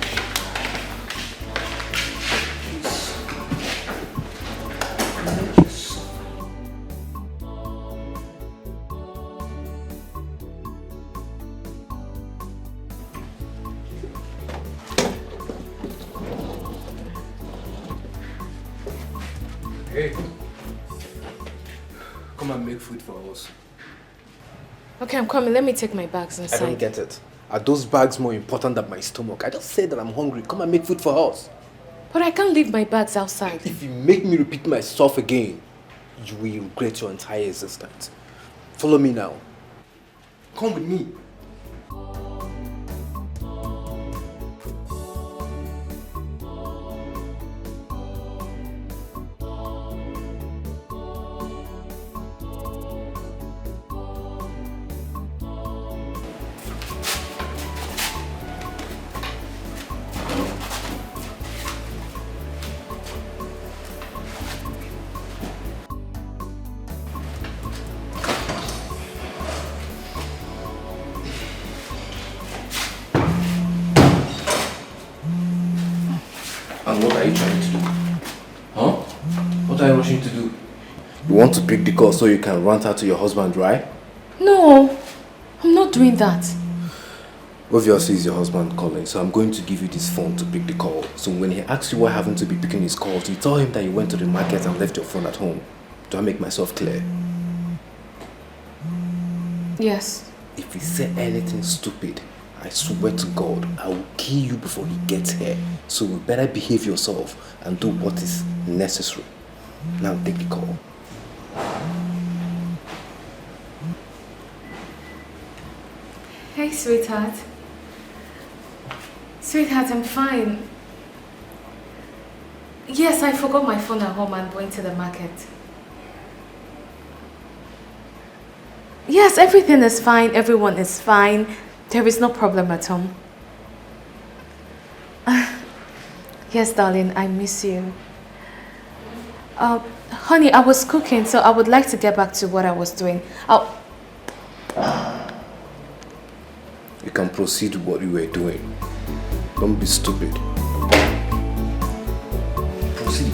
Hey, come and make food for us. Okay, I'm coming. Let me take my bags inside. I don't get it. Are those bags more important than my stomach? I just said that I'm hungry. Come and make food for us. But I can't leave my bags outside. If you make me repeat myself again, you will regret your entire existence. Follow me now. Come with me. And what are you trying to do? Huh? What are you rushing to do? You want to pick the call so you can rant out to your husband, right? No, I'm not doing that. Obviously, it's your husband calling, so I'm going to give you this phone to pick the call. So when he asks you why haven't to be picking his calls, you tell him that you went to the market and left your phone at home. Do I make myself clear? Yes. If he said anything stupid, I swear to God, I will kill you before he gets here. So you better behave yourself and do what is necessary. Now take the call. Hey, sweetheart. Sweetheart, I'm fine. Yes, I forgot my phone at home and went to the market. Yes, everything is fine. Everyone is fine. There is no problem at home. Yes, darling, I miss you. Honey, I was cooking, so I would like to get back to what I was doing. You can proceed with what you were doing. Don't be stupid. Proceed.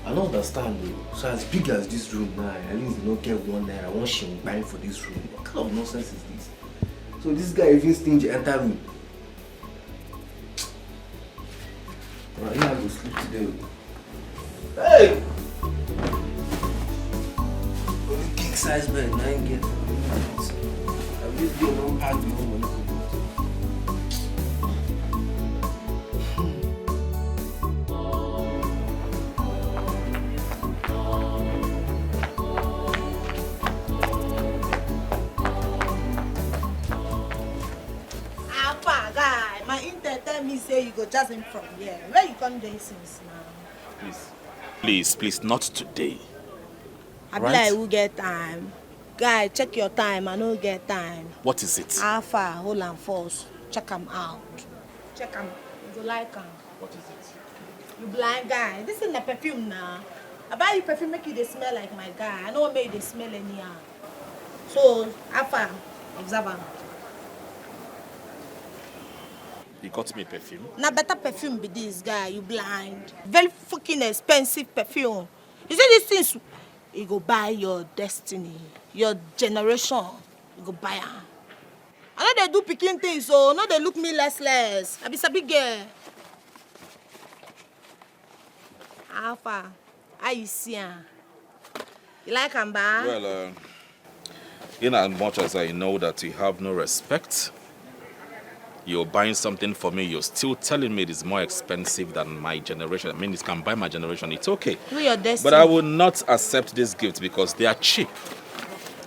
I don't understand though. So as big as this room now, at least you don't get £1, one shilling buying for this room. What kind of nonsense is this? So this guy even stingy enter room. Alright, I go sleep today. Hey! Only king size bed, I ain't get I've just been unpacked the home when I go. Say you go just in from here. Where you come there since now? Please, not today. I be like, who get time? Guy, check your time. I don't get time. What is it? Alpha, hold and force. Check them out. Check them. You go like them. What is it? You blind guy. This is the perfume now. I buy you perfume make you they smell like my guy. I don't make you they smell anyhow. So, Alpha, observe them. You got me perfume? Now better perfume be this guy, you blind. Very fucking expensive perfume. You see these things, you go buy your destiny, your generation, you go buy them. I know they do picking things, so no they look me less. I be a big girl. Alpha, how you see her? You like her, ba? Well, in as much as I know that you have no respect, you're buying something for me, you're still telling me it is more expensive than my generation. I mean, it can buy my generation, it's okay. Do your destiny. But I will not accept this gift because they are cheap.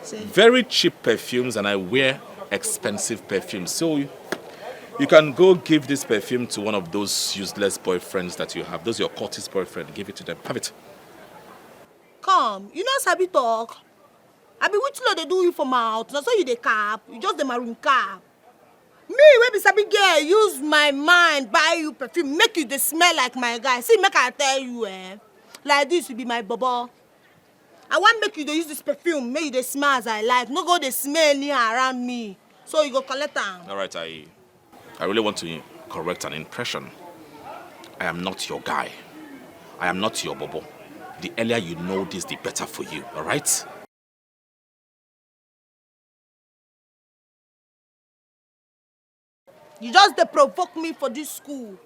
See? Very cheap perfumes, and I wear expensive perfumes. So You can go give this perfume to one of those useless boyfriends that you have. Those your courteous boyfriend. Give it to them. Have it. Come, you know sabi talk. I be which law they do you for mouth. Now so you the cap. You just the maroon cap. Me, when be sabi girl, use my mind, buy you perfume, make you the smell like my guy. See, make I tell you, like this will be my bubble. I want make you to use this perfume, make you the smell as I like. No go the smell near around me. So you go collect them. All right, I really want to correct an impression. I am not your guy. I am not your bubble. The earlier you know this, the better for you. All right? You just dey provoke me for this school.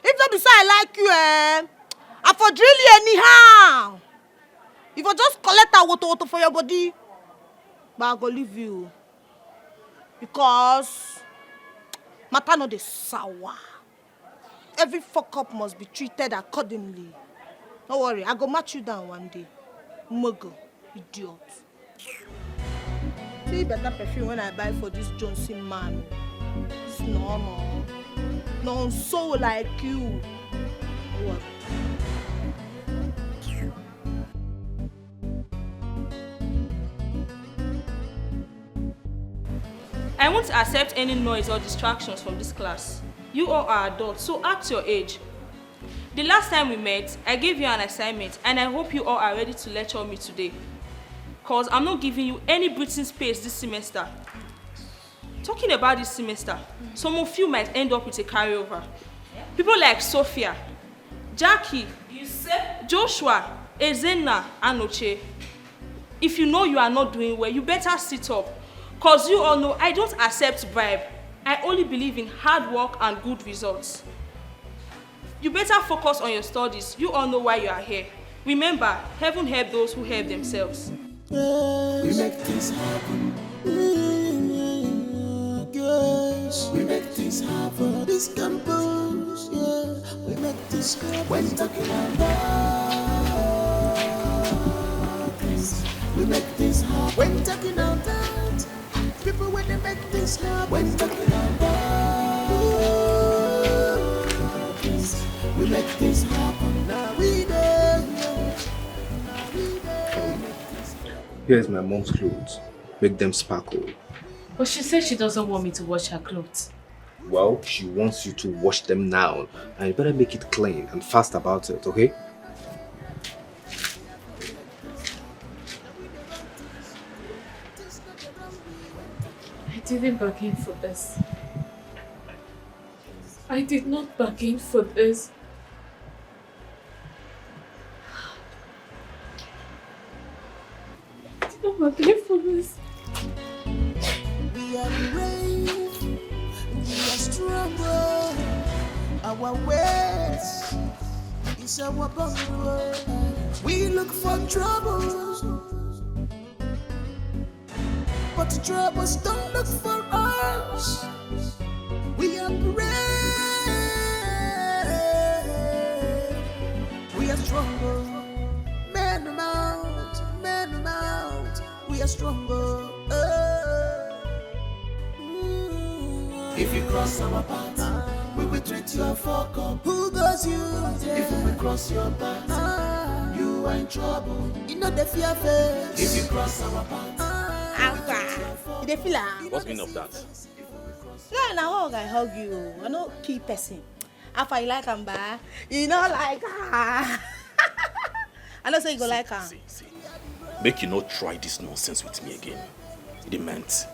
If not be so I like you, I for drill you anyhow. If I just collect that water for your body, but I go leave you. Because matter no dey sour. Every fuck up must be treated accordingly. Don't worry, I go match you down one day. Muggle, idiot. See better perfume when I buy for this Johnson man. It's normal. No so like you. What? I won't accept any noise or distractions from this class. You all are adults, so act your age. The last time we met, I gave you an assignment and I hope you all are ready to lecture me today. Cause I'm not giving you any breathing space this semester. Talking about this semester, some of you might end up with a carryover. People like Sophia, Jackie, Joshua, Ezenna, and Oche. If you know you are not doing well, you better sit up. Cause you all know I don't accept bribe. I only believe in hard work and good results. You better focus on your studies. You all know why you are here. Remember, heaven help those who help themselves. We make things happen. Yes, we make things happen. This campus, yeah, we make this happen. When talking about this, we make this happen. When talking about people, when they make this happen. When talking about this, we make this happen. Now we there. Here's my mom's clothes. Make them sparkle. But she said she doesn't want me to wash her clothes. Well, she wants you to wash them now. And you better make it clean and fast about it, okay? I didn't bargain for this. I did not bargain for this. I did not bargain for this. We are brave, we are stronger. Our ways is our buffer. We look for troubles, but the troubles don't look for us. We are brave, we are stronger. Man amount, we are stronger. If you cross our path, we will treat you a fuck up. Who goes you? If we cross your path, you are in trouble. You know the fear face. If you cross our path, You dey feel am? What's the meaning of that? Yeah, na hug I hug you. I no key person. After you like am ba, you know like I know say you go like am. Make you not try this nonsense with me again. It meant.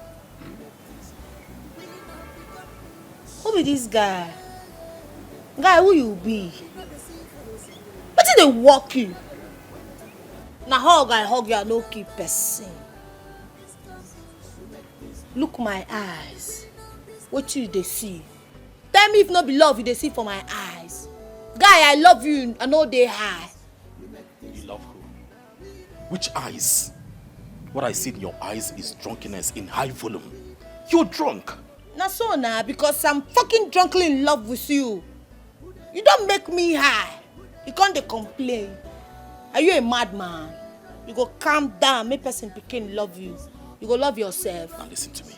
Who be this guy? Guy, who you be? Wetin dey work you? Na hug I hug you, I no keep person. Look my eyes. Wetin you dey see? Tell me if no be love you dey see for my eyes. Guy, I love you, I no dey high. You love who? Which eyes? What I see in your eyes is drunkenness in high volume. You're drunk. Na so na, because I'm fucking drunkly in love with you. You don't make me high. You can't dey complain. Are you a madman? You go calm down, make person pikin love you. You go love yourself. Now listen to me.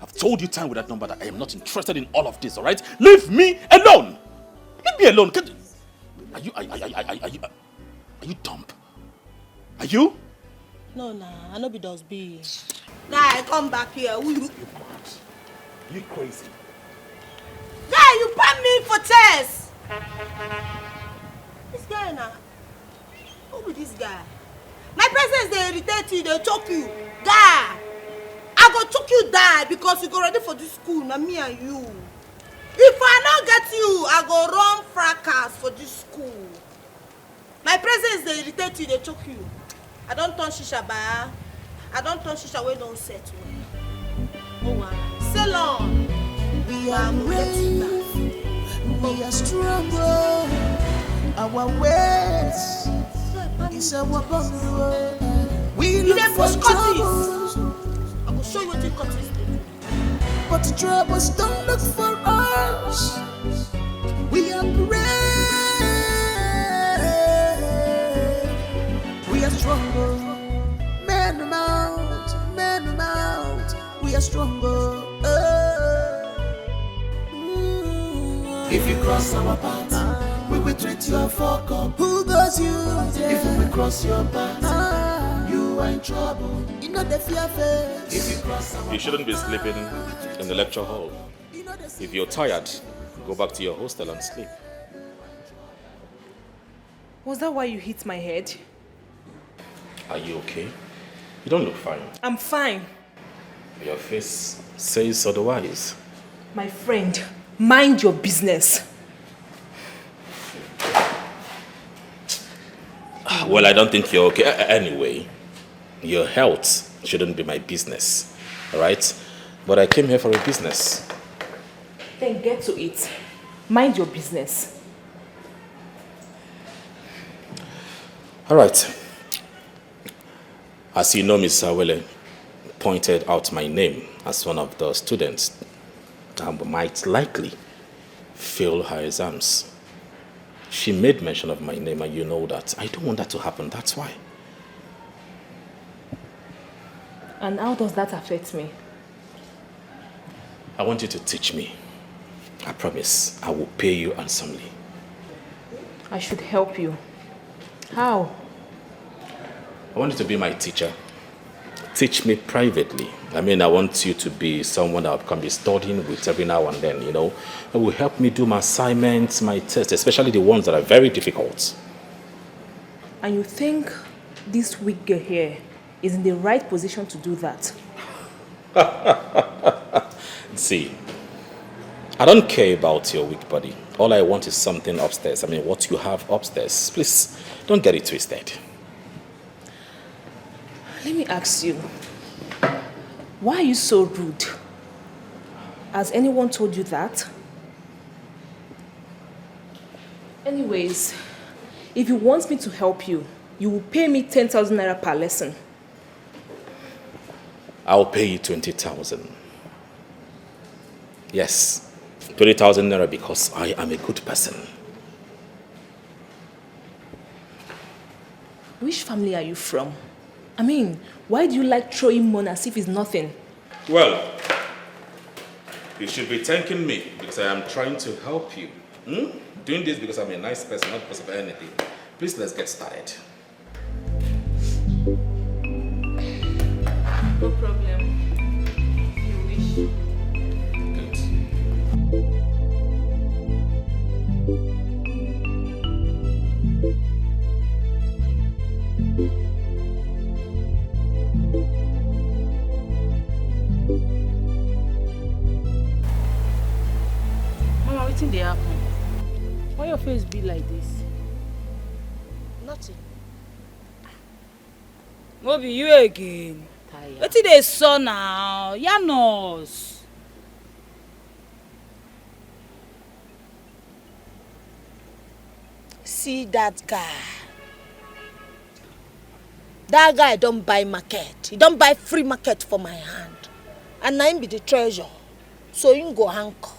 I've told you time with that number that I am not interested in all of this, all right? Leave me alone! Leave me alone. Are you dumb? Are you? No, I know it does be. Guy, come back here. Who you? Are you crazy? Guy, you pay me for chess. This guy now. Who be this guy? My presence they irritate you, they choke you. Guy, I go choke you die because you go ready for this school, now me and you. If I don't get you, I go run fracas for this school. My presence they irritate you, they choke you. I don't turn shisha ba. I don't turn shisha we don't set. Oh wow. Sail on. We are brave. We are strong. Our ways is our power. We look for troubles. I will show you what you cut is. But the troubles don't look for us. We are brave. We are stronger. Men out, men out. We are stronger. If you cross our path, we will treat you a fuck up. Who goes you? If we cross your path, you are in trouble. You know the fear face. If you cross our path, You shouldn't be sleeping in the lecture hall. If you're tired, go back to your hostel and sleep. Was that why you hit my head? Are you okay? You don't look fine. I'm fine. Your face says otherwise. My friend, mind your business. Well, I don't think you're okay. Anyway, your health shouldn't be my business, all right? But I came here for a business. Then get to it. Mind your business. All right. As you know, Miss Awele pointed out my name as one of the students that might likely fail her exams. She made mention of my name, and you know that. I don't want that to happen, that's why. And how does that affect me? I want you to teach me. I promise I will pay you handsomely. I should help you. How? I want you to be my teacher. Teach me privately. I mean, I want you to be someone that I can be studying with every now and then, you know. It will help me do my assignments, my tests, especially the ones that are very difficult. And you think this weak girl here is in the right position to do that? See, I don't care about your weak body. All I want is something upstairs. I mean, what you have upstairs. Please, don't get it twisted. Let me ask you, why are you so rude? Has anyone told you that? Anyways, if you want me to help you, you will pay me 10,000 naira per lesson. I'll pay you 20,000. Yes, 20,000 naira because I am a good person. Which family are you from? I mean, why do you like throwing money as if it's nothing? Well, you should be thanking me because I am trying to help you. Doing this because I'm a nice person, not because of anything. Please, let's get started. No problem. If you wish. Mama, wetin dey happen? Why your face be like this? Nothing. No be you again. Wetin dey sup now? Yarn us. See that guy. That guy don't buy market. He don't buy free market for my hand. And na him be the treasure. So him go handcuff.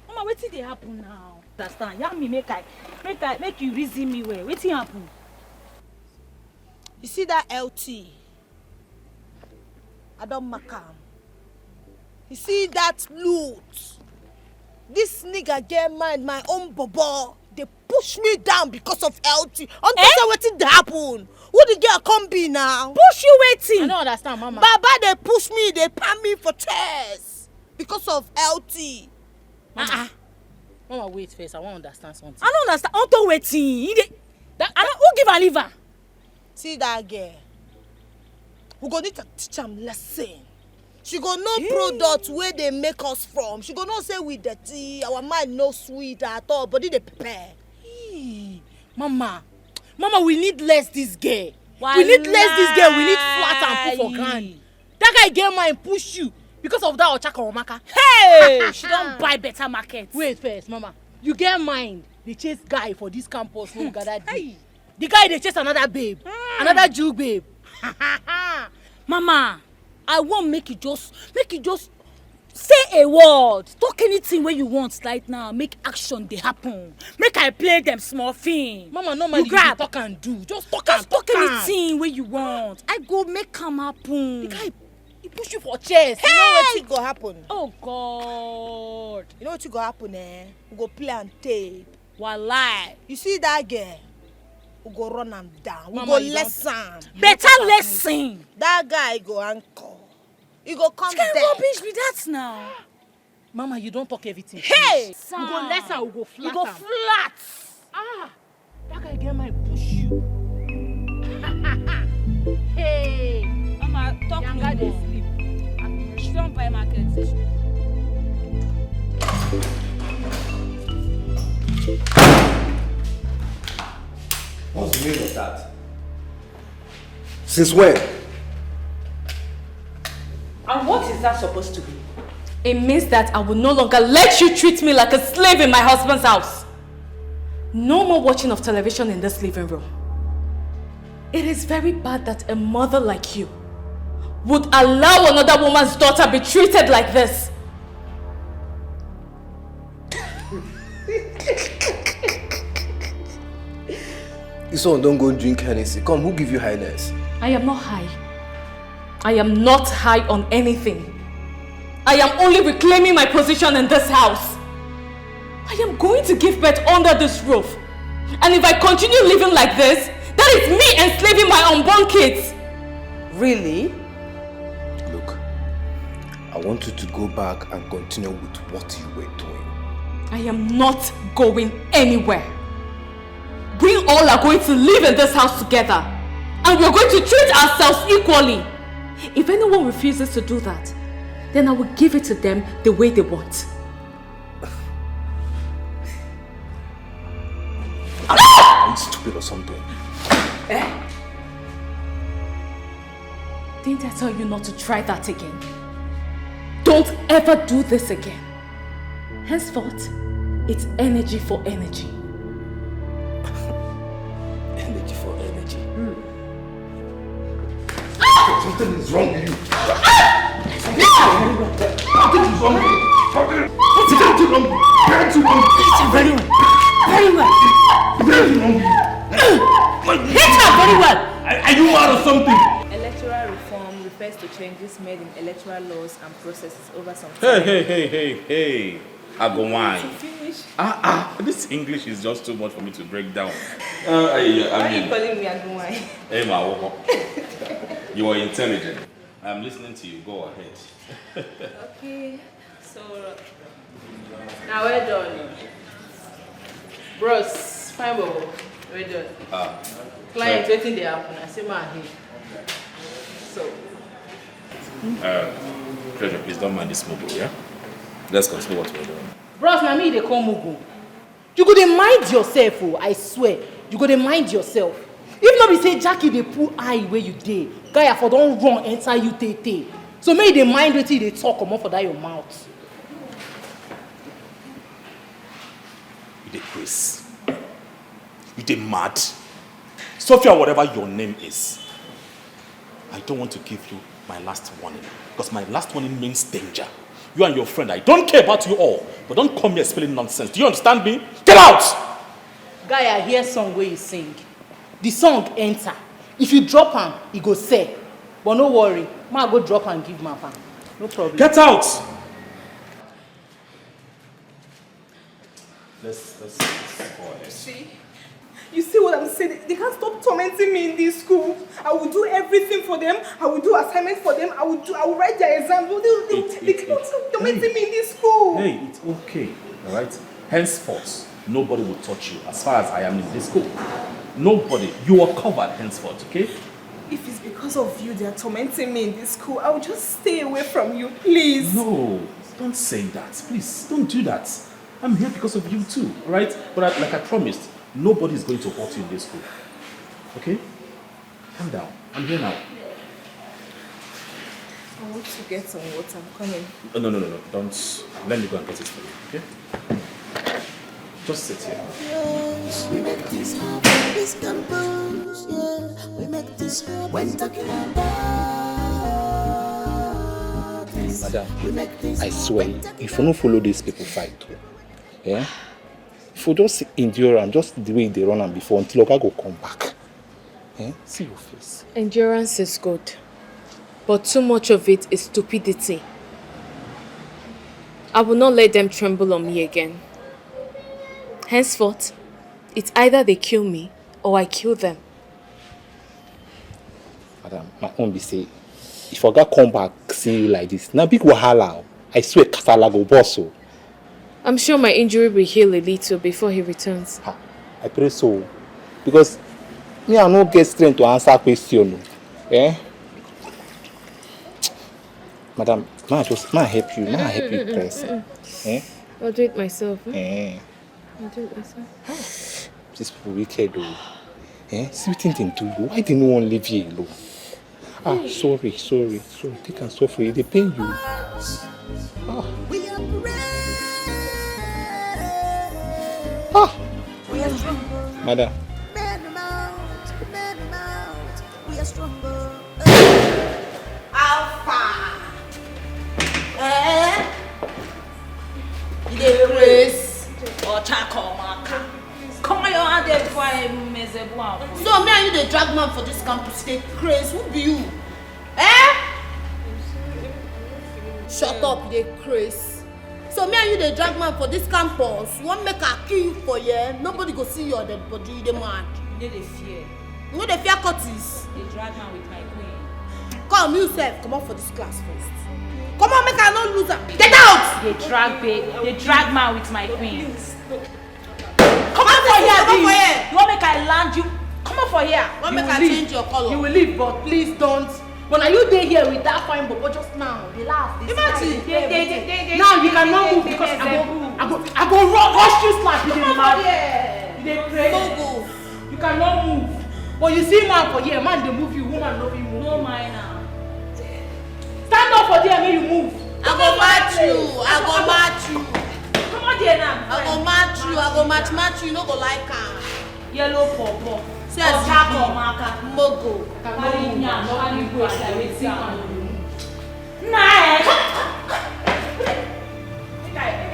Mama, wetin dey happen now? Understand? Yarn me make you reason me well. Wetin happen? You see that LT? I don't mark am. You see that loot? This nigga get mind my own bobo. They push me down because of LT. Until wetin dey happen. Who the girl come be now? Push you waiting. I don't understand, Mama. Baba, they push me, they pan me for chairs because of LT. Mama, wait first. I want to understand something. I don't understand. Unto waiting. Who give her liver? See that girl. We go need to teach am lesson. She go know product where they make us from. She go know say we dirty, our mind no sweet at all, body dey prepare. Mama, we need less this girl. We need less this girl. We need flat and put for ground. That guy get mind push you because of that Ochaka Omaka. Hey, she don't buy better market. Wait first, Mama. You get mind. They chase guy for this campus who gather hey. The guy they chase another babe, another Jew babe. Mama, I won't make you just say a word. Talk anything where you want right now. Make action they happen. Make I play them small thing. Mama, normally you talk and do. Just talk anything where you want. I go make come happen. The guy he push you for chest. Hey! You know what go happen? Oh God. You know what go happen We go play and tape. Walai. You see that girl? We go run am down. We Mama, go lesson. Better lesson. That guy go anchor. He go come there. Rubbish be that now. Mama, you don't talk everything. Hey! We go lesson, we go flat. We go flat. That guy get my push you. Hey! Mama, talk no more. They sleep. She don't buy market. What's the meaning of that? Since when? And what is that supposed to be? It means that I will no longer let you treat me like a slave in my husband's house. No more watching of television in this living room. It is very bad that a mother like you would allow another woman's daughter be treated like this. This one don't go drink Hennessy. Come, who give you highness? I am not high. I am not high on anything. I am only reclaiming my position in this house. I am going to give birth under this roof. And if I continue living like this, that is me enslaving my unborn kids. Really? Look, I want you to go back and continue with what you were doing. I am not going anywhere. We all are going to live in this house together. And we are going to treat ourselves equally. If anyone refuses to do that, then I will give it to them the way they want. Are you stupid or something? Didn't I tell you not to try that again? Don't ever do this again. Henceforth, it's energy for energy. Energy for energy. Something is wrong with you. Something is wrong with you. Something is wrong with you. Very well. Very well. Very wrong with you. Hit her very well. Are you mad or something? Electoral reform refers to changes made in electoral laws and processes over some time. Hey. I go wine. This English is just too much for me to break down. Why are you calling me Agumai? Hey, Ma, you are intelligent. I'm listening to you. Go ahead. Okay, so now we're done. Bros, fine, bro. We're done. Client waiting there happen. I say my here. So. Treasure, please don't mind this mobile, yeah? Let's continue what we're doing. Bros, na me they call Mugu. You go dey mind yourself, oh, I swear. You go dey mind yourself. If not be say Jackie dey pull eye where you dey, guy for don't run enter you tete. So make you dey mind wetin you dey talk comot for that your mouth. You dey crazy. You dey mad. Sophia, whatever your name is, I don't want to give you my last warning. Because my last warning means danger. You and your friend, I don't care about you all. But don't come here spilling nonsense. Do you understand me? Get out! Guy, I hear song where you sing. The song enter. If you drop am, e go say. But no worry, ma go drop and give Mapa. No problem. Get out! Let's go ahead. See? You see what I'm saying? They can't stop tormenting me in this school. I will do everything for them. I will do assignments for them. I will write their exams. They can't stop tormenting me in this school. Hey, it's okay, alright? Henceforth, nobody will touch you as far as I am in this school. Nobody. You are covered henceforth, okay? If it's because of you they are tormenting me in this school, I will just stay away from you, please. No, don't say that. Please, don't do that. I'm here because of you too, alright? But like I promised, nobody is going to hurt you in this school. Okay? Calm down. I'm here now. I want to get some water. I'm coming. No. Don't. Let me go and get it for you, okay? Just sit here. Yes, we make this happen. This campus, yeah. We make this happen. When talking about Madam, I swear, if you don't follow these people fight, yeah? If you just endure them, just the way they run them before until Oga go come back. Eh? See your face. Endurance is good, but too much of it is stupidity. I will not let them tremble on me again. Henceforth, it's either they kill me or I kill them. Madam, my own be say, if Oga come back seeing you like this, now big wahala. I swear kasala go boss. I'm sure my injury will heal a little before he returns. I pray so. Because me, I no get strength to answer question. Eh? Madam, may I help you, press. Eh? I'll do it myself. I'll do it myself. These people wicked though. Eh? See what they do you. Why did no one leave you alone? Sorry. Take and suffer. They pain you. Madam. We are stronger. Alpha. You dey race or charcoal marker. Come on, your hand there before I mess up. So me and you dey drag man for this campus. Dey craze. Who be you? Shut up, you dey craze. So me and you dey drag man for this campus. You want make I kill you for here? Nobody go see your dead body. You dey mad. You dey fear. You no dey fear Curtis. They drag man with my queen. Come you sef, come out for this class first. Come on, make I not lose am. Get out! They drag man with my queen. Come on for here. You want make I land you? Come on for here. Want make I change your color? You will leave, but please don't. When are you there here with that fine bobo just now? They laugh. Imagine. Now you cannot move because I go rush you slap you. Come on for here. You dey crazy. You cannot move. But you see man for here, man they move you, woman no fit move. No mind now. Stand up for there, make you move. I go match you. Come on there now. I go match you. You no go like am. Yellow pawpaw. See as charcoal marker. Mogo. Carry yam, carry waste like wetin man go do.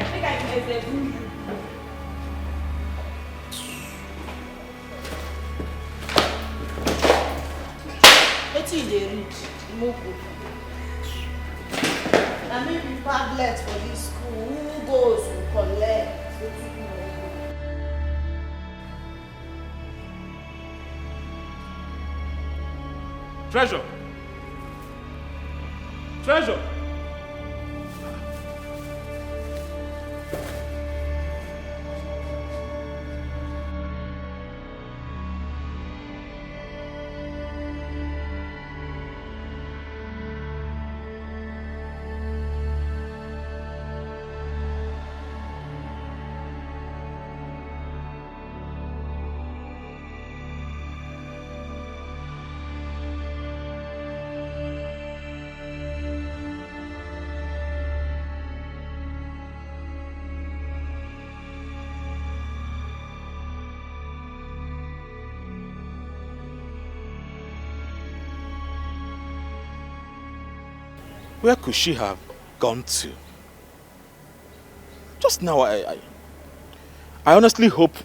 Make I mess up you. Wetin you dey read? Mogo. Na me be padlet for dis school. Who goes to collect? Treasure. Where could she have gone to? Just now, I honestly hope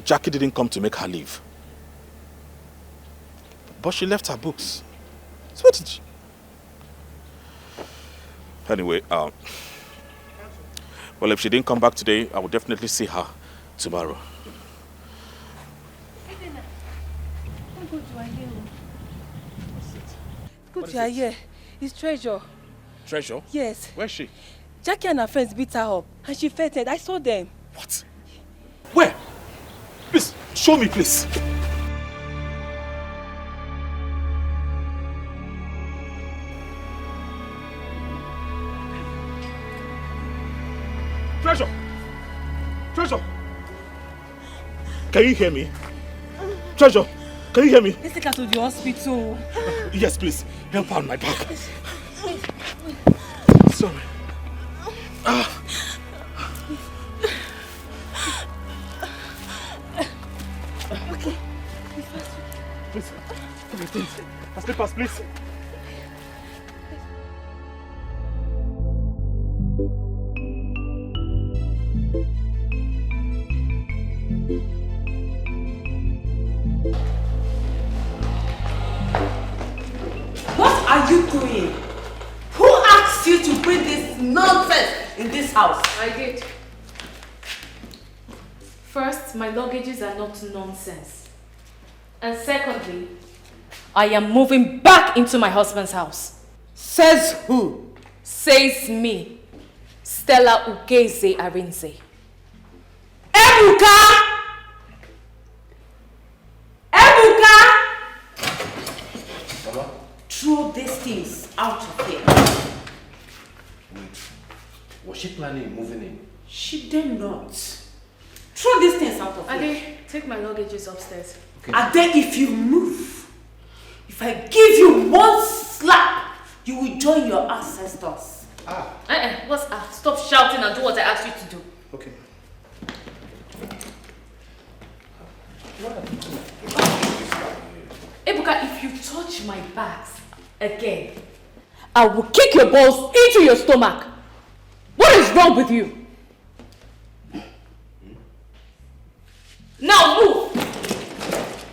Jackie didn't come to make her leave. But she left her books. So Anyway, well, if she didn't come back today, I will definitely see her tomorrow. Good, you are here. It's Treasure. Treasure? Yes. Where's she? Jackie and her friends beat her up and she fainted. I saw them. What? Where? Please, show me, please. Treasure! Treasure! Can you hear me? Treasure, can you hear me? Let's take her to the hospital. Yes, please. Help her on my back. Sorry. Okay. Please, come with me. My slippers, please. What are you doing? Who asked you to bring this nonsense in this house? I did. First, my luggages are not nonsense. And secondly, I am moving back into my husband's house. Says who? Says me, Stella Ugeze Arinze. Ebuka! Ebuka! Mama? Throw these things out of here. Wait. Was she planning on moving in? She did not. Throw these things out of here. Ade, take my luggages upstairs. Okay. Ade, if you move, if I give you one slap, you will join your ancestors. What's stop shouting and do what I asked you to do. Okay. Ebuka, if you touch my bags again, I will kick your balls into your stomach. What is wrong with you? Now move!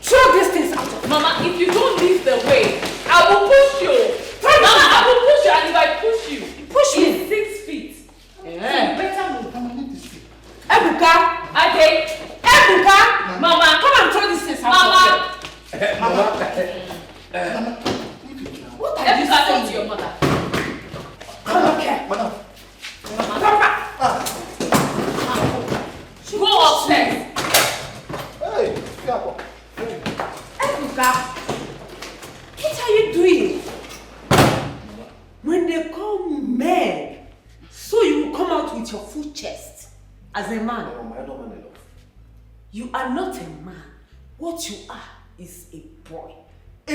Throw these things out of Mama, if you don't leave the way, I will push you. Mama, I will push you, and if I push you, push me. It's 6 feet. Yeah. So better move. Ebuka, Ade, Ebuka, Mama, come and throw these things out. Mama. What are you saying to your mother? Come here. Madam. Mama, come back. Go upstairs. Hey, Ebuka, what are you doing? When they call men, so you will come out with your full chest as a man. You are not a man. What you are is a boy. A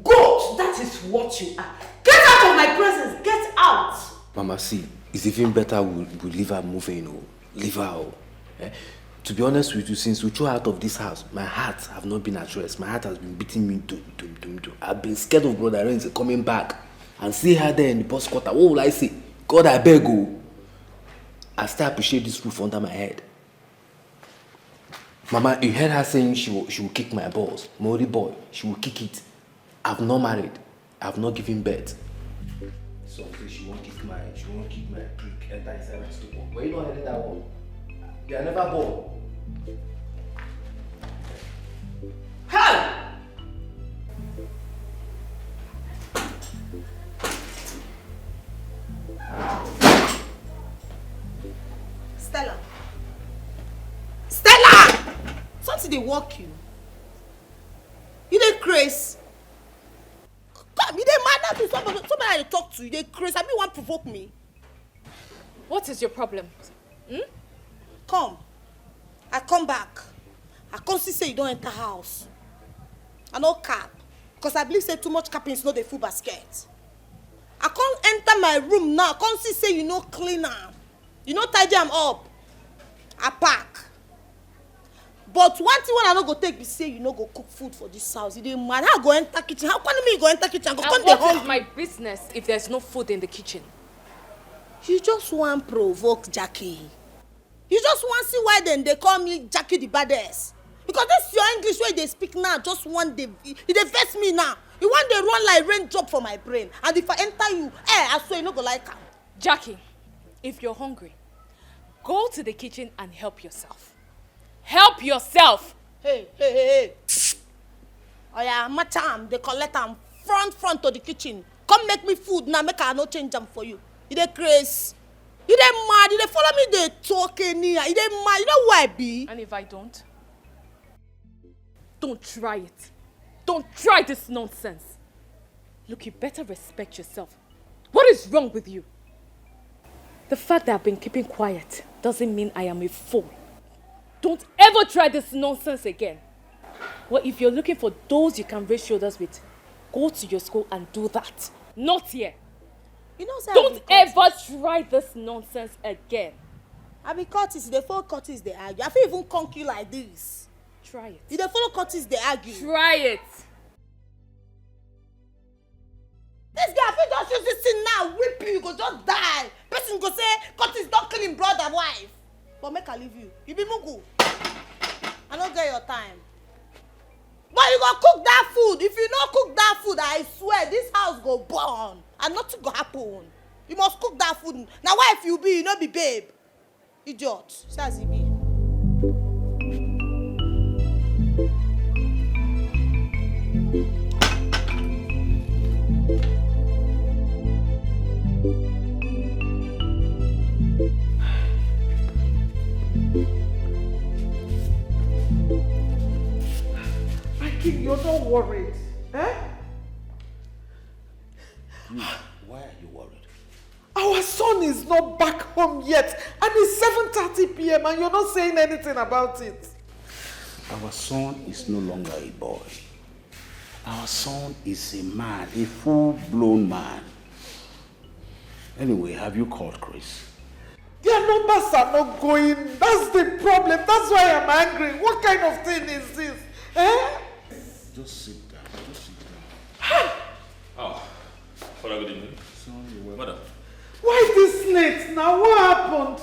goat, that is what you are. Get out of my presence, get out. Mama, see, it's even better we leave her moving, leave her. To be honest with you, since we threw her out of this house, my heart have not been at rest. My heart has been beating me. I've been scared of Brother Renzi coming back and see her there in the bus quarter. What will I say? God, I beg you. I still appreciate this roof under my head. Mama, you heard her saying she will kick my balls. My only boy, she will kick it. I've not married. I've not given birth. So she won't kick my prick enter inside my stupor. Where you not headed that one? They are never born. Hey! Stella. Stella! Something they walk you. You dey craze. Come, you dey mad at me. Somebody I talk to you. They craze. I mean, want to provoke me. What is your problem? Come. I come back. I come see say you don't enter house. I no cap. Because I believe say too much capping is not the full basket. I can't enter my room now. I can't see say you no clean am. You no tidy am up. I pack. But one thing when I no go take be say you no go cook food for this house. You dey mad. How I go enter kitchen? How can me go enter kitchen? Go come dey What is hungry. my business if there's no food in the kitchen? You just want provoke Jackie. You just want see why then they call me Jackie the baddest. Because this your English way they speak now. Just one day, you dey vex me now. You want to run like raindrop for my brain. And if I enter you, I swear you no go like am. Jackie, if you're hungry, go to the kitchen and help yourself. Help yourself! Hey. Oh yeah, match am, they collect am front to the kitchen. Come make me food now, make I no change am for you. You dey craze. You dey mad, you dey follow me, dey talk anyhow. You dey mad, you know who I be? And if I don't? Don't try it. Don't try this nonsense. Look, you better respect yourself. What is wrong with you? The fact that I've been keeping quiet doesn't mean I am a fool. Don't ever try this nonsense again. Well, if you're looking for those you can raise shoulders with, go to your school and do that. Not here. You know, sir, don't ever try this nonsense again. I be Curtis, they follow Curtis, they argue. I feel even conk you like this. Try it. If they follow Curtis, they argue. Try it. This guy, if you just use this thing now, whip you go just die. Person go say, Curtis don't kill him brother, wife. But make I leave you. You be mugu. I don't get your time. But you go cook that food. If you don't cook that food, I swear this house go burn. And nothing go happen. You must cook that food. Now why if you be, you not be babe? Idiot. Say as he be. You're not worried, eh? Why are you worried? Our son is not back home yet, and it's 7:30 p.m. and you're not saying anything about it. Our son is no longer a boy. Our son is a man, a full-blown man. Anyway, have you called Chris? Their numbers are not going. That's the problem. That's why I'm angry. What kind of thing is this? Eh? Just sit down. Just sit down. Oh, Father, good evening. Sorry, Madam. Why this late now? What happened?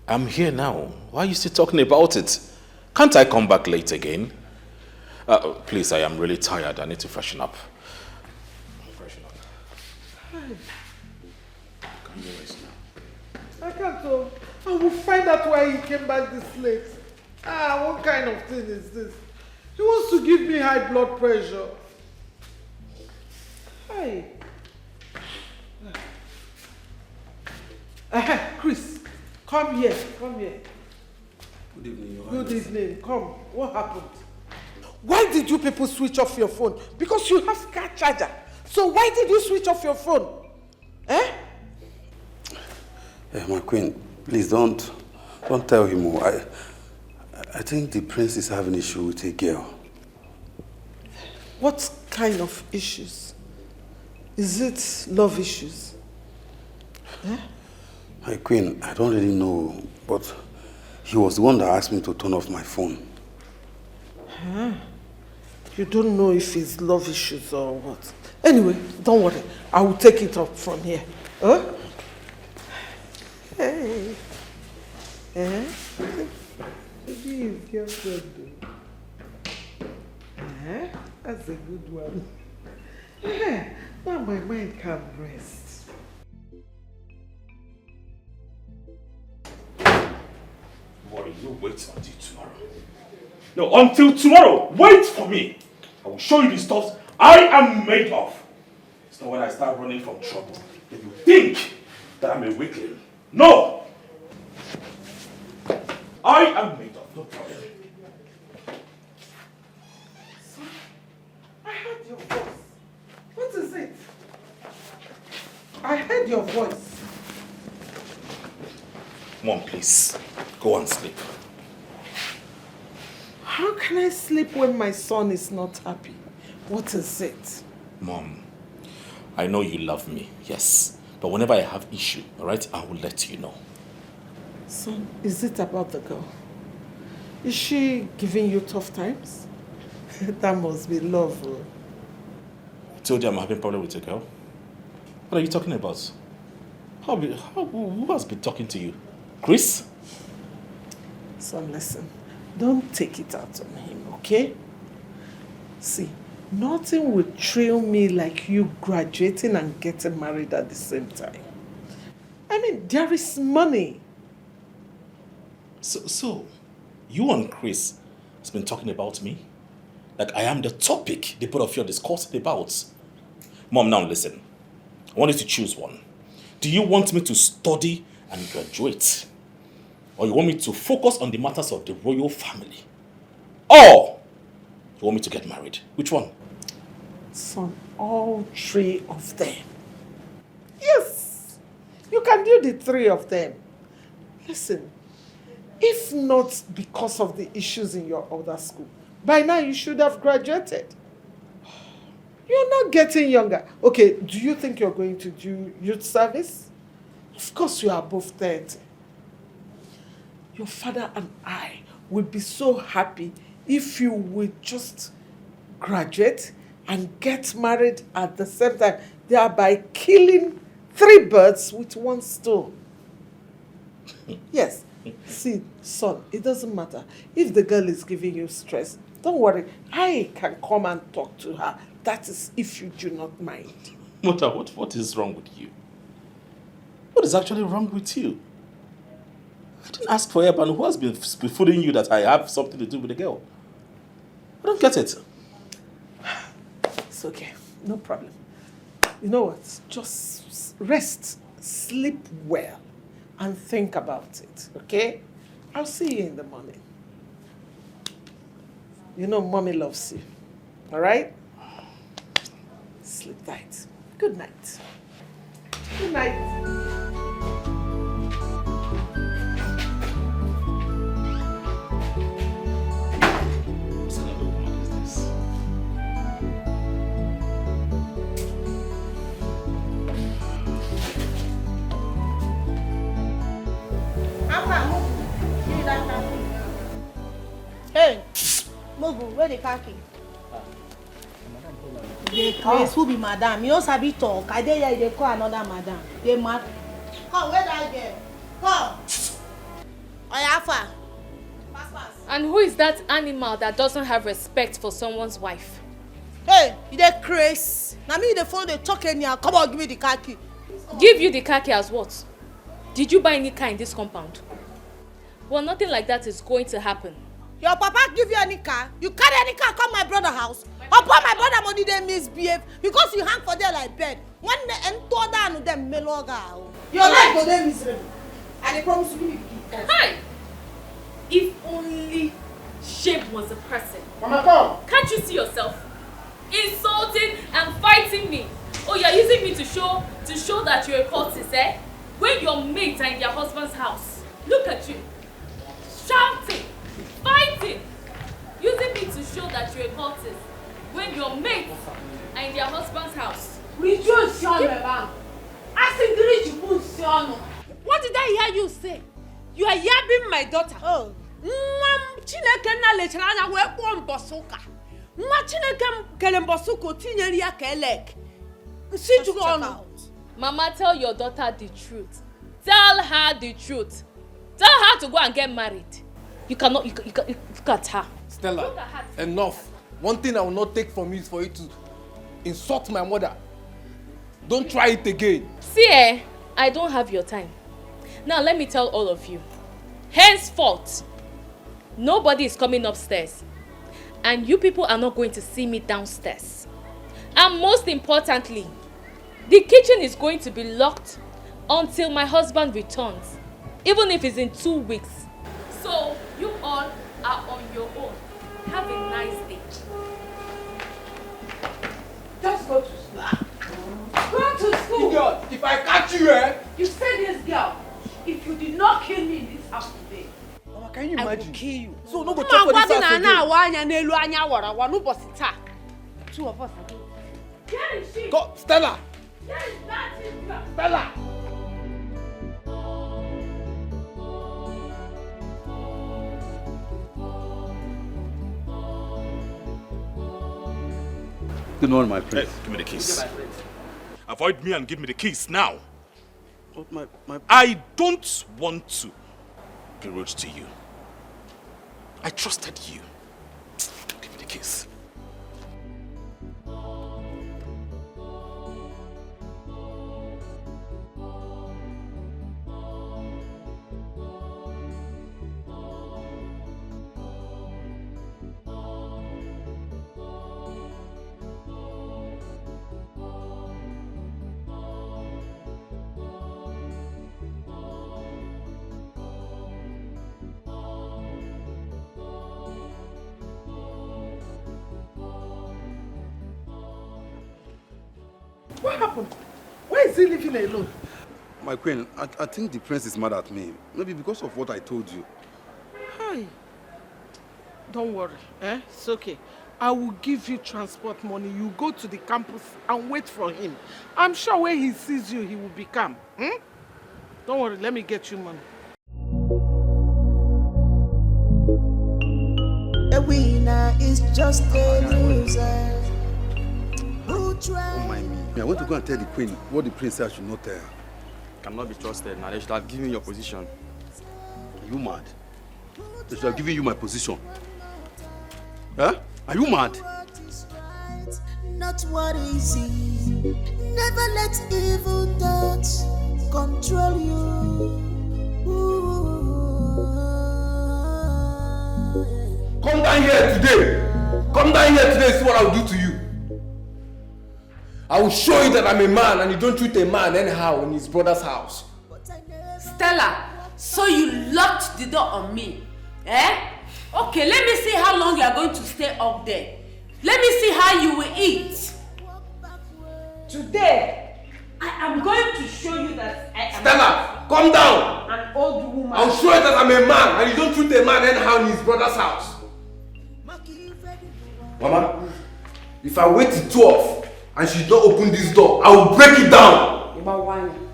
I'm here now. Why are you still talking about it? Can't I come back late again? Please, I am really tired. I need to freshen up. Freshen up. Can you rest now? I can't tell. I will find out why he came back this late. What kind of thing is this? He wants to give me high blood pressure. Hey. Chris, come here. Come here. Good evening, Your Good Highness. evening. Come. What happened? Why did you people switch off your phone? Because you have car charger. So why did you switch off your phone? Eh? My queen, please don't tell him more. I think the prince is having issue with a girl. What kind of issues? Is it love issues? Eh? My queen, I don't really know, but he was the one that asked me to turn off my phone. Huh? You don't know if it's love issues or what. Anyway, don't worry. I will take it up from here. Huh? Hey. Eh? Maybe his girlfriend. Eh? That's a good one. Eh? Now my mind can rest. Worry, you wait until tomorrow. No, until tomorrow. Wait for me. I will show you the stuff I am made of. It's not when I start running from trouble that you think that I'm a weakling. No! I am made of, no problem. Son, I heard your voice. What is it? I heard your voice. Mom, please. Go and sleep. How can I sleep when my son is not happy? What is it? Mom, I know you love me, yes. But whenever I have issue, all right, I will let you know. Son, is it about the girl? Is she giving you tough times? That must be love. I told you I'm having a problem with a girl. What are you talking about? Who has been talking to you? Chris? Son, listen. Don't take it out on him, okay? See, Nothing will thrill me like you graduating and getting married at the same time. I mean, there is money. So, you and Chris has been talking about me? Like I am the topic the both of you are discussing about. Mom, now listen. I want you to choose one. Do you want me to study and graduate? Or you want me to focus on the matters of the royal family? Or you want me to get married? Which one? Son, all three of them. Yes, you can do the three of them. Listen, if not because of the issues in your other school, by now you should have graduated. You're not getting younger. Okay, do you think you're going to do youth service? Of course you are above 30. Your father and I would be so happy if you would just graduate and get married at the same time, thereby killing 3 birds with 1 stone. Yes. See, son, it doesn't matter. If the girl is giving you stress, don't worry. I can come and talk to her. That is if you do not mind. Mother, what is wrong with you? What is actually wrong with you? I didn't ask for help, and who has been fooling you that I have something to do with the girl? I don't get it. It's okay. No problem. You know what? Just rest, sleep well, and think about it, okay? I'll see you in the morning. You know mommy loves you, all right? Sleep tight. Good night. Good night. Hey, Mogu, where the khaki? They craze who be madam. You don't sabi talk. I dare hear they call another madam. They mad. Come, where that girl? Come. Oyafa. And who is that animal that doesn't have respect for someone's wife? Hey, you dey craze. Now me the phone they talk anyhow. Come on, give me the khaki. Give you the khaki as what? Did you buy any car in this compound? Well, nothing like that is going to happen. Your papa give you any car? You carry any car come my brother's house? Upon my brother money they misbehave because you hang for there like bed. When they enter down them meloga. Your life go there miserable. And they promise you Hi! If only Shape was a person. Mama, come. Can't you see yourself? Insulting and fighting me. Oh, you're using me to show that you're a cultist, eh? When your mates are in their husband's house. Look at you. Shouting. Fighting! Using me to show that you're a cultist when your mates are in their husband's house. What did I hear you say? You are yabbing my daughter. Oh. Chineke na lechara anya wee kpọọ mbọsụka. Nwa Chineke kele mbọsụka tinyere ya ka elek. Si jugo ọnụ. Mama, tell your daughter the truth. Tell her the truth. Tell her to go and get married. You cannot, you look at her. Stella, enough. One thing I will not take from you is for you to insult my mother. Don't try it again. See, I don't have your time. Now let me tell all of you. Henceforth, nobody is coming upstairs. And you people are not going to see me downstairs. And most importantly, the kitchen is going to be locked until my husband returns. Even if it's in 2 weeks. So, you all are on your own. Have a nice day. Just go to school. Go to school. Idiot, if I catch you, eh? You say this girl, if you did not kill me in this house today, Mama, can you imagine? I will kill you. So, no go talk for this house again. 2 of us again. Go, Stella! Stella! Good morning, my prince. Hey, give me the keys. Avoid me and give me the keys now. But my I don't want to be rude to you. I trusted you. Give me the keys. What happened? Why is he living alone? My queen, I think the prince is mad at me. Maybe because of what I told you. Hi. Don't worry, it's okay. I will give you transport money. You go to the campus and wait for him. I'm sure when he sees you, he will be calm. Don't worry, let me get you money. A winner is just a loser. Don't mind me. I want to go and tell the queen what the prince said I should not tell her. Cannot be trusted. Now they should have given you your position. Are you mad? They should have given you my position. Huh? Are you mad? Not what is easy. Never let evil thoughts control you. Come down here today. Come down here today. See what I will do to you. I will show you that I'm a man and you don't treat a man anyhow in his brother's house. Stella, so you locked the door on me, eh? Okay, let me see how long you are going to stay up there. Let me see how you will eat. Today, I am going to show you that I am Stella, calm down. An old woman. I'll show you that I'm a man and you don't treat a man anyhow in his brother's house. Mama, if I wait till 12 and she don't open this door, I will break it down. About one.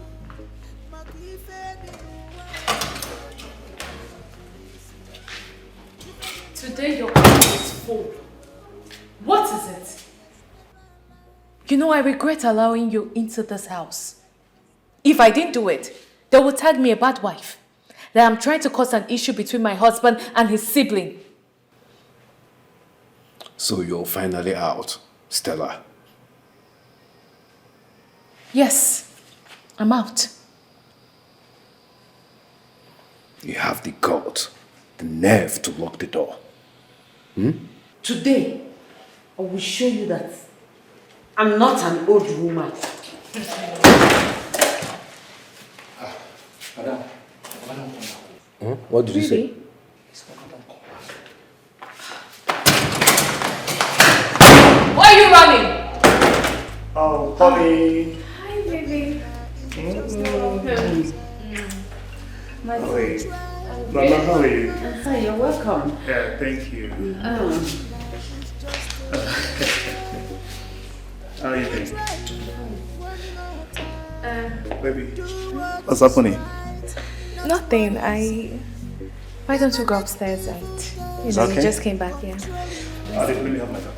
Today your cup is full. What is it? You know, I regret allowing you into this house. If I didn't do it, they would tag me a bad wife. That I'm trying to cause an issue between my husband and his sibling. So you're finally out, Stella. Yes, I'm out. You have the guts, the nerve to lock the door. Today, I will show you that I'm not an old woman. Madam. What did you say? Why are you running? Oh, Polly. Hi, baby. My Wait. Mama, how are you? I'm fine, you're welcome. Yeah, thank you. How are you doing? Baby. What's happening? Nothing. Why don't you go upstairs and you Okay. just came back here? I didn't really have my talk.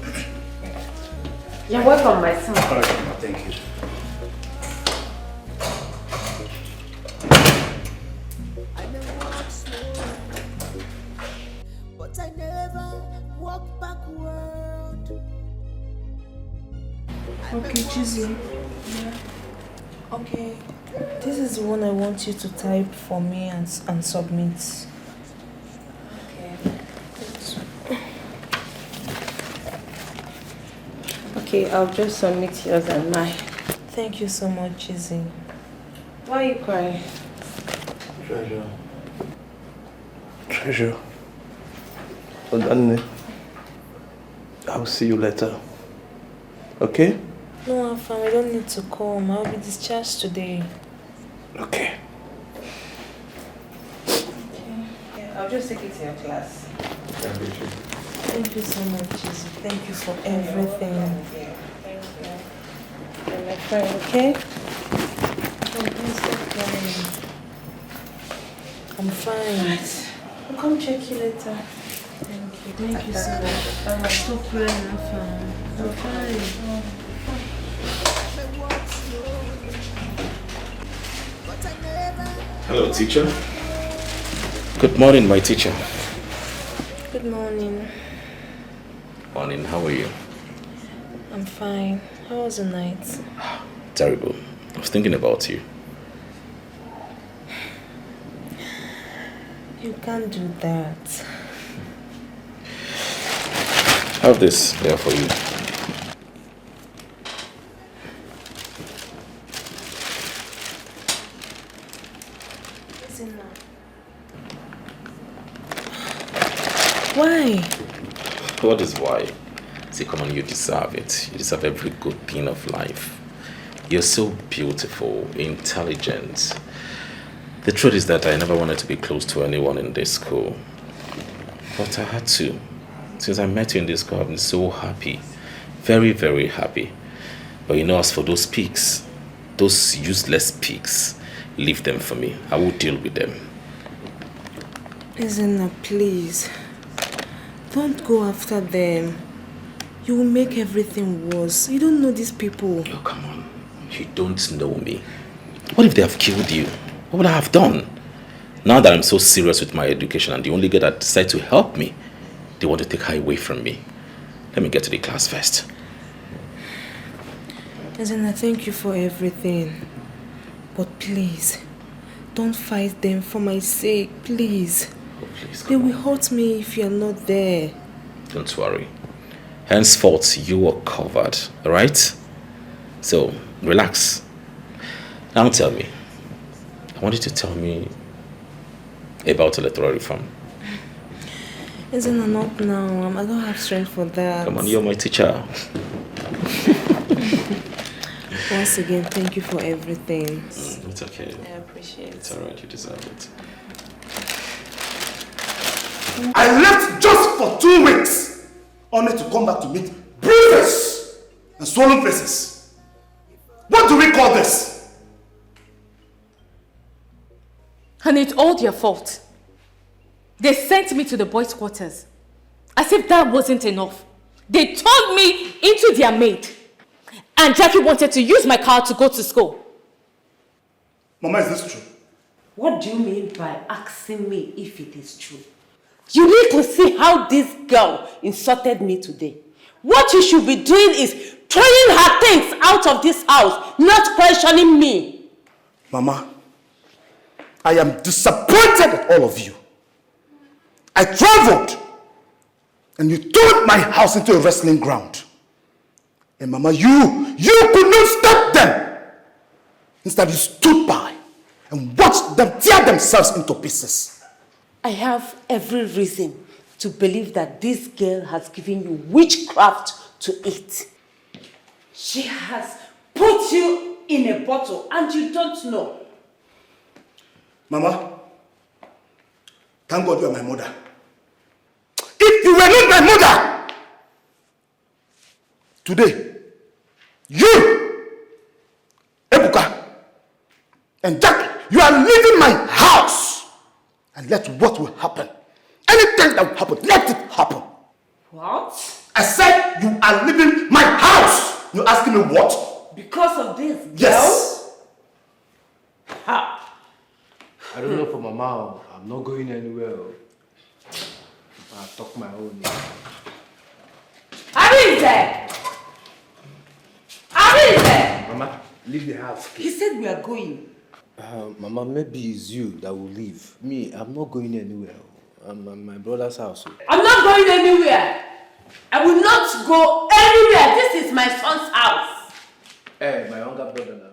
Okay. You're welcome, my son. All right, Mama, thank you. But I never walk backward. Okay, Chizzy. Okay, this is the one I want you to type for me and submit. Okay, I'll just submit yours and mine. Thank you so much, Chizzy. Why are you crying? Treasure. Oh, Danny. I'll see you later. Okay? No, I'm fine. I don't need to come. I'll be discharged today. Okay. Yeah, I'll just take it to your class. Thank you so much, Chizzy. Thank you for everything. Thank you. You're my friend, okay? Oh, please stop crying. I'm fine. I'll come check you later. Thank you. Thank you so much. Stop crying, I'm fine. I'm fine. Hello, teacher. Good morning, my teacher. Good morning. Morning, how are you? I'm fine. How was the night? Terrible. I was thinking about you. You can't do that. Have this there for you. Listen now. Why? What is why? See, come on, you deserve it. You deserve every good thing of life. You're so beautiful, intelligent. The truth is that I never wanted to be close to anyone in this school. But I had to. Since I met you in this school, I've been so happy. Very, very happy. But you know, as for those pigs, those useless pigs, leave them for me. I will deal with them. Ezenna, please. Don't go after them. You will make everything worse. You don't know these people. Oh, come on. You don't know me. What if they have killed you? What would I have done? Now that I'm so serious with my education and the only girl that decided to help me, they want to take her away from me. Let me get to the class first. Ezenna, thank you for everything. But please, don't fight them for my sake, please. Oh, please, they will hurt me if you're not there. Don't worry. Henceforth, you are covered, alright? So, relax. Now tell me. I want you to tell me about electoral reform. Ezenna, not now. I don't have strength for that. Come on, you're my teacher. Once again, thank you for everything. It's okay. I appreciate it. It's alright, you deserve it. I left just for 2 weeks, only to come back to meet bruises and swollen faces. What do we call this? And it's all their fault. They sent me to the boys' quarters. As if that wasn't enough. They turned me into their maid. And Jackie wanted to use my car to go to school. Mama, is this true? What do you mean by asking me if it is true? You need to see how this girl insulted me today. What you should be doing is throwing her things out of this house, not questioning me. Mama, I am disappointed at all of you. I traveled and you turned my house into a wrestling ground. And Mama, you could not stop them. Instead, you stood by and watched them tear themselves into pieces. I have every reason to believe that this girl has given you witchcraft to eat. She has put you in a bottle and you don't know. Mama, thank God you are my mother. If you were not my mother, today, you, Ebuka, and Jack, you are leaving my house. And let what will happen. Anything that will happen, let it happen. What? I said you are leaving my house. You're asking me what? Because of this girl? Yes. Ha! I don't know for my mom. I'm not going anywhere. I'll talk my own. Arinze! Arinze! Mama, leave the house. He said we are going. Mama, maybe it's you that will leave. Me, I'm not going anywhere. I'm at my brother's house. I'm not going anywhere. I will not go anywhere. This is my son's house. Hey, my younger brother now.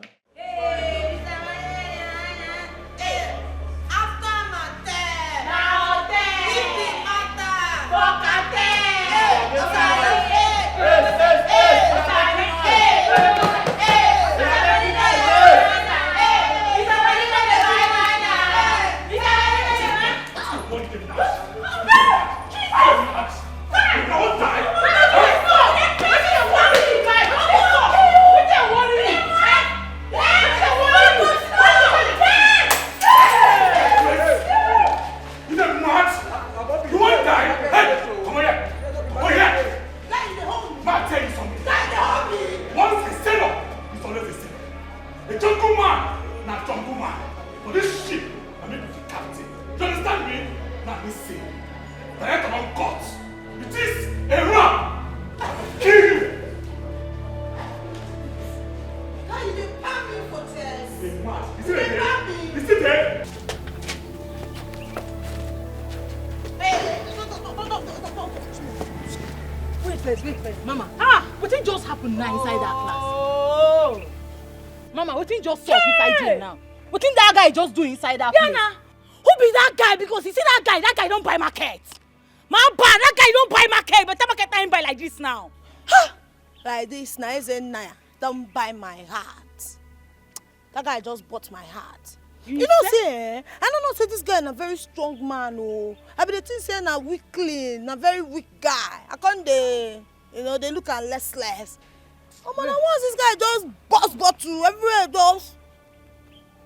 Wait, Mama. What thing just happened now inside that class? Oh, Mama, what thing just up inside there now? What thing that guy just do inside that place? Nah. Who be that guy? Because you see that guy don't buy market. Man, that guy don't buy market, but that market time buy like this now. Like this, now don't buy my heart. That guy just bought my heart. You know, say, I don't know, say this guy is a very strong man. Oh, I be the thing saying a weakling, a very weak guy. I can't they look at less. Oh man, once this guy just bust bottle everywhere does.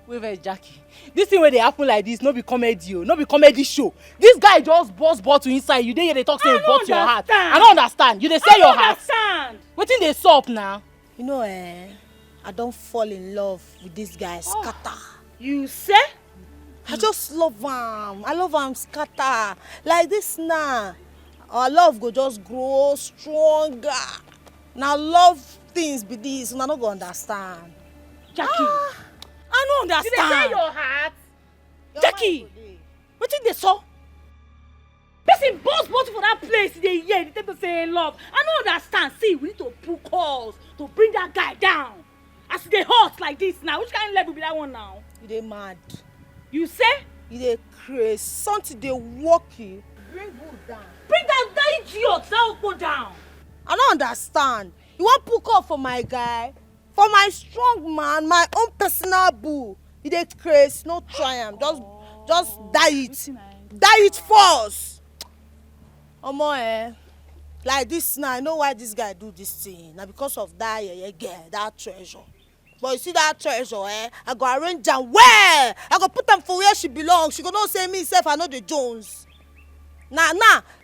Wait, Jackie. This thing where they happen like this, no be comedy, no be comedy show. This guy just bust bottle inside. You dey hear they talk say he bought your heart. I don't understand. You dey sell your heart. Wetin dey sup now? You know, I don't fall in love with this guy, scatter. You say? I just love him. I love him scatter. Like this now. Our love go just grow stronger. Now love things be this, and I don't go understand. Jackie, I don't understand. Did they sell your heart? Jackie, wetin dey saw? Person bust bottle for that place they hear, they take to say love. I don't understand. See, we need to put calls to bring that guy down. As they hot like this now, which kind of level be that one now? You dey mad. You say? You dey crazy. Something dey work you. Bring who down? Bring that idiot, that will go down. I don't understand. You want put call for my guy? For my strong man, my own personal boo. You dey crazy, no try am. Just die it. Die it first. Omo, like this now, I know why this guy do this thing. Now because of that girl, that treasure. But you see that treasure, I go arrange her well. I go put them for where she belongs. She go not say me self I know the Jones. Nah,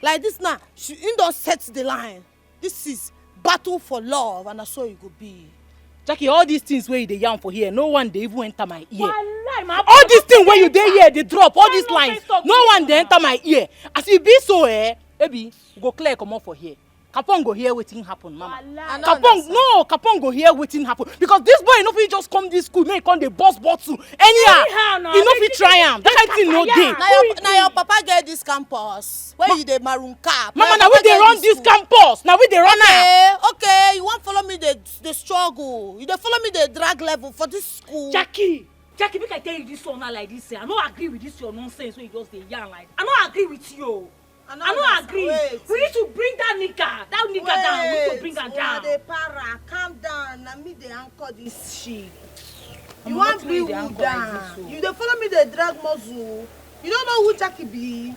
like this now, she don't set the line. This is battle for love, and that's so it go be. Jackie, all these things where you dey yarn for here, no one dey even enter my ear. All these things where you dey here, they drop. All these lines, no one dey enter my ear. As you be so, maybe go clear come up for here. Kapong go hear wetin happen, mama. Kapong go hear wetin happen because this boy no fit just come this school make come dey bust bottle anyhow. He no fit try am. That kind thing no dey. Now your papa get this campus where you dey maroon cap. Mama, now we dey run this campus. Now we dey run am. Okay, you wan follow me the struggle. You dey follow me the drag level for this school. Jackie, make I tell you this one now like this. I no agree with this your nonsense wey you just dey yarn like. I no agree with you. I don't agree. We need to bring that nigga down. We need to bring her down. They para, calm down. Now me they anchor this shit. You want me who down? You dey follow me the drag muzzle. You don't know who Jackie be.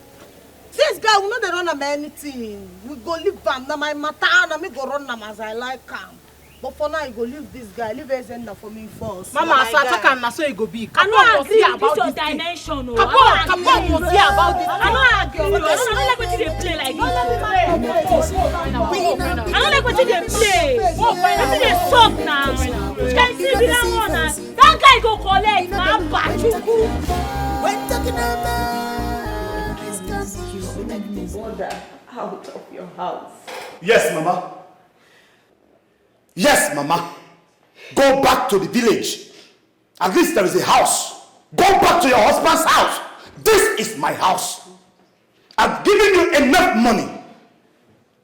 This guy will not run am anything. We go leave him. Now my matter. Now me go run him as I like him. But for now, you go leave this guy. Leave Ezenda for me first. Mama, as I talk am, na so it go be. Kapong must hear about this dimension. Kapong must hear about this. I don't agree. I don't like wetin dey play like this. I don't like wetin dey play. Wetin dey suck now? Which kind thing be that one na? That guy go collect na bachuku. When talking about you make me wander out of your house. Yes, Mama. Yes, Mama. Go back to the village. At least there is a house. Go back to your husband's house. This is my house. I've given you enough money.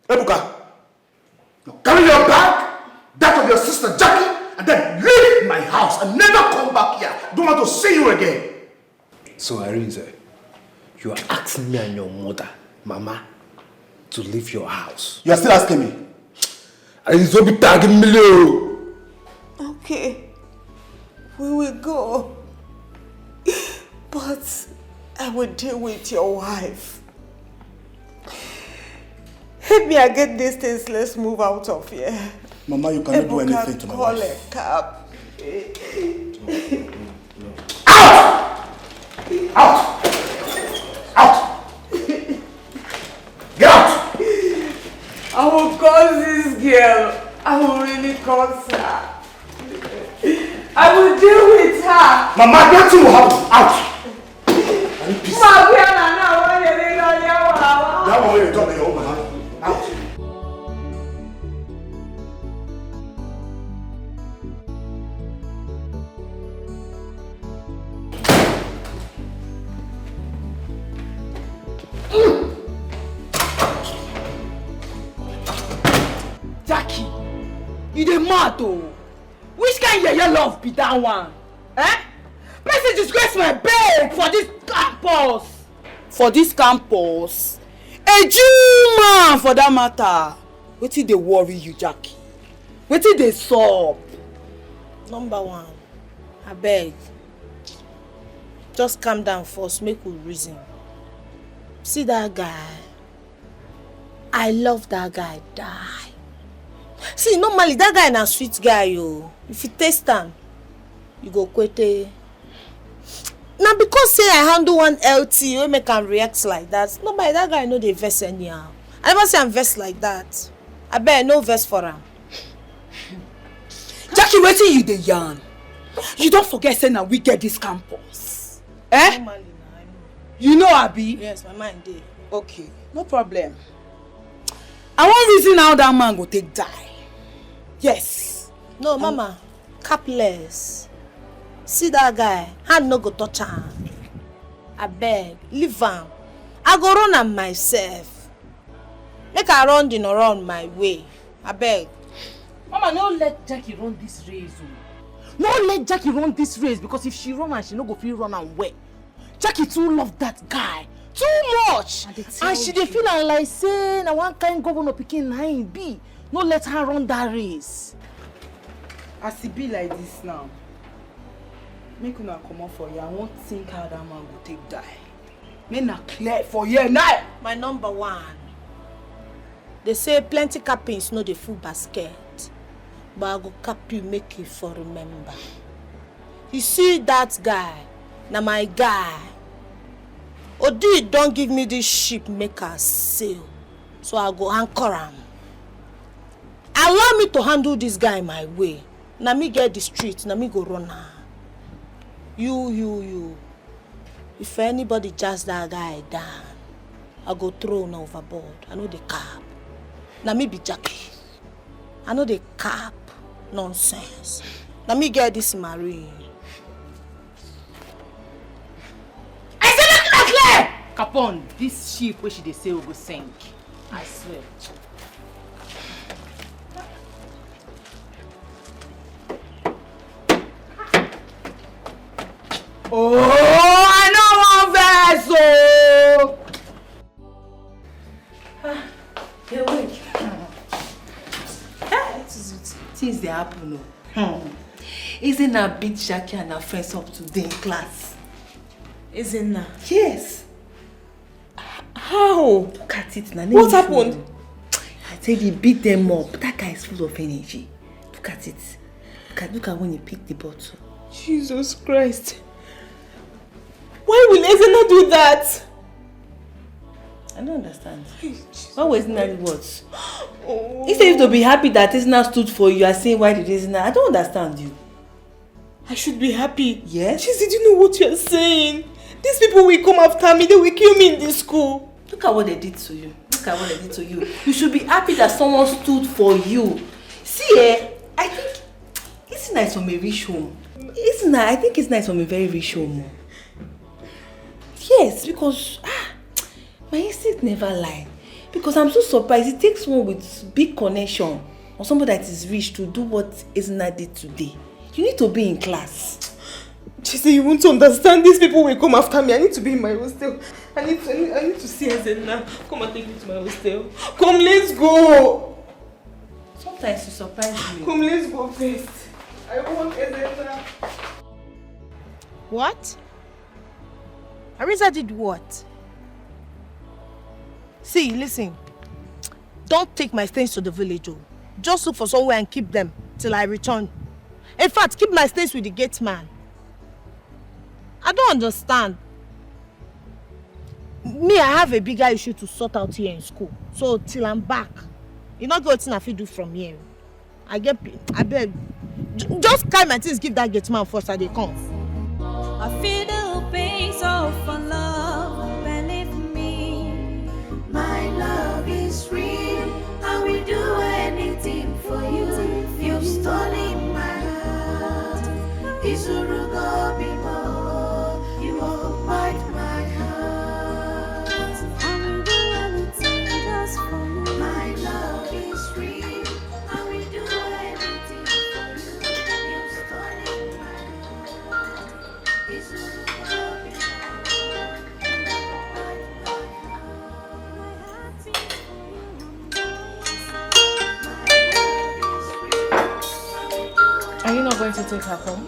Ebuka, now carry your bag, that of your sister Jackie, and then leave my house and never come back here. Don't want to see you again. So, Arinze, you are asking me and your mother, Mama, to leave your house. You are still asking me? Arinze, be tagging me. Okay, we will go. But I will deal with your wife. Help me get these things. Let's move out of here. Mama, you cannot do anything to my wife. Call a cab. Out! Out! Out! Get out! I will call this girl. I will really curse her. I will deal with her. Mama, nothing will happen. Out! Are you pissed? That one where you talk to your own mama. Out! Jackie, you dey mad oh. Which kind of love be that one? Person disgrace my babe for this campus. For this campus? A Jew man for that matter. Wetin dey worry you, Jackie? Wetin dey sup? Number one, abeg, just calm down first, make we reason. See that guy? I love that guy, die. See, normally that guy na sweet guy, yo. If you taste am, you go kwete. Na because say I handle one LT wey make am react like that. Normally that guy no dey vex anyhow. I never say I'm vex like that. Abeg, no vex for am. Jackie, wetin you dey yarn? You don't forget say na we get this campus. Eh? Normally, na, I know. You know, Abi? Yes, my mind dey. Okay, no problem. I wan reason how that man go take die. Yes. No, Mama, capless. See that guy, hand no go touch am. Abeg, leave am. I go run am myself. Make I run the run my way. Abeg. Mama, no let Jackie run this race. No let Jackie run this race because if she run and she no go fit run am well. Jackie too love that guy. Too much. And she dey feel am like say na one kind governor pikin na im be. No let her run that race. As e be like this now, make una comot for here. I wan think how that man go take die. Make na clear for here now. My number one. They say plenty cappings no dey full basket. But I go cap you, make you for remember. You see that guy, na my guy. Odi don't give me this ship make her sail. So I go anchor am. Allow me to handle this guy my way. Na me get the street, na me go run am. You. If anybody jazz that guy down, I go throw him overboard. I know the cap. Na me be Jackie. I know the cap. Nonsense. Let me get this marine. I said look clear! Capon, this ship where she dey say will go sink. I swear. Oh, I know one vessel. Hey, wait. Things they happen. Isn't that beat Jackie and her friends up today in class? Isn't that? Yes. How? Look at it now. What happened? I said he beat them up. That guy is full of energy. Look at it. Look at when he picked the bottle. Jesus Christ. Why will Ezena do that? I don't understand. Why was Ezena what? Oh. Instead of to be happy that Ezena stood for you, you are saying why did Ezena? I don't understand you. I should be happy. Yes? Jeez, did you know what you are saying? These people will come after me. They will kill me in this school. Look at what they did to you. Look at what they did to you. You should be happy that someone stood for you. See, I think it's nice from a rich home. It's nice. I think it's nice from a very rich home. Yes, because my instinct never lie. Because I'm so surprised. It takes one with big connection or somebody that is rich to do what Ezena did today. You need to be in class. Chise, you won't understand. These people will come after me. I need to be in my hostel. I need to see Ezena. Come and take me to my hostel. Come, let's go. Sometimes you surprise me. Come, let's go first. I want Ezena. What? Arisa did what? See, listen. Don't take my stains to the village. Just look for somewhere and keep them till I return. In fact, keep my stains with the gate man. I don't understand. Me, I have a bigger issue to sort out here in school. So till I'm back, you not go to do from here. I beg. Just carry my things, give that gate man first and they come. I feel the pains of a love, believe me. My love is real. I will do anything for you. You've stolen my heart. Izurugo Bimo, you occupied my heart. I will do anything just for you. My love is real. I will do anything for you. You've stolen my heart. Izurugo Bimo. to take her home?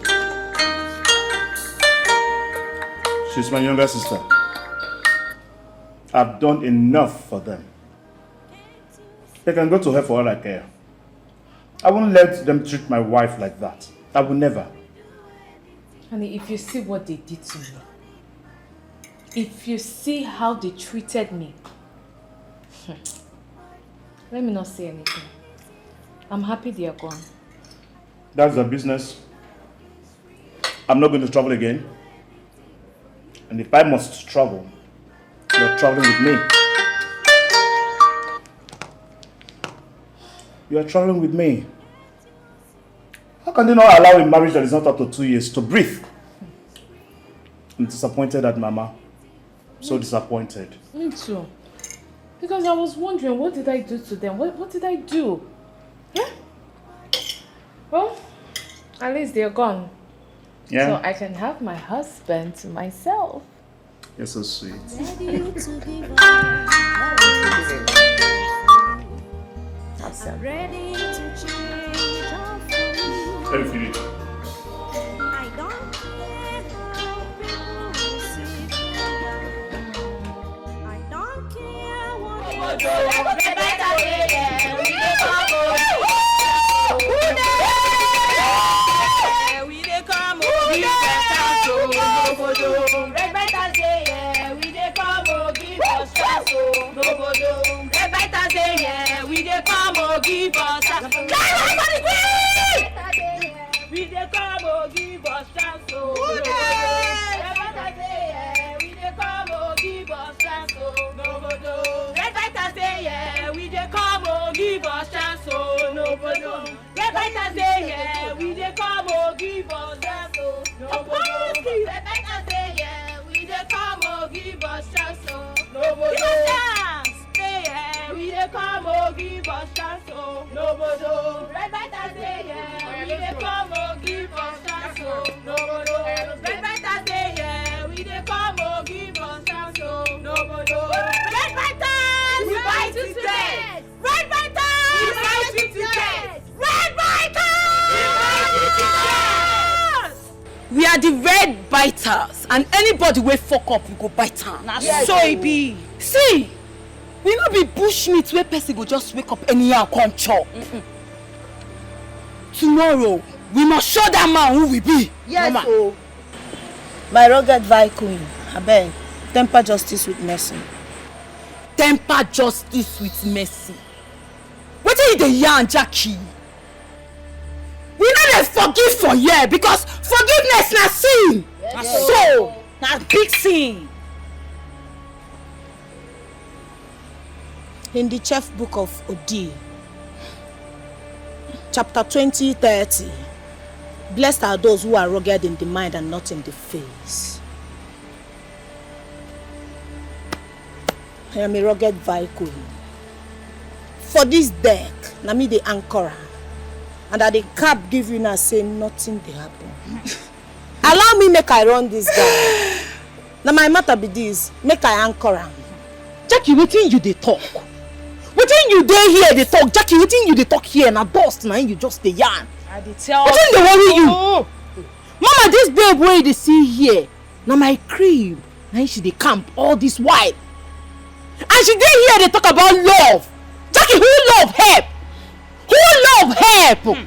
She's my younger sister. I've done enough for them. They can go to her for all I care. I won't let them treat my wife like that. I will never. Honey, if you see what they did to me, if you see how they treated me, let me not say anything. I'm happy they are gone. That's their business. I'm not going to travel again. And if I must travel, you're traveling with me. You are traveling with me. How can they not allow a marriage that is not up to 2 years to breathe? I'm disappointed at Mama. So disappointed. Me too. Because I was wondering, what did I do to them? What did I do? Yeah? Well, at least they're gone. Yeah. So I can have my husband to myself. You're so sweet. Awesome. Ready to change all for me. Let me finish. I don't care how people will see me. I don't care what give us chance. We dey come oh give us chance oh. We dey come oh give us chance oh. Nobodo. Red fighters say yeah. We dey come oh give us chance oh. Nobodo. Red fighters say yeah. We dey come oh give us chance oh. Nobodo. Red fighters say yeah. We dey come oh give us chance oh. Nobodo. We dey come oh give us chance oh. Nobodo. Red fighters say yeah. We dey come oh give us chance oh. Nobodo. Red fighters say yeah. We dey come oh give us chance oh. Nobodo. Red fighters, we fight to death. Red fighters, we fight to death. Red fighters, we fight to death. We are the red biters, and anybody wey fuck up, we go bite am. Na so e be. See, we no be bushmeat wey person go just wake up anyhow come chop. Tomorrow, we must show that man who we be. Yes, oh. My rugged vi queen, abeg, temper justice with mercy. Temper justice with mercy. Wetin you dey yarn, Jackie? We no dey forgive for here because forgiveness na sin. Yes, so, na big sin. In the chef book of Odi, chapter 20:30, blessed are those who are rugged in the mind and not in the face. I am a rugged vehicle. For this deck, na me the anchor, and that the cap give you now say nothing dey happen. Allow me make I run this guy. Now my matter be this, make I anchor am. Jackie, wetin you dey talk? Wetin you dey here dey talk? Jackie, wetin you dey talk here na dust na you just dey yarn. I dey tell you. Wetin dey worry you? Mama, this babe wey you dey see here, na my crib. Na she dey camp all this while. And she dey here dey talk about love. Jackie, who love help? Who love help?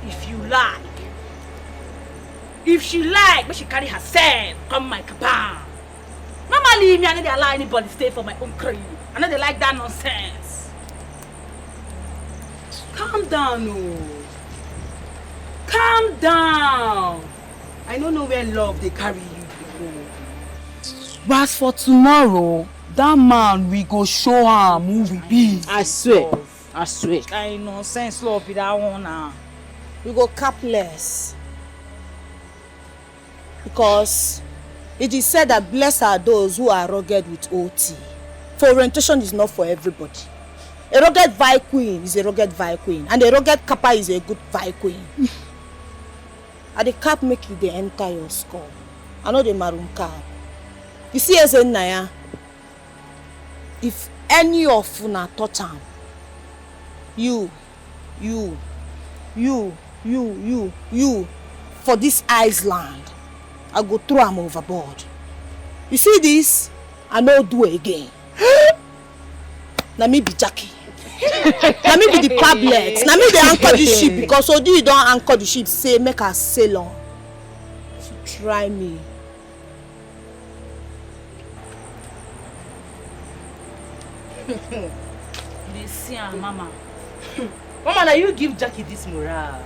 If you like. If she like, but she carry herself come my cabin. Mama leave me, I no dey allow anybody stay for my own crib. I know they like that nonsense. Calm down, oh. Calm down. I don't know where love they carry you. But as for tomorrow, that man we go show am who we be. I swear. I swear. I nonsense love with that one now. We go capless. Because it is said that blessed are those who are rugged with OT. For orientation is not for everybody. A rugged vi queen is a rugged vi queen, and a rugged kappa is a good vi queen. And the cap make you dey enter your skull. I know the maroon cap. You see as a naya, if any of una touch am, you you, for this Iceland, I go throw am overboard. You see this? I no do again. Na me be Jackie. Na me be the pablet. Na me dey anchor the ship because Odi you don anchor the ship say make her sail on. So try me. Listen, Mama. Mama, now you give Jackie this morale.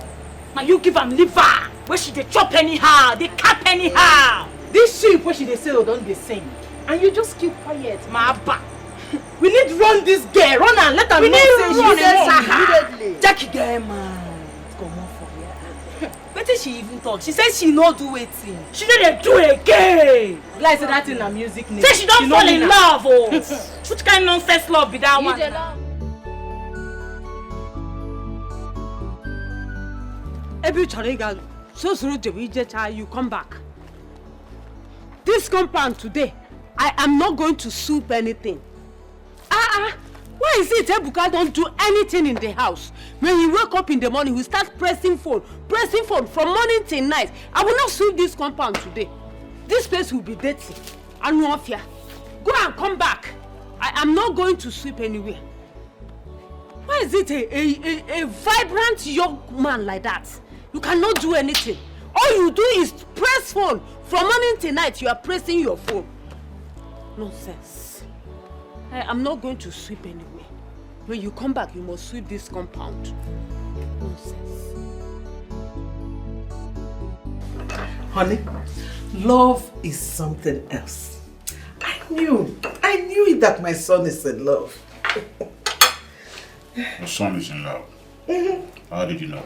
Now you give am liver. Where she dey chop anyhow, they cap anyhow. This ship where she dey sail don't dey sing. And you just keep quiet, my abba. We need run this girl, run and let her know say she immediately. Jackie girl, man, come on for here. What did she even talk? She said she no do waiting. She no dey do again. Like say that thing na music name. Say she don't fall in love, oh. Which kind of nonsense love be that one? Every child, so you come back. This compound today, I am not going to soup anything. Why is it Ebuka don't do anything in the house? When he wake up in the morning, he start pressing phone from morning till night. I will not sweep this compound today. This place will be dirty. And no fear. Go and come back. I am not going to sweep anywhere. Why is it a vibrant young man like that? You cannot do anything. All you do is press phone. From morning till night, you are pressing your phone. Nonsense. I am not going to sweep anywhere. When you come back, you must sweep this compound. Nonsense. Honey, love is something else. I knew it that my son is in love. Your son is in love? How did you know?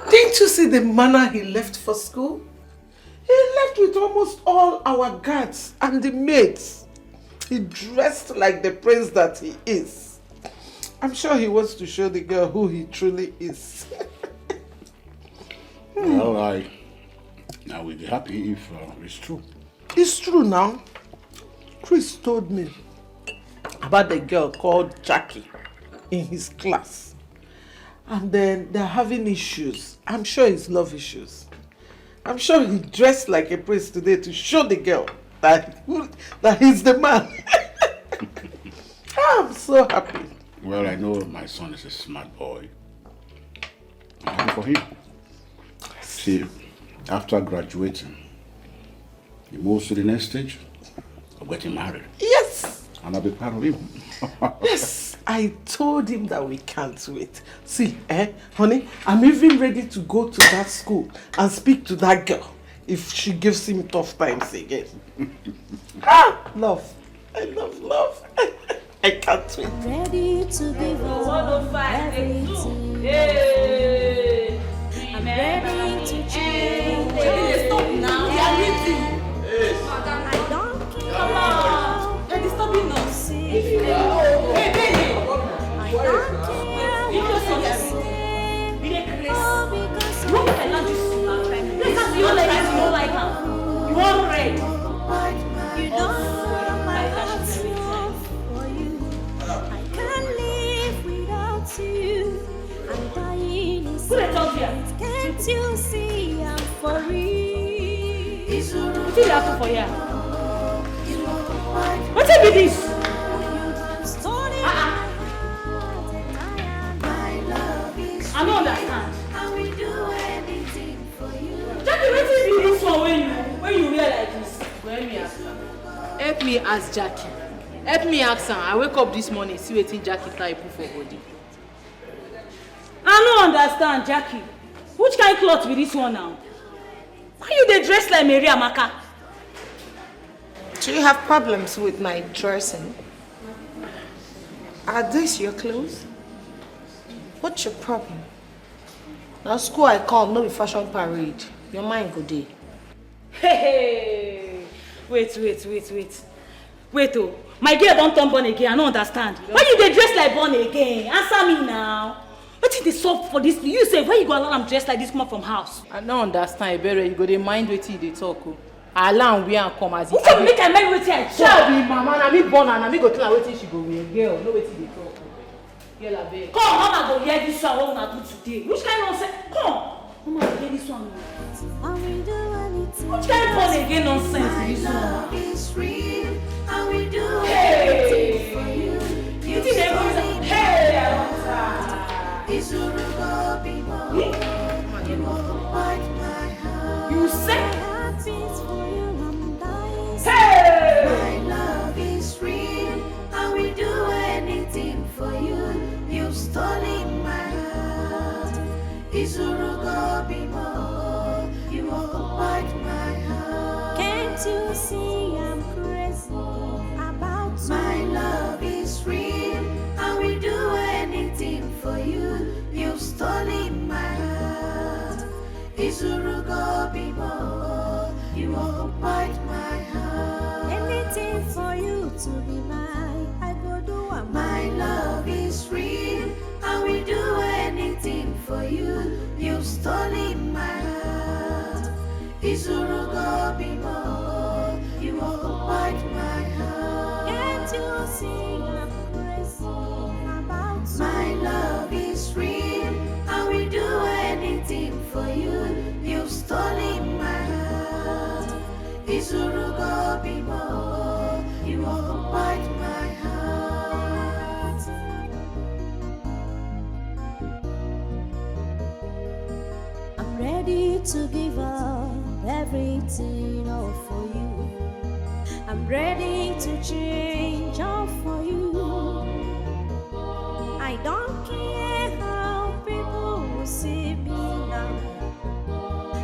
Didn't you see the manner he left for school? He left with almost all our guards and the maids. He dressed like the prince that he is. I'm sure he wants to show the girl who he truly is. Well, I will be happy if it's true. It's true now. Chris told me about the girl called Jackie in his class. And then they're having issues. I'm sure it's love issues. I'm sure he dressed like a prince today to show the girl that he's the man. I'm so happy. Well, I know my son is a smart boy. I'm happy for him. See, after graduating, he moves to the next stage of getting married. Yes! And I'll be proud of him. Yes! I told him that we can't wait. See, honey, I'm even ready to go to that school and speak to that girl if she gives him tough times again. Love. I love love. I can't wait. Ready to give up everything. I'm ready to change. Stop now. We are meeting. I don't care. Come on. You're disturbing us. Hey, I don't care. You just say be the Chris. You cannot do this. Because you don't like her. You want red. You know my heart's love for you. I can't live without you. I'm dying inside. Can't you see I'm for real? What did you happen for here? What be this? I don't understand. Jackie, what is this one when you wear like this? Let me ask her. Help me ask Jackie. Help me ask her. I wake up this morning, see wetin Jackie tie put for body. I don't understand, Jackie. Which kind of cloth be this one now? Why you dey dress like Mary Amaka? Do you have problems with my dressing? Are these your clothes? What's your problem? Now school I come, no be fashion parade. Your mind go dey. Hey, wait. Wait, oh. My girl don't turn born again, I don't understand. Why you dey dress like born again? Answer me now. What is the soft for this? You say, why you go allow am dress like this come from house? I don't understand, Ebere. You go dey mind wetin you dey talk. I allow am wear and come as who for make I mind wetin I talk? Shall be mama, na me born and na me go tell her wetin she go wear. Girl, no wetin dey talk. Yella, babe. Come, Mama, go hear this one. What we do today? Which kind of nonsense? Come, Mama, go hear this one. Which kind of fun again nonsense is this one? Is real. I will do anything for you. You think everyone's like, hey, I want that. It's a rubber. You won't bite my heart. You say? Hey! My love is real. I will do anything for you. You've stolen my heart. It's a rubber. You won't bite my heart. Can't you see I'm crazy about you? My love is real. I will do anything for you. You've stolen my heart. It's a rugobibo. You won't bite my heart. Anything for you to be mine. I go do what my love is real. I will do anything for you. You've stolen my heart. It's a rugobibo. You won't bite my heart. Can't you see I'm crazy about you? My love is real. I will do anything for you. You've stolen my heart. It's a rugobibo. You won't bite my heart. I'm ready to give up everything all for you. I'm ready to change all for you. I don't care how people will see me now.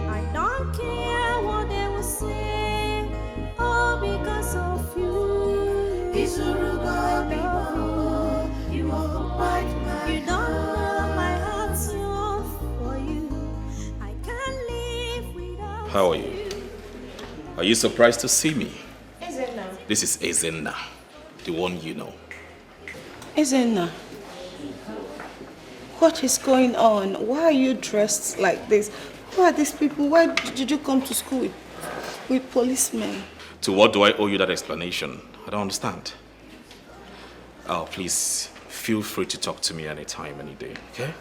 I don't care what they will say. All because of you. It's a rugobibo. You won't bite my. You don't know my heart's love for you. I can't live without. How are you? Are you surprised to see me? Ezenna. This is Ezenna, the one you know. Ezenna, what is going on? Why are you dressed like this? Who are these people? Why did you come to school with policemen? To what do I owe you that explanation? I don't understand. Oh, please, feel free to talk to me anytime, any day, okay?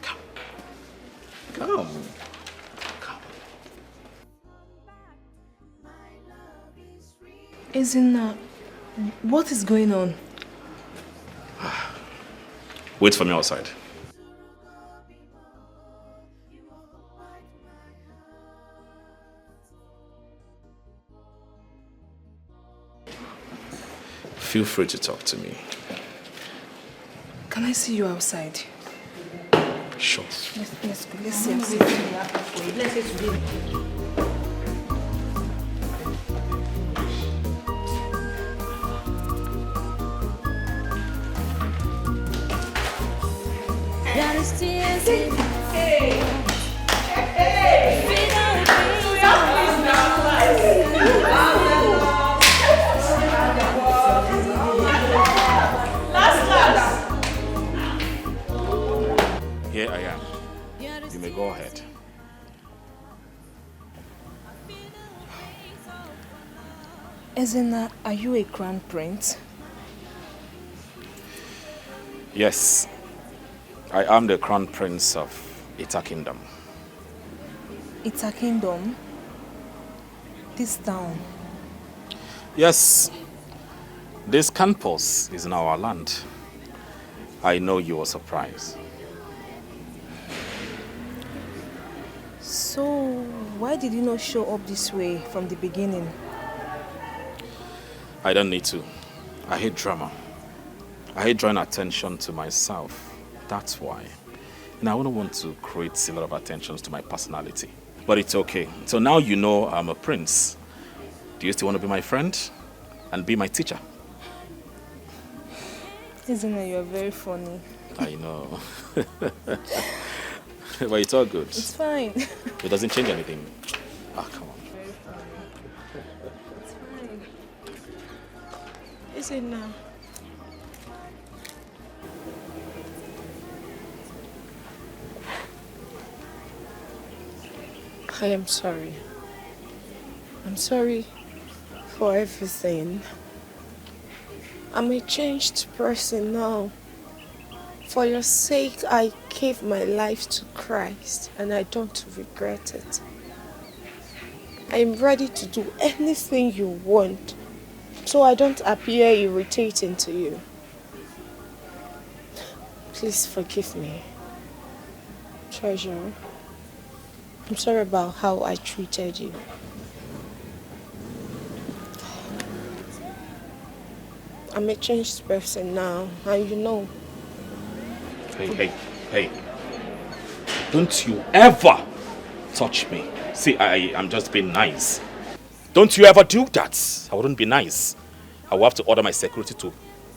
Come. Come. Ezenna, what is going on? Wait for me outside. Feel free to talk to me. Can I see you outside? Sure. Let's go. Let's see outside. There is tears in my Here I am. You may go ahead. Ezenna, are you a crown prince? Yes, I am the crown prince of Ita Kingdom. Ita Kingdom? This town? Yes, this campus is in our land. I know you were surprised. So, why did you not show up this way from the beginning? I don't need to. I hate drama. I hate drawing attention to myself. That's why. And I wouldn't want to create a lot of attentions to my personality. But it's okay. So now you know I'm a prince. Do you still want to be my friend and be my teacher? Ezenna, you're very funny. I know. But it's all good. It's fine. It doesn't change anything. Ah, come on. Very funny. It's fine. Ezenna. I am sorry. I'm sorry for everything. I'm a changed person now. For your sake, I gave my life to Christ and I don't regret it. I'm ready to do anything you want so I don't appear irritating to you. Please forgive me. Treasure, I'm sorry about how I treated you. I'm a changed person now, and you know. Hey. Don't you ever touch me. See, I'm just being nice. Don't you ever do that. I wouldn't be nice. I will have to order my security to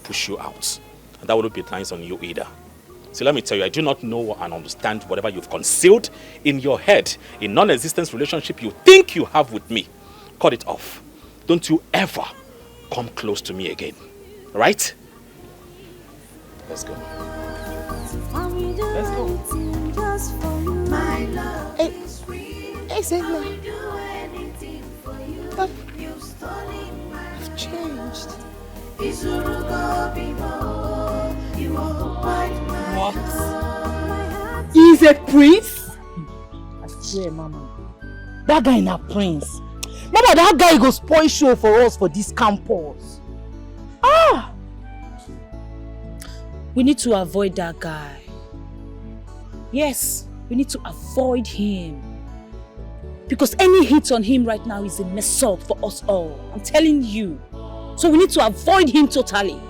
push you out. And that wouldn't be nice on you either. See, let me tell you, I do not know and understand whatever you've concealed in your head, in non-existent relationship you think you have with me. Cut it off. Don't you ever come close to me again. Right? Let's go. Let's go. Hey, Zena. But I've changed. What? He's a prince? I swear, Mama. That guy is a prince. Mama, that guy go spoil show for us for this campus. Ah! We need to avoid that guy. Yes, we need to avoid him. Because any hit on him right now is a mess up for us all. I'm telling you. So we need to avoid him totally.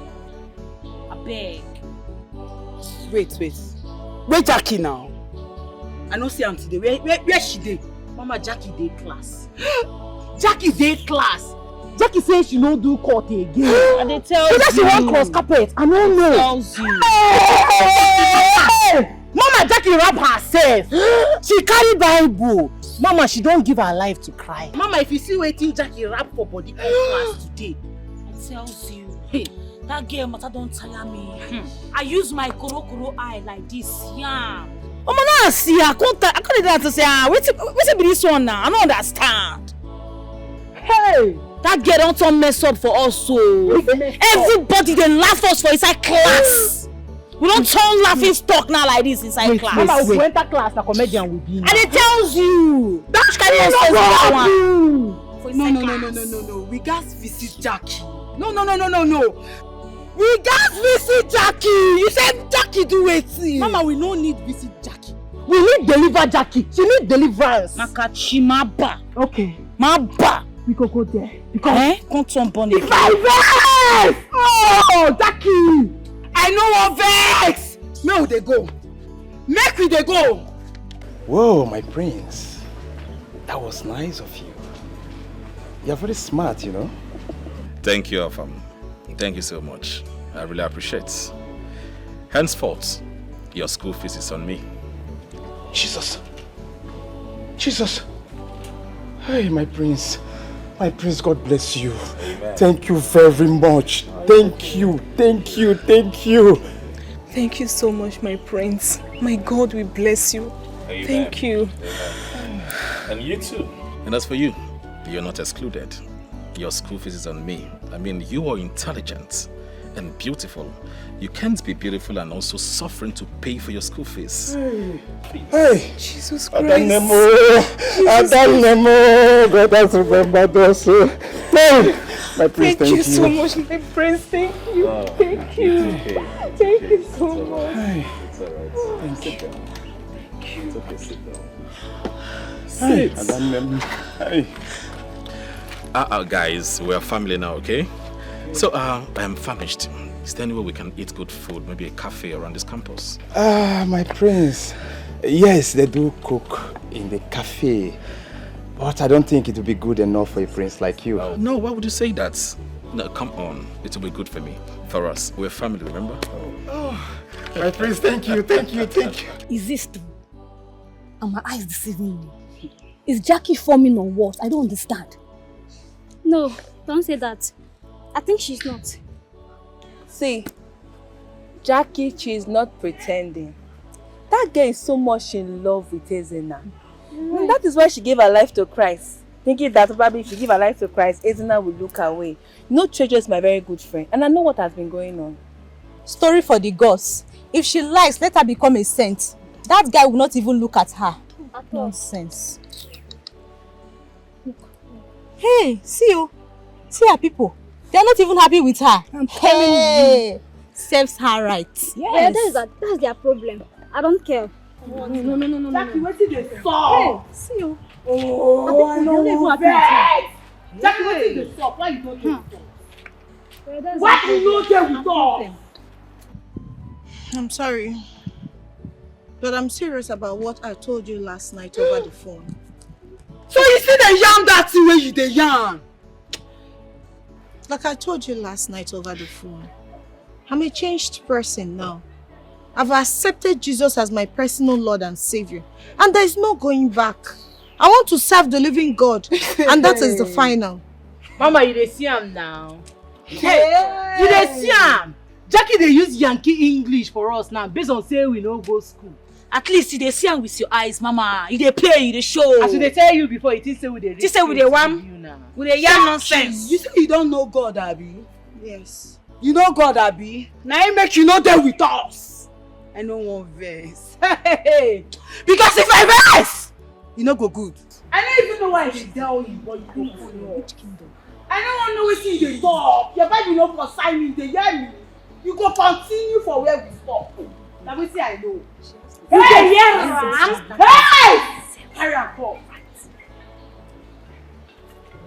I beg. Wait, Jackie now. I don't see him today. Where she dey? Mama, Jackie dey class. Jackie dey class. Jackie says she no do court again. And they tell you. She won't cross carpet. I don't know. Tells you. Hey! Mama, Jackie rap herself. She carry Bible. Mama, she don't give her life to cry. Mama, if you see waiting Jackie rap for body class today. I tells you. Hey, that girl matter don't tire me. I use my koro eye like this. Yeah. Oh, man, see, I can't to say, what's be this one now? I don't understand. Hey! That girl don't turn mess up for us, so everybody they laugh us for inside class. We don't turn laughing stock now like this inside class. Mama, we enter class, the comedian will be. And it tells you that kind of nonsense that one. No. We guys visit Jackie. No. We guys visit Jackie. You said Jackie do it. Mama, we no need visit Jackie. We need deliver Jackie. She need deliverance. Makachimaba. Okay. Maba. We go there. Because can't turn bonnet. If I vex! Oh, Jackie! I know what vex! Make we go. Make we go. Whoa, my prince. That was nice of you. You're very smart, you know. Thank you, Afam. Thank you so much. I really appreciate. Henceforth, your school fees is on me. Jesus. Hey, my prince. My prince, God bless you. Amen. Thank you very much. Thank you. Thank you so much, my prince. My God will bless you. Amen. Thank you. Amen. And you too. And as for you, you're not excluded. Your school fees is on me. I mean, you are intelligent and beautiful. You can't be beautiful and also suffering to pay for your school fees. Hey! Jesus Christ! Adanemo! God has remembered us. Hey! My prince, thank you so much, my prince. Thank you. Thank you. Thank you so much. It's alright. Thank you. It's okay, sit down. Hey! Adanemo. Hey! Guys, we're family now, okay? So, I am famished. Is there any way we can eat good food? Maybe a cafe around this campus? My prince. Yes, they do cook in the cafe. But I don't think it will be good enough for a prince like you. No, why would you say that? No, come on. It will be good for me. For us. We're family, remember? Oh, my prince, thank you. Is this true? Are my eyes deceiving me? Is Jackie forming on what? I don't understand. No, don't say that. I think she's not. See, Jackie, she's not pretending. That girl is so much in love with Ezena. And that is why she gave her life to Christ. Thinking that probably if she give her life to Christ, Ezena will look away. You know, Treasure is my very good friend. And I know what has been going on. Story for the gods. If she likes, let her become a saint. That guy will not even look at her. Nonsense. Hey, see you. See her people. They are not even happy with her. I'm telling you. Serves her right. Yes. Yeah, that's their problem. I don't care. No. Jackie, what did they Hey, see you. Oh, I know. Jackie, what did they stop? Why you don't do it? Why you don't do it with us? I'm sorry. But I'm serious about what I told you last night over the phone. So you see the yarn that way you the yarn? Like I told you last night over the phone. I'm a changed person now. I've accepted Jesus as my personal Lord and Savior. And there is no going back. I want to serve the living God. And that is the final. Mama, you dey see am now. Hey, you dey see am. Jackie, they use Yankee English for us now based on say we no go school. At least you dey see am with your eyes, Mama. You dey play, you dey show. As they tell you before, it is say we dey. This say we dey wham. We dey yarn nonsense. You say you don't know God, Abi? Yes. You know God, Abi? Now he make you know there with us. I know one verse. Because if I verse, you no go good. I don't even know why I should tell you, but you don't know. Which kingdom? I don't want to know what you dey talk. Your Bible no consign me, they hear me. You go continue for where we stop. Now we see I know. Hey, yeah, hey! Carry on, go.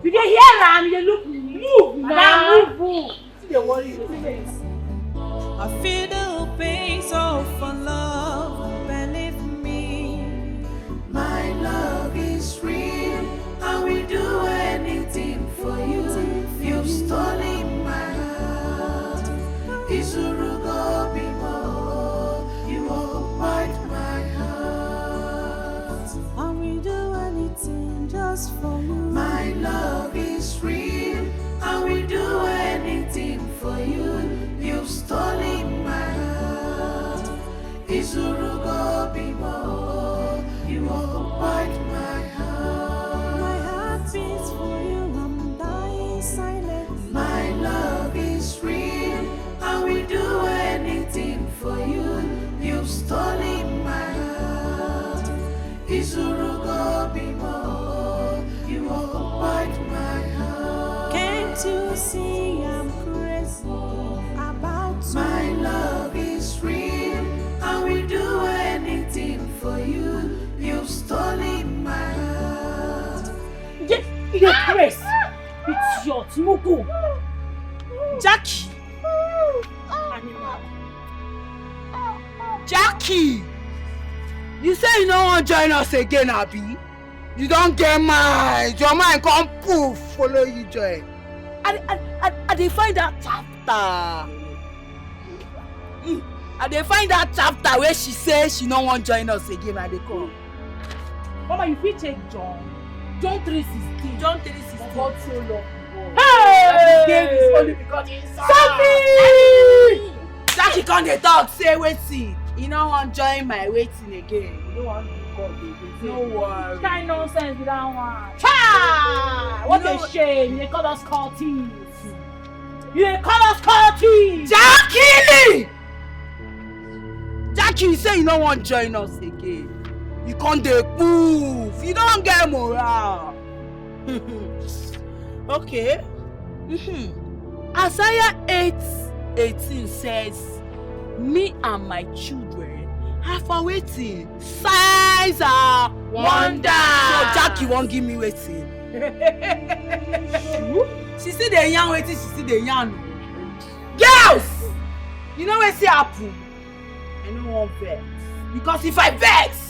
You dey hear Ram? You dey look me. Move now. Move. See the worry. I feel the pains of our love, believe me. My love is real, and we do anything for you. You've stolen my heart. Izurugo bimo, you occupied my heart. And we do anything just for you. My love is real, and we do anything for you. You've stolen my heart. Izurugo bimo, you occupied my heart. My heart beats for you, I'm dying silent. My love is real, and we do anything for you. You've stolen my heart. Izurugo bimo, you occupied my heart. Can't you see I'm crazy about you? My love is real, and we do anything for you. You've stolen my heart. You're crazy. It's your Timogo. Jackie. Animal. Jackie. You say you don't want to join us again, Abi? You don't get mind. Your mind come poof. Follow you join. I dey find that chapter. I dey find that chapter where she says she don't want to join us again. I dey come. Mama, you fit take John 3:16. John 3:16. God so long. Hey! Game is only because he's sorry. Jackie come dey talk say wetin. You don't want to join my waiting again. You don't want to God again. No worry. Kind nonsense with that one. Ha! What a shame. They call us cultists. You call us cultists. Jackie! Jackie, you say you don't want to join us again. You can't move. You don't get morale. Okay. Isaiah 8:18 says, me and my children have a waiting. Signs are wonder. So Jackie won't give me waiting. She see the young waiting, she see the young. Girls! You know what say happen? I don't want vex. Because if I vex,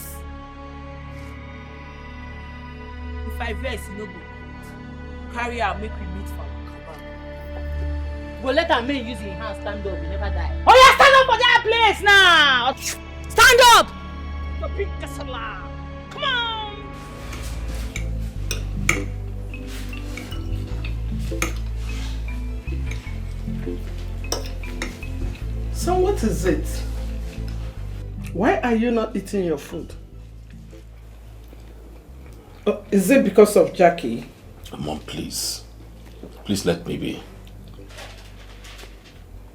you know go. Carry out, make we meet for Kaba. But let a man use his hand stand up, he never die. Oh yeah, stand up for that place now! Stand up! The big casala. Come on! So what is it? Why are you not eating your food? Is it because of Jackie? Mom, please. Please let me be.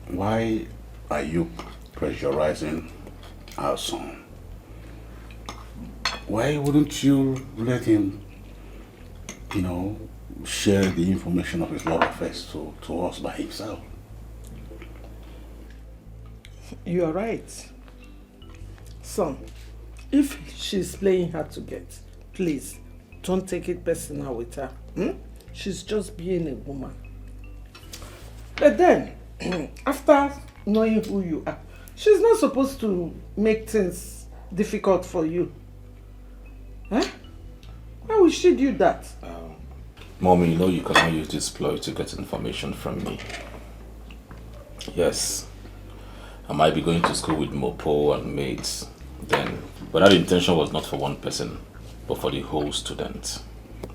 Why are you pressurizing our son. Why wouldn't you let him, share the information of his love affairs to us by himself? You are right. Son, if she's playing hard to get, please don't take it personal with her. She's just being a woman. But then, after knowing who you are, she's not supposed to make things difficult for you. Huh? Why would she do that? Mommy, you cannot use this ploy to get information from me. Yes, I might be going to school with Mopo and mates then, but that intention was not for one person, but for the whole student.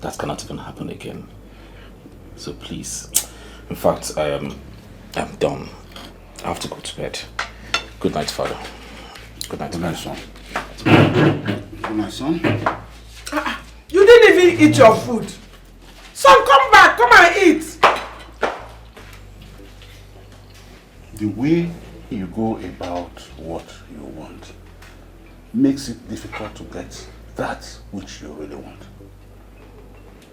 That cannot even happen again. So please, in fact, I'm done. I have to go to bed. Good night, Father. Good night, son. Good night, son. You didn't even eat your food. Son, come back. Come and eat. The way you go about what you want makes it difficult to get that which you really want.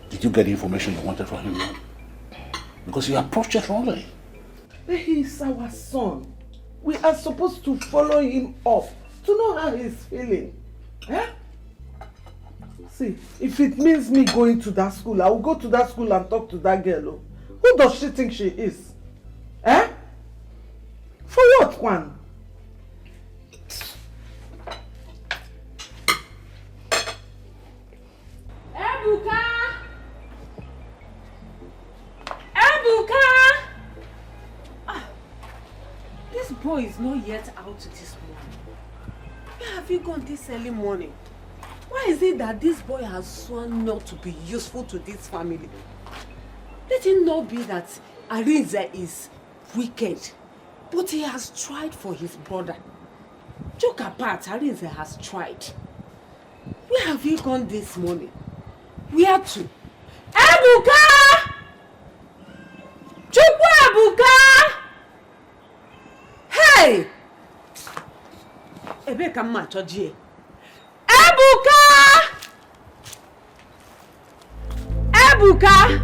Did you get the information you wanted from him? Because you approached it wrongly. He is our son. We are supposed to follow him up to know how he's feeling. Eh? See, if it means me going to that school, I will go to that school and talk to that girl. Who does she think she is? Eh? For what, Kwan? Ebuka! Ebuka! This boy is not yet out this morning. Where have you gone this early morning? Why is it that this boy has sworn not to be useful to this family? Let it not be that Arinze is wicked, but he has tried for his brother. Joke apart, Arinze has tried. Where have you gone this morning? Where to? Ebuka! Chukwu Ebuka! Hey! Ebeka mma chojie. Ebuka! Ebuka!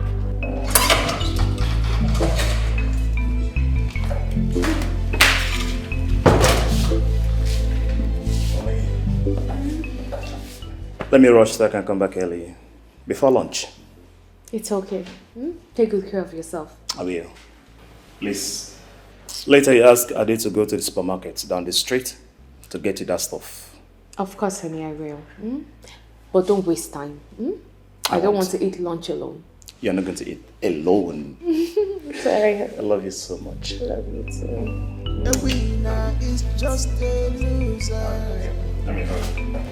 Let me rush so I can come back early. Before lunch. It's okay. Take good care of yourself. I will. Please. Later you ask Ade to go to the supermarket down the street to get you that stuff. Of course, honey, I will. But don't waste time. I don't want to eat lunch alone. You're not going to eat alone. Sorry. I love you so much. I love you too. A winner is just a loser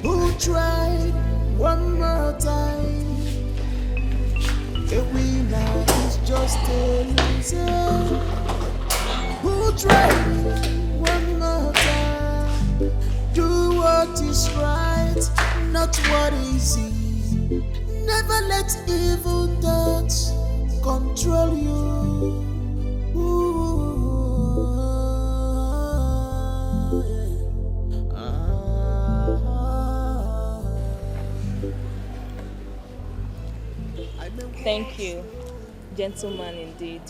who tried one more time. A winner is just a loser who tried one more time. Do what is right, not what is easy. Never let evil thoughts control you. Thank you, gentleman indeed.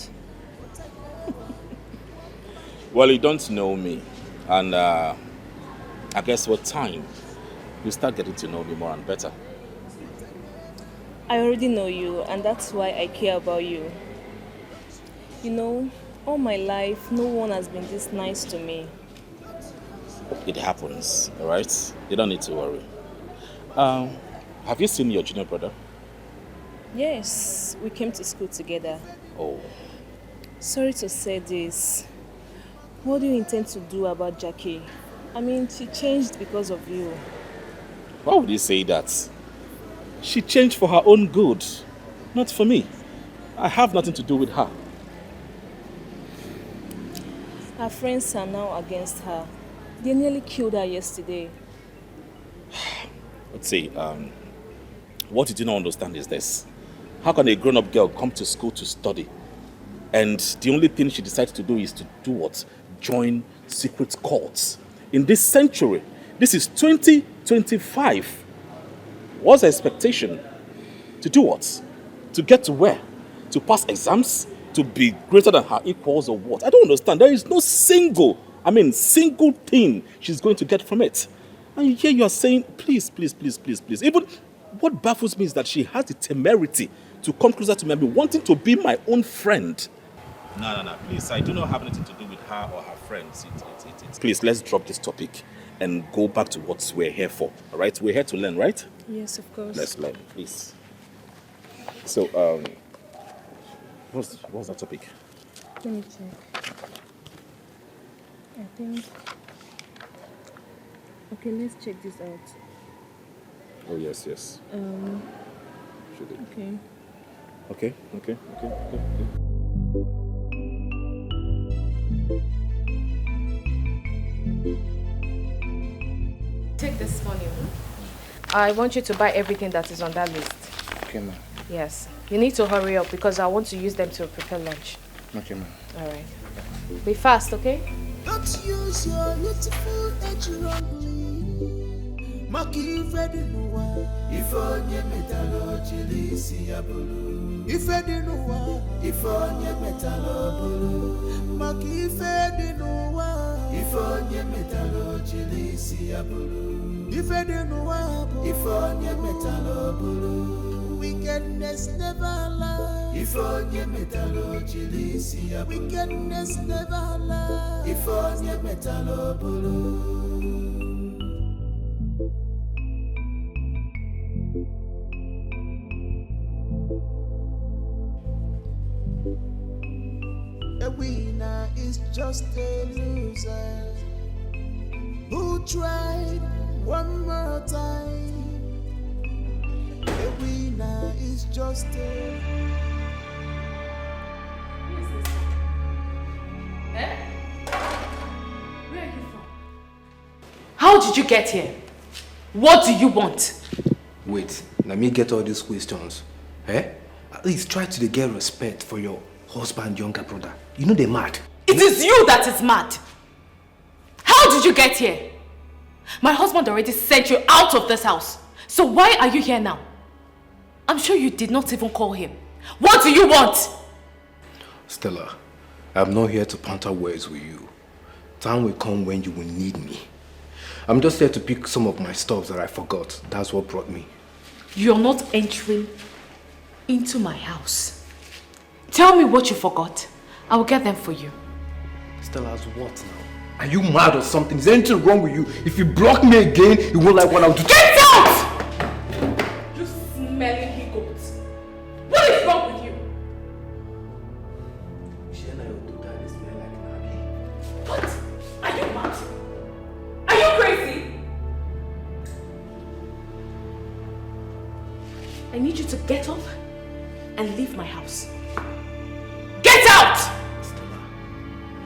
Well, you don't know me, and I guess with time, you start getting to know me more and better. I already know you, and that's why I care about you. You know, all my life, no one has been this nice to me. It happens, alright? You don't need to worry. Have you seen your junior brother? Yes, we came to school together. Oh. Sorry to say this. What do you intend to do about Jackie? I mean, she changed because of you. Why would you say that? She changed for her own good, not for me. I have nothing to do with her. Her friends are now against her. They nearly killed her yesterday. Let's see, what you do not understand is this. How can a grown-up girl come to school to study, and the only thing she decides to do is to do what? Join secret courts. In this century, this is 2025. What's the expectation? To do what? To get to where? To pass exams? To be greater than her equals or what? I don't understand. There is no single thing she's going to get from it. And here you are saying, please, please, please, please, please. Even what baffles me is that she has the temerity to come closer to me and be wanting to be my own friend. No, please. I do not have anything to do with her or her friends. Please, let's drop this topic and go back to what we're here for. All right? We're here to learn, right? Yes, of course. Let's learn, please. So, what's that topic? Let me check. I think... Okay, let's check this out. Oh, yes. Should it? Okay. Take this money. I want you to buy everything that is on that list. Okay, ma'am. Yes. You need to hurry up because I want to use them to prepare lunch. Okay, ma'am. All right. Be fast, okay? Don't use your beautiful edge wrongly. Maki Fedinuwa. Ifonye metalo chilisi ya bulu. Ifedinuwa. Ifonye metalo bulu. Maki Fedinuwa. Ifonye metalo chilisi ya bulu. Ifedinuwa. Ifonye metalo bulu. Wickedness never allow. Ifonye metalo chilisi ya bulu. Wickedness never allow. Ifonye metalo bulu. A winner is just a loser who tried one more time. A winner is just a... Who is this? Where are you from? How did you get here? What do you want? Wait, let me get all these questions. At least try to get respect for your husband, younger brother. You know they're mad. It is you that is mad. How did you get here? My husband already sent you out of this house. So why are you here now? I'm sure you did not even call him. What do you want? Stella, I'm not here to banter words with you. Time will come when you will need me. I'm just here to pick some of my stuff that I forgot. That's what brought me. You're not entering into my house. Tell me what you forgot. I will get them for you. Stella's what now? Are you mad or something? Is there anything wrong with you? If you block me again, you won't like what I'll do. Get out! You smelling he-goats. What is wrong with you? What? Are you mad? Are you crazy? I need you to get up and leave my house. Get out! Stella,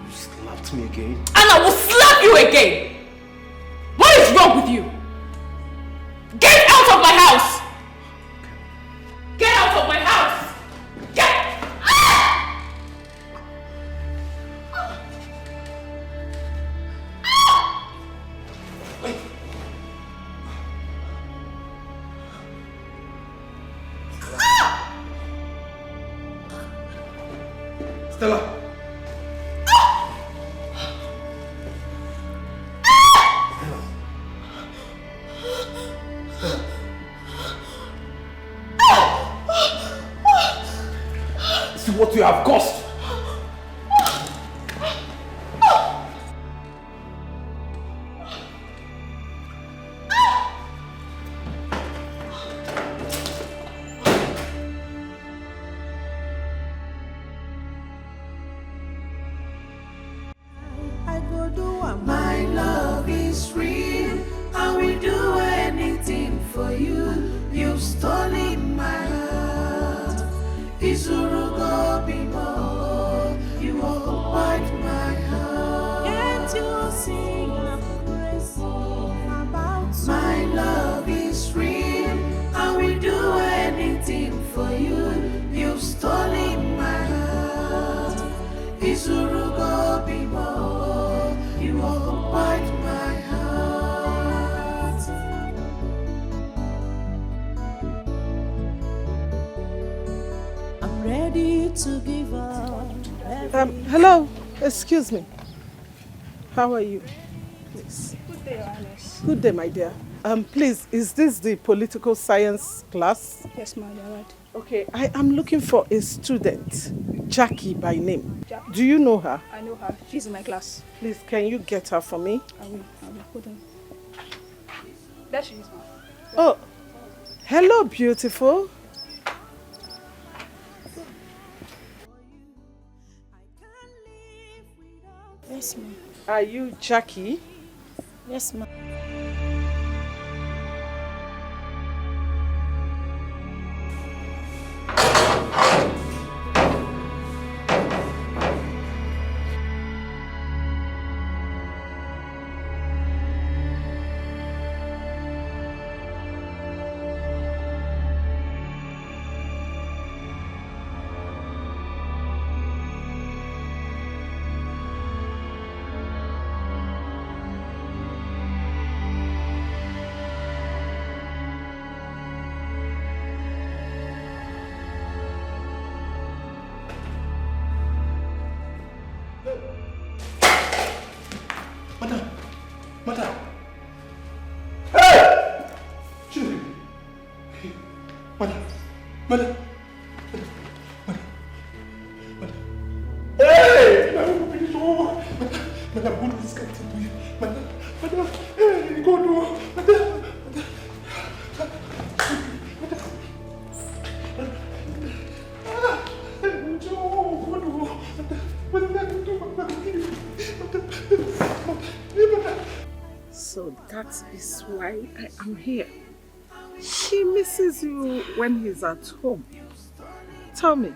you slapped me again. And I will slap you again! What is wrong with you? Get out of my house! Get out of my house! Get! Ah! Stella! See what you have caused! I go do what my love is real. I will do anything for you. You've stolen my heart. Isurugo bimo. ready to give up. Hello, excuse me. How are you? Please. Good day, Your Highness. Good day, my dear. Please, is this the political science class? Yes, ma'am, you're right. Okay, I am looking for a student, Jackie by name. Do you know her? I know her. She's in my class. Please, can you get her for me? I will. Hold on. There she is, ma'am. Oh, hello, beautiful. Yes, ma'am. Are you Jackie? Yes, ma'am. Madam! Hey! Children! Madam! Madam! Hey! Madam, what is this guy to you? Madam! Hey, go do! Madam! So that is why I am here. She misses you when he's at home. Tell me,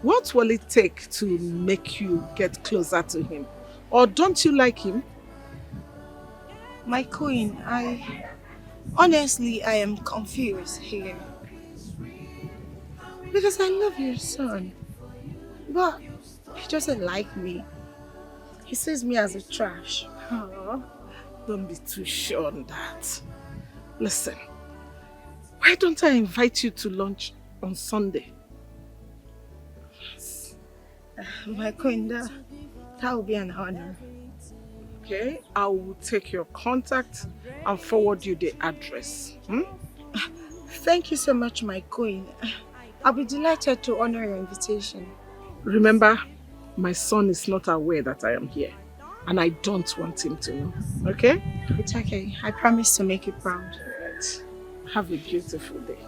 what will it take to make you get closer to him? Or don't you like him? My queen, honestly, I am confused here. Because I love your son. But he doesn't like me. He sees me as a trash. Oh, don't be too sure on that. Listen, why don't I invite you to lunch on Sunday? My queen, that will be an honor. Okay, I will take your contact and forward you the address. Thank you so much, my queen. I'll be delighted to honor your invitation. Remember, my son is not aware that I am here, and I don't want him to know, okay? It's okay. I promise to make you proud. Right. Have a beautiful day.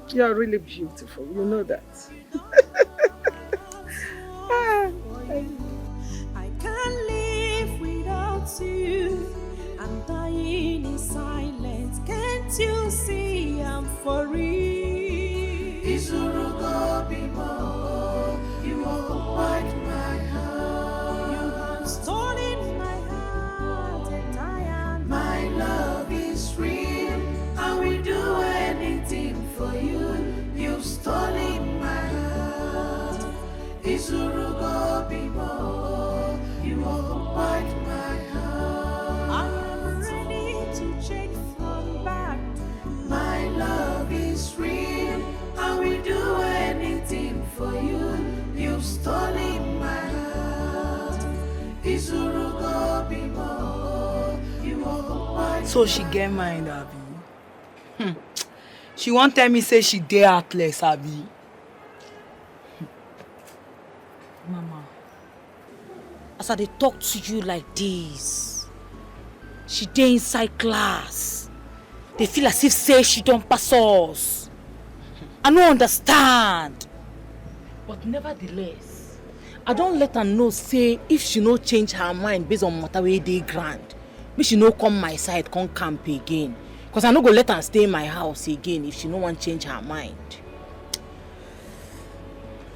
You're really beautiful, you know that. I can't live without you. I'm dying in silence. Can't you see I'm for real? You occupied my heart. You have stolen my heart, and I am. My love is real. I will do anything for you. You've stolen my heart. You occupied my heart. I am ready to change from back. My love is real. I will do anything for you. You've stolen my heart. You occupied. So she get mind, Abi. She won't tell me say she dey heartless, Abi. Mama, as I dey talk to you like this, she dey inside class. They feel as if say she don't pass us. I don't understand. But nevertheless, I don't let her know say if she no change her mind based on matter wey dey grand, make she no come my side, come camp again. Cause I no go let her stay in my house again if she no want change her mind.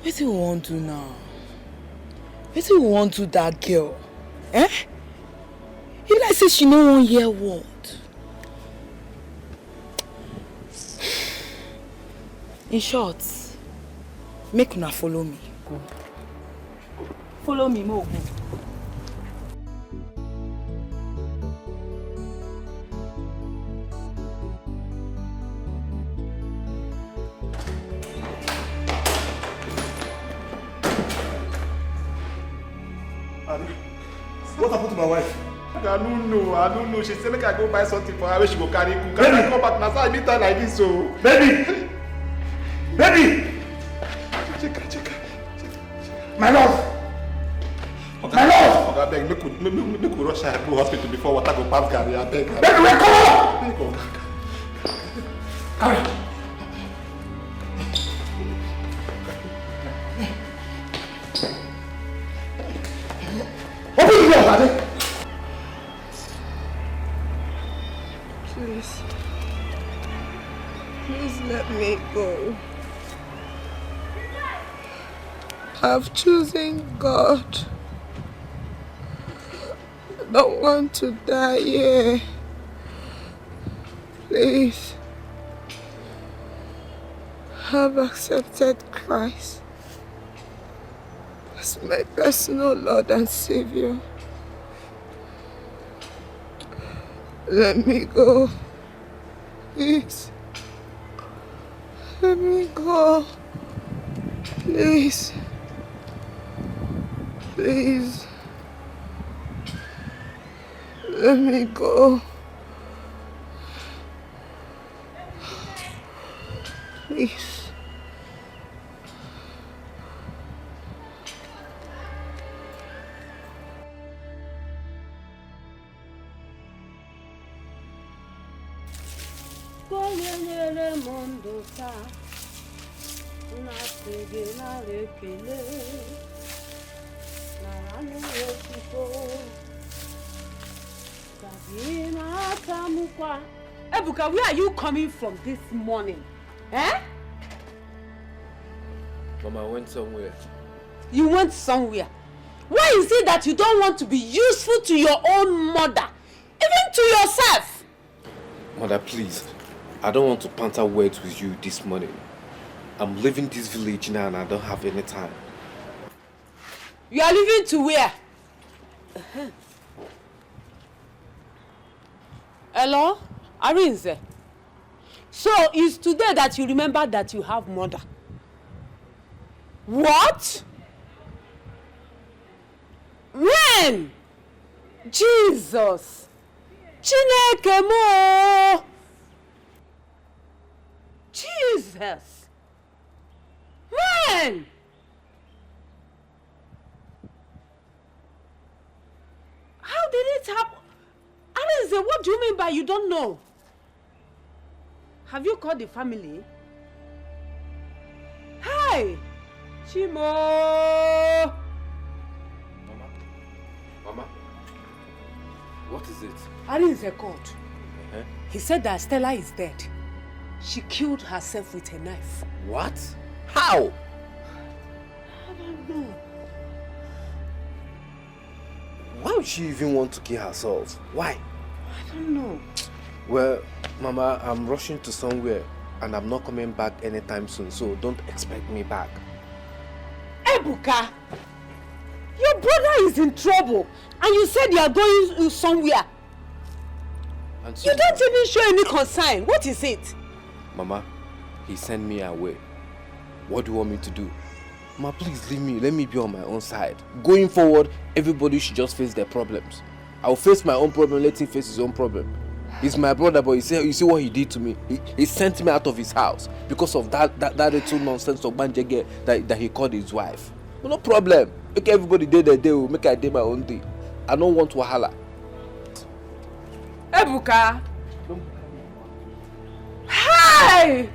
What do you want to now? What do you want to that girl? Eh? You like say she no wan hear word. In short, make una follow me. Go. Follow me, mo go. What happened to my wife? I don't know. She said make I go buy something for her where she go carry cook. Can I come back now? So I meet her like this, so. Baby! Check. My love! My love! I beg, make we rush her go hospital before water go pass Gary. I beg. Baby, wake up! Carry. Open the door, Daddy. Please let me go. I've chosen God. I don't want to die here. Please. I've accepted Christ as my personal Lord and Savior. Let me go. Please. Let me go. Please. Please. Let me go. Please. Ebuka, where are you coming from this morning? Eh? Mama, I went somewhere. You went somewhere? Why is it that you don't want to be useful to your own mother? Even to yourself? Mother, please. I don't want to banter words with you this morning. I'm leaving this village now and I don't have any time. You are leaving to where? Hello? Arinze? So it's today that you remember that you have mother? What? When? Jesus! Chineke mo! Jesus! When? How did it happen? Arinze, what do you mean by you don't know? Have you called the family? Hi! Chimo! Mama? What is it? Arinze called. He said that Stella is dead. She killed herself with a knife. What? How? I don't know. Why would she even want to kill herself? Why? I don't know. Well, Mama, I'm rushing to somewhere and I'm not coming back anytime soon, so don't expect me back. Ebuka, your brother is in trouble and you said you are going somewhere. And so, you don't even show any concern. What is it? Mama, he sent me away. What do you want me to do? Mama, please leave me. Let me be on my own side. Going forward, everybody should just face their problems. I'll face my own problem, let him face his own problem. He's my brother, but you see what he did to me? He sent me out of his house because of that little nonsense of banjege that he called his wife. No problem. Make everybody do their day, make I do my own day. I don't want wahala. Ebuka! Hi!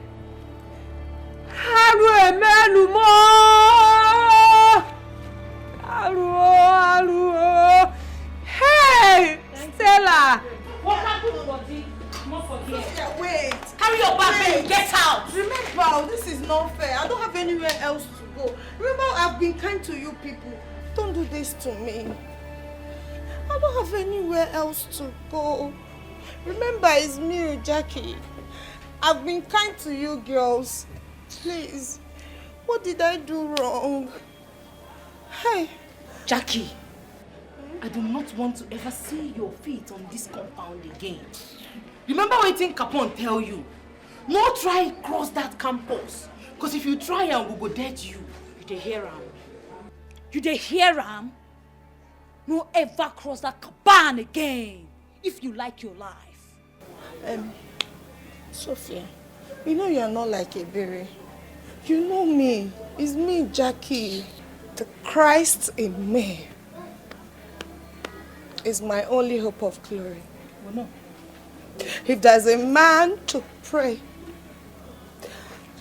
Hey! Stella! What happened, buddy? Come on for here. Wait. Carry your bag, baby. Get out. Remember, this is not fair. I don't have anywhere else to go. Remember, I've been kind to you people. Don't do this to me. I don't have anywhere else to go. Remember, it's me, Jackie. I've been kind to you girls. Please. What did I do wrong? Hey. Jackie, I do not want to ever see your feet on this compound again. Remember what Capone tell you? No try cross that campus. Because if you try and we go dead you. You dey hear am? You dey hear am? No ever cross that cabana again if you like your life. Sophia, you know you're not like a berry. You know me. It's me, Jackie. The Christ in me is my only hope of glory. Well, no. If there's a man to pray,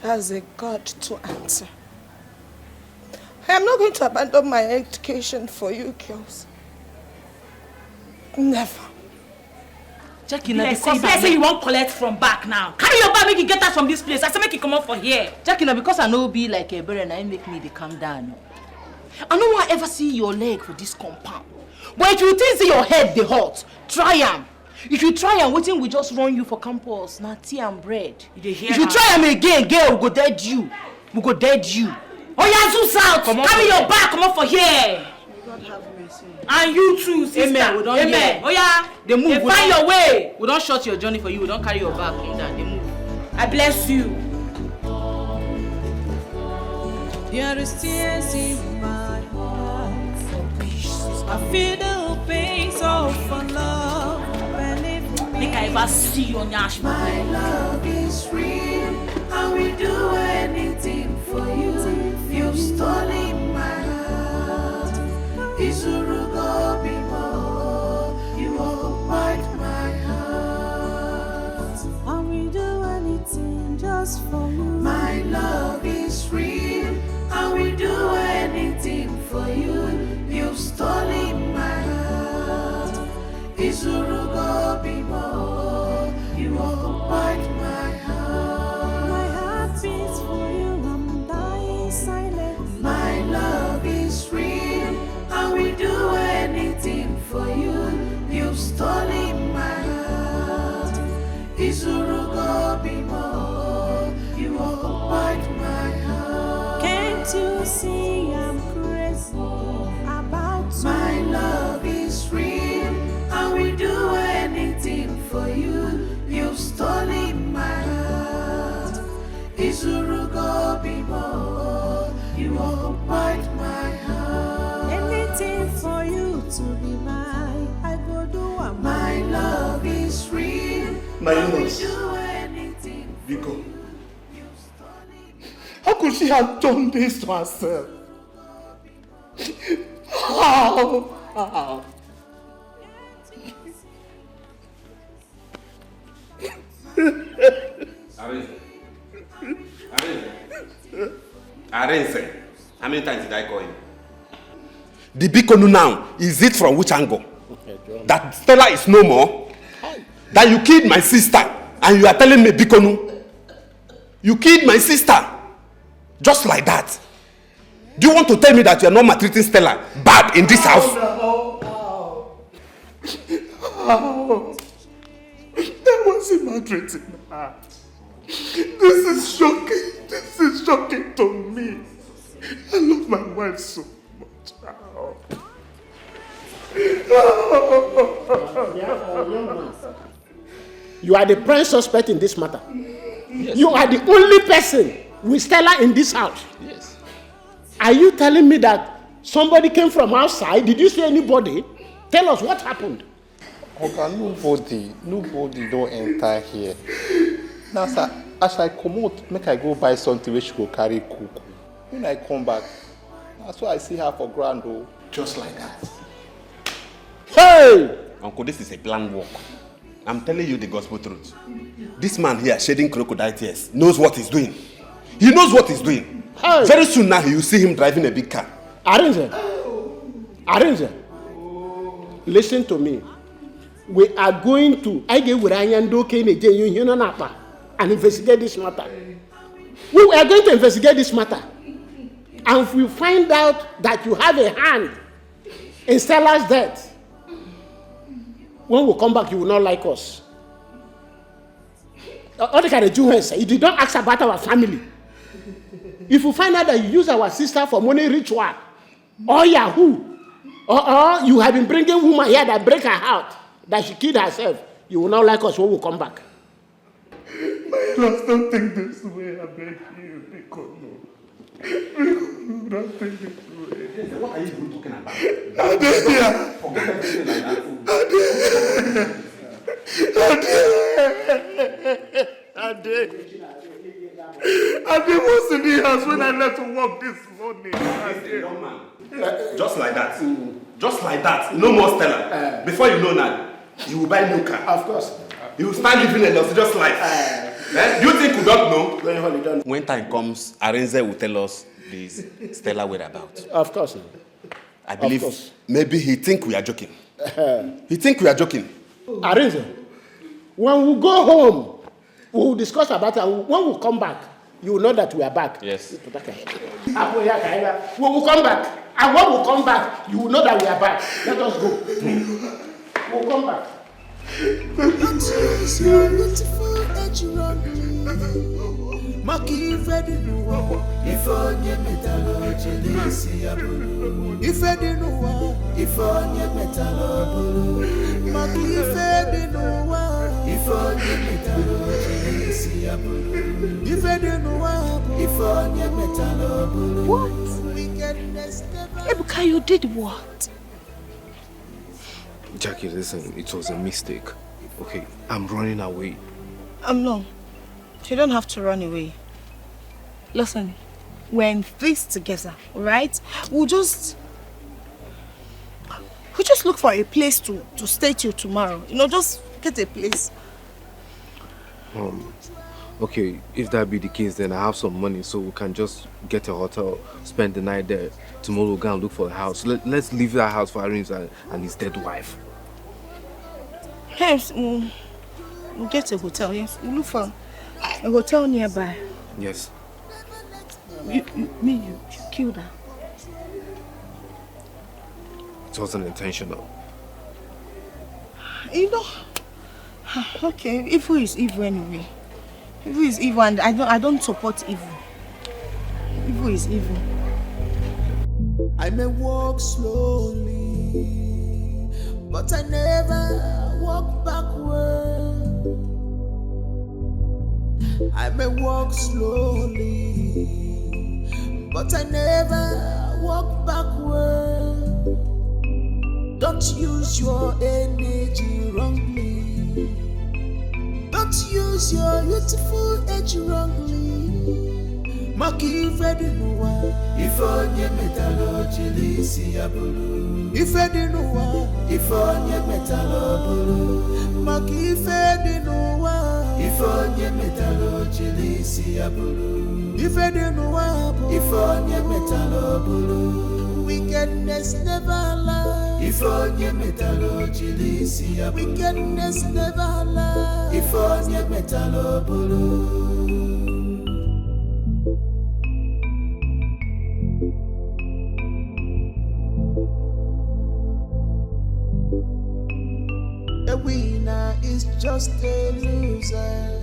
there's a God to answer. I am not going to abandon my education for you girls. Never. Jackie, now because I say you won't collect from back now. Carry your bag, make you get us from this place. I say make you come out for here. Jackie, now because I know be like a bird and I make me to calm down. I no want ever see your leg for this compound. But if you think your head they hot, try am. If you try am, waiting we just run you for campus. Now tea and bread. If you try am again, girl, we go dead you. We go dead you. Oh yeah, Zeus out. Carry your bag, come out for here. God have mercy. And you too, sister. Amen. We don't Amen. Oh yeah. They move. They find your way. We don't short your journey for you. We don't carry your bag. They move. I bless you. There is tears in my heart for peace. I feel the pains of love. Think I ever see you on your My love is real. I will do anything for you. You've stolen my heart. Izurugo bimo. You occupied my heart. I will do anything just for you. My love is real. I will do anything for you. You've stolen my heart. Izurugo bimo. You occupied my heart. My heart beats for you. I'm dying silent. My love is real. I will do anything for you. You've stolen my heart. Izurugo bimo. You occupied my heart. Can't you see I'm crazy about you? My love is real. I will do anything for you. You've stolen my heart. Izurugo bimo. You occupied my heart. Anything for you to be mine. I go do what my love is real. My I will Enos. do anything. Biko. How could she have done this to herself? How? Arense. How many times did I call him? The Bikonu now, is it from which angle? That Stella is no more? That you killed my sister and you are telling me Bikonu? You killed my sister. Just like that. Do you want to tell me that you are not maltreating Stella bad in this house? That wasn't maltreating her. This is shocking. This is shocking to me. I love my wife so much. You are the prime suspect in this matter. Yes. You are the only person with Stella in this house. Yes. Are you telling me that somebody came from outside? Did you see anybody? Tell us what happened. Okay, nobody don't enter here. Now, sir, as I come out, make I go buy something which go carry cook. When I come back, that's why I see her for grand, oh. Just like that. Hey! Uncle, this is a planned walk. I'm telling you the gospel truth. This man here shedding crocodile tears knows what he's doing. He knows what he's doing. Hey. Very soon now you will see him driving a big car. Arrange. Listen to me. We are going to and investigate this matter. We are going to investigate this matter. And if we find out that you have a hand in Stella's death, when we come back, you will not like us. All the kind of Jews, you did not ask about our family. If you find out that you use our sister for money ritual, or Yahoo, or you have been bringing woman here that break her heart, that she killed herself, you will not like us when we come back. My love, don't think this way, I beg you, Bikono. Don't think this way. What are you even talking about? Forget everything like that. Ade was in the house when I left to work this morning. Young man. Just like that. Just like that. No more Stella. Before you know that, you will buy a new car. Of course. You will start living a luxurious life. Do you think we don't know? When time comes, Arenze will tell us this Stella whereabouts. Of course. I believe maybe he think we are joking. He think we are joking. Arenze, when we go home, we will discuss about it. When we come back, you will know that we are back. Yes. We will come back. And when we come back, you will know that we are back. Let us go. We'll come back. What? Ebuka, you did what? Jackie, listen, it was a mistake. Okay, I'm running away. No. You don't have to run away. Listen, we're in this together, right? We'll just look for a place to stay till tomorrow. You know, just get a place. Okay, if that be the case, then I have some money, so we can just get a hotel, spend the night there. Tomorrow we'll go and look for a house. Let's leave that house for Arin's and his dead wife. Yes, we'll get a hotel, yes. We'll look for a hotel nearby. Yes. You killed her. It wasn't intentional. You know, okay, evil is evil anyway. Evil is evil, and I don't support evil. Evil is evil. I may walk slowly, but I never walk backward. I may walk slowly, but I never walk backward. Don't use your energy wrongly. Don't use your youthful age wrongly. Maki Fedinuwa, Ifonye metalo chilisi abulu. Ifedinuwa, Ifonye metalo bulu. Maki Fedinuwa, Ifonye metalo chilisi abulu. Ifedinuwa, Ifonye metalo bulu. Wickedness never lies. Ifonye metalo chilisi abulu. Wickedness never lies. Ifonye metalo bulu. A winner is just a loser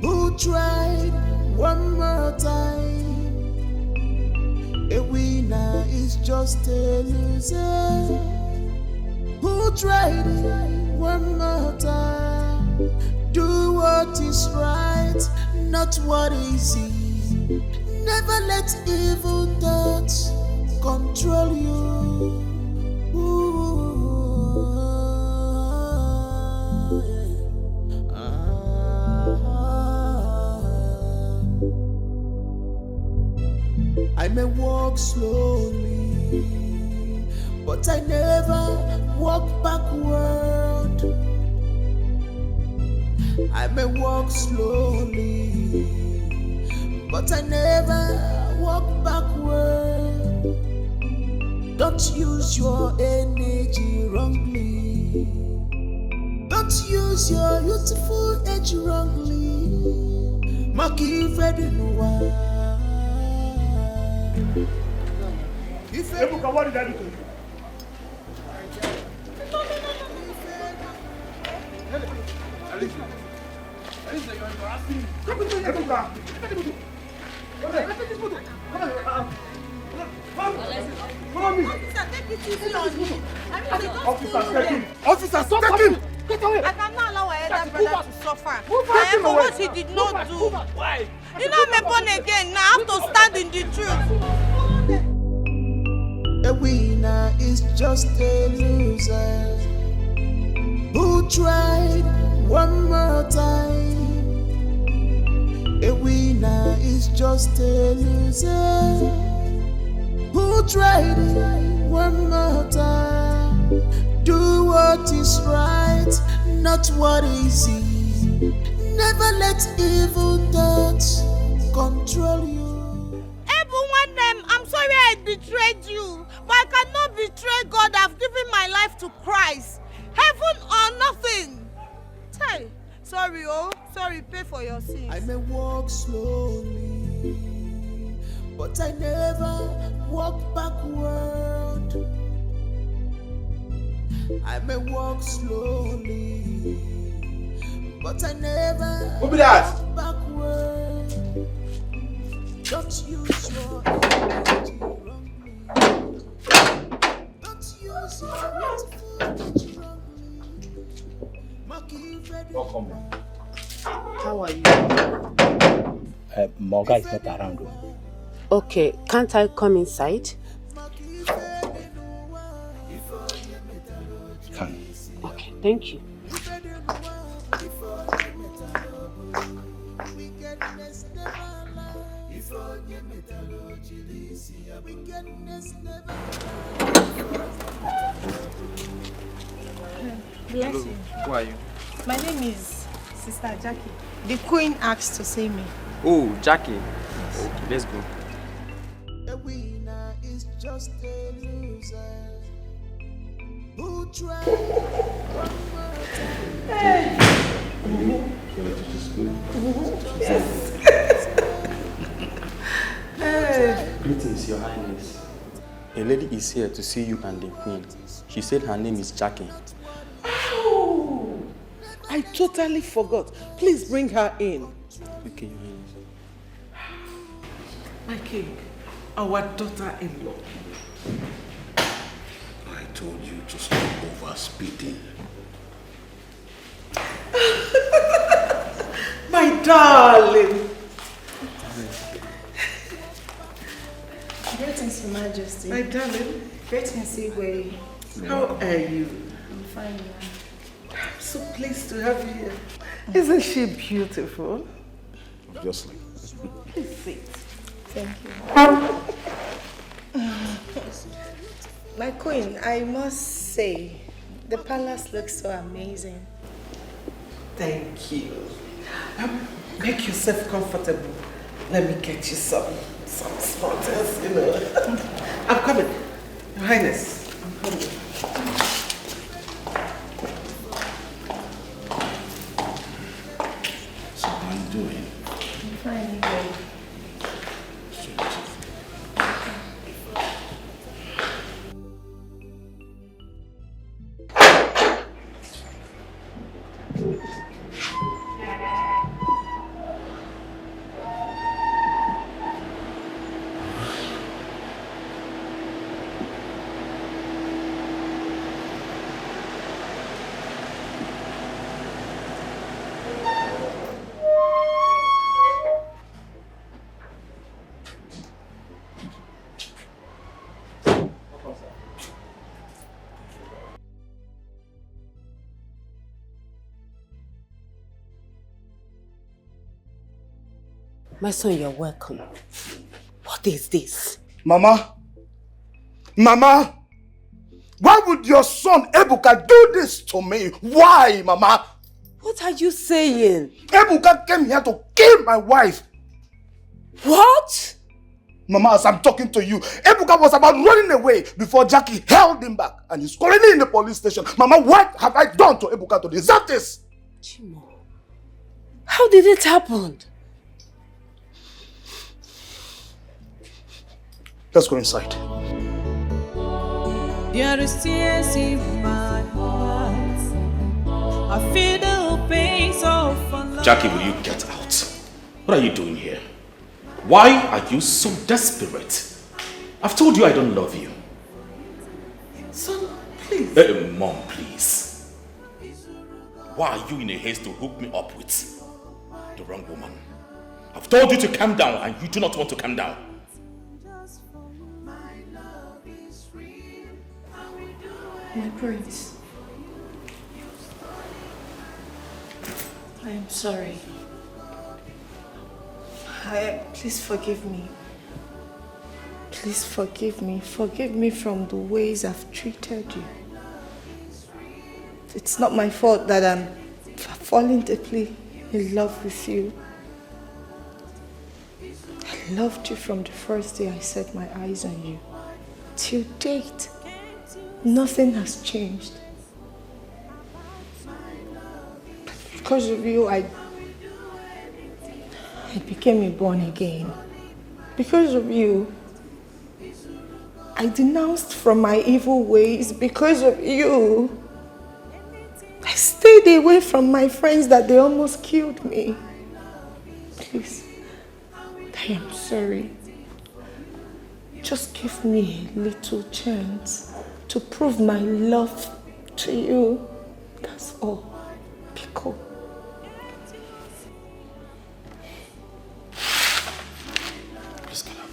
who tried one more time. A winner is just a loser who tried one more time. Do what is right, not what is easy. Never let evil thoughts control you. I may walk slowly, but I never walk backward. I may walk slowly, but I never walk backward. Don't use your energy wrongly. Don't use your youthful age wrongly. Maki Fedinuwa. Ebuka, what did I do to you? Alicia, you're embarrassing me. Ebuka! Follow me! Officer, stop him! Get away! I cannot allow my elder brother to suffer. Move For what he did not do. Why? You know, I'm born again. Now I have to stand in the truth. just a loser who tried one more time. A winner is just a loser who tried one more time. Do what is right, not what is easy. Never let evil thoughts control you. I'm sorry I betrayed you, but I cannot betray God. I've given my life to Christ. Heaven or nothing. Hey, sorry, pay for your sins. I may walk slowly, but I never walk backward. I may walk slowly, but I never walk backward. Don't use your energy wrongly. Don't use your energy wrongly. Welcome. How are you? Morga is not around. Okay, can't I come inside? Can. Okay, thank you. Bless you. Who are you? My name is Sister Jackie. The Queen asked to see me. Oh, Jackie. Okay, let's go. A winner is just a loser who tried one more time. Greetings, Your Highness. A lady is here to see you and the Queen. She said her name is Jackie. Oh, I totally forgot. Please bring her in. Okay, Your Highness. My king, our daughter-in-law. I told you to stop over speeding. My darling. Greetings, Your Majesty. My darling. Greetings, Igwe. How are you? I'm fine, ma'am. I'm so pleased to have you here. Isn't she beautiful? Obviously. Please sit. Thank you. My queen, I must say, the palace looks so amazing. Thank you. Make yourself comfortable. Let me get you some small things, you know. I'm coming. Your Highness, I'm coming. So how are you doing? I'm fine, Igwe. My son, you're welcome. What is this? Mama? Mama? Why would your son Ebuka do this to me? Why, Mama? What are you saying? Ebuka came here to kill my wife. What? Mama, as I'm talking to you, Ebuka was about running away before Jackie held him back and he's currently in the police station. Mama, what have I done to Ebuka to deserve this? Chimo, how did it happen? Let's go inside. There is tears in my heart. I feel the pain of love. Jackie, will you get out? What are you doing here? Why are you so desperate? I've told you I don't love you. Son, please. Mom, please. Why are you in a haste to hook me up with the wrong woman? I've told you to calm down and you do not want to calm down. My prince. I am sorry. Please forgive me. Please forgive me. Forgive me from the ways I've treated you. It's not my fault that I'm falling deeply in love with you. I loved you from the first day I set my eyes on you. Till date, nothing has changed. Because of you, I became a born again. Because of you, I denounced from my evil ways. Because of you, I stayed away from my friends that they almost killed me. Please, I am sorry. Just give me a little chance to prove my love to you. That's all. Pico. Please get up.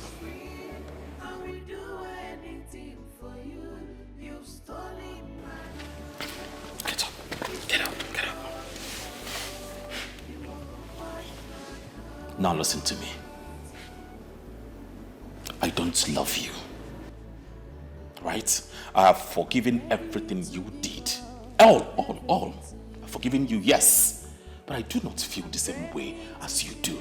Get up. Get up. Get up. Now listen to me. I don't love you. Right? I have forgiven everything you did. All. I've forgiven you, yes. But I do not feel the same way as you do.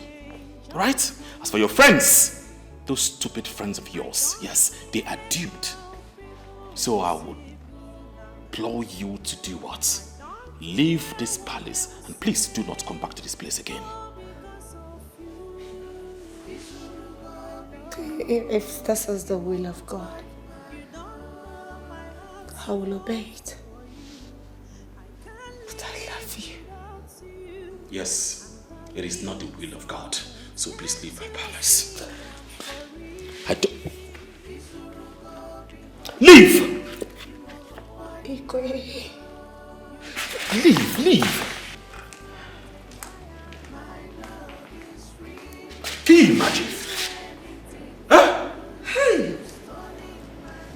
Right? As for your friends, those stupid friends of yours, yes, they are doomed. So I would implore you to do what? Leave this palace and please do not come back to this place again. If this is the will of God, I will obey it. But I love you. Yes, it is not the will of God. So please leave my palace. I don't... Leave! Dikeh. Leave. Can you imagine? Huh? Hey!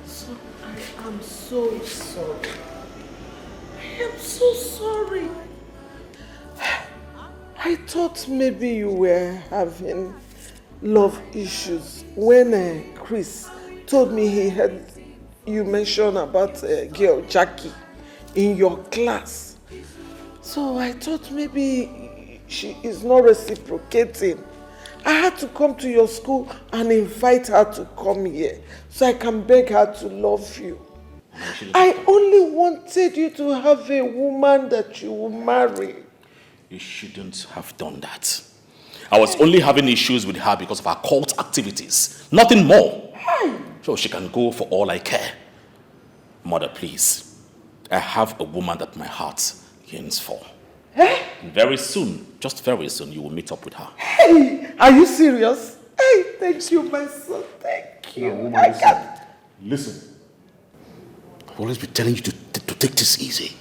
So I am so sorry. I am so sorry. I thought maybe you were having love issues when Chris told me he heard you mention about a girl, Jackie, in your class. So I thought maybe she is not reciprocating. I had to come to your school and invite her to come here so I can beg her to love you. I only wanted you to have a woman that you will marry. You shouldn't have done that. I was only having issues with her because of her cult activities. Nothing more. So she can go for all I care. Mother, please. I have a woman that my heart yearns for. Very soon, just very soon, you will meet up with her. Hey, are you serious? Hey, thank you, my son. Thank you. Now, woman, listen. I've always been telling you to take this easy.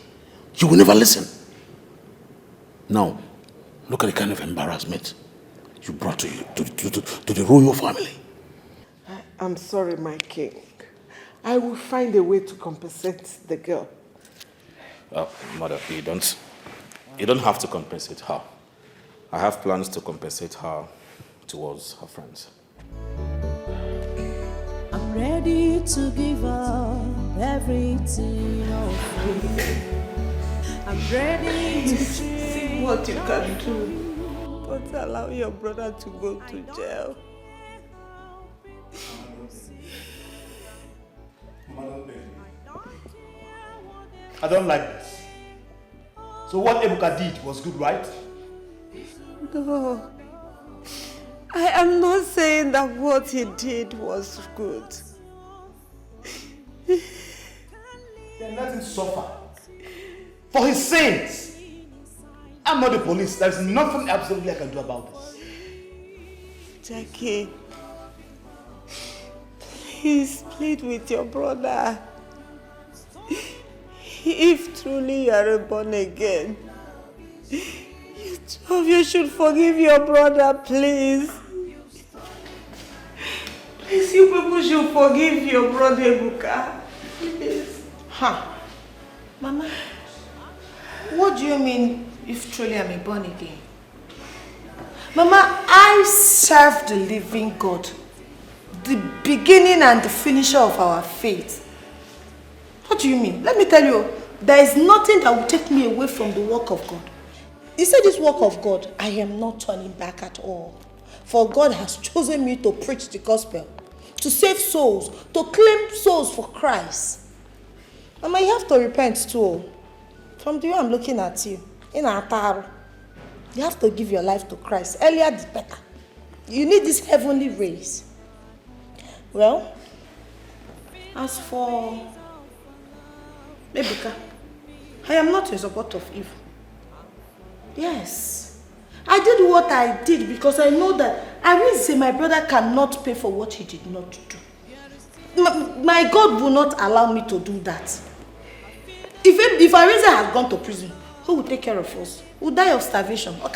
You will never listen. Now, look at the kind of embarrassment you brought to the royal family. I'm sorry, my king. I will find a way to compensate the girl. Mother, you don't have to compensate her. I have plans to compensate her towards her friends. I'm ready to give up everything of me. I'm ready to see what you can do. Don't allow your brother to go to jail. I don't like this. So what Ebuka did was good, right? No. I am not saying that what he did was good. Then let him suffer. For his sins. I'm not the police. There's nothing absolutely I can do about this. Jackie, please plead with your brother. If truly you are born again, you two of you should forgive your brother, please. Please, you people should forgive your brother, Ebuka. Please. Huh. Mama, what do you mean if truly I'm a born again? Mama, I serve the living God, the beginning and the finisher of our faith. What do you mean? Let me tell you, there is nothing that will take me away from the work of God. You say this work of God, I am not turning back at all. For God has chosen me to preach the gospel, to save souls, to claim souls for Christ. Mama, you have to repent too. From the way I'm looking at you, in Ataru, you have to give your life to Christ. Earlier the better. You need this heavenly race. Well, as for Ebuka, I am not in support of evil. Yes. I did what I did because I know that I will say my brother cannot pay for what he did not do. My God will not allow me to do that. If Ariza had gone to prison, who will take care of us? Who will die of starvation? So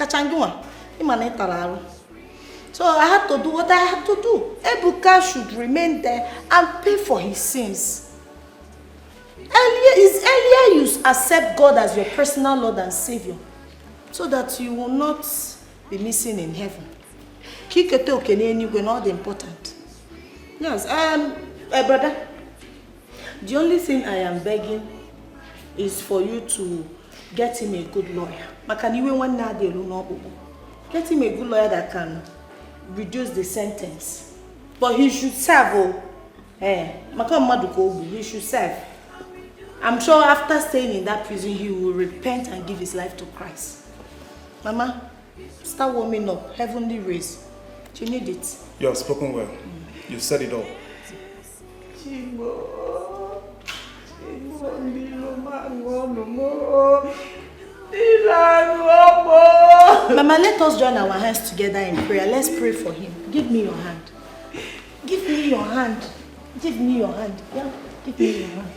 I had to do what I had to do. Ebuka should remain there and pay for his sins. Earlier you accept God as your personal Lord and Savior, so that you will not be missing in heaven. Not important. Yes, brother, the only thing I am begging is for you to get him a good lawyer. Get him a good lawyer that can reduce the sentence. But he should serve. He should serve. I'm sure after staying in that prison, he will repent and give his life to Christ. Mama, start warming up. Heavenly race. You need it. You have spoken well. You said it all. Mama, let us join our hands together in prayer. Let's pray for him. Give me your hand. Give me your hand. Give me your hand. Yeah, give me your hand.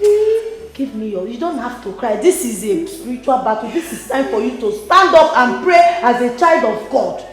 Give me your... You don't have to cry. This is a spiritual battle. This is time for you to stand up and pray as a child of God.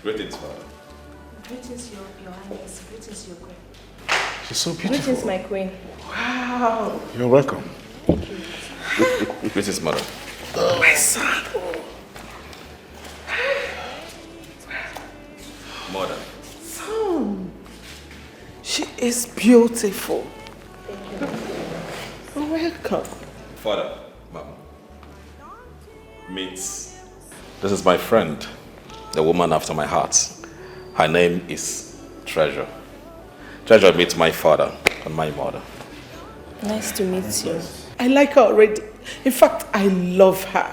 Greetings, Father. Greetings, your Highness. Greetings, your Queen. She's so beautiful. Greetings, my Queen. Wow. You're welcome. Thank you. Greetings, Mother. Oh, my son. Mother. Son. She is beautiful. You're welcome. Father, Mom. Meet. This is my friend, the woman after my heart. Her name is Treasure. Treasure meets my father and my mother. Nice to meet you. I like her already. In fact, I love her.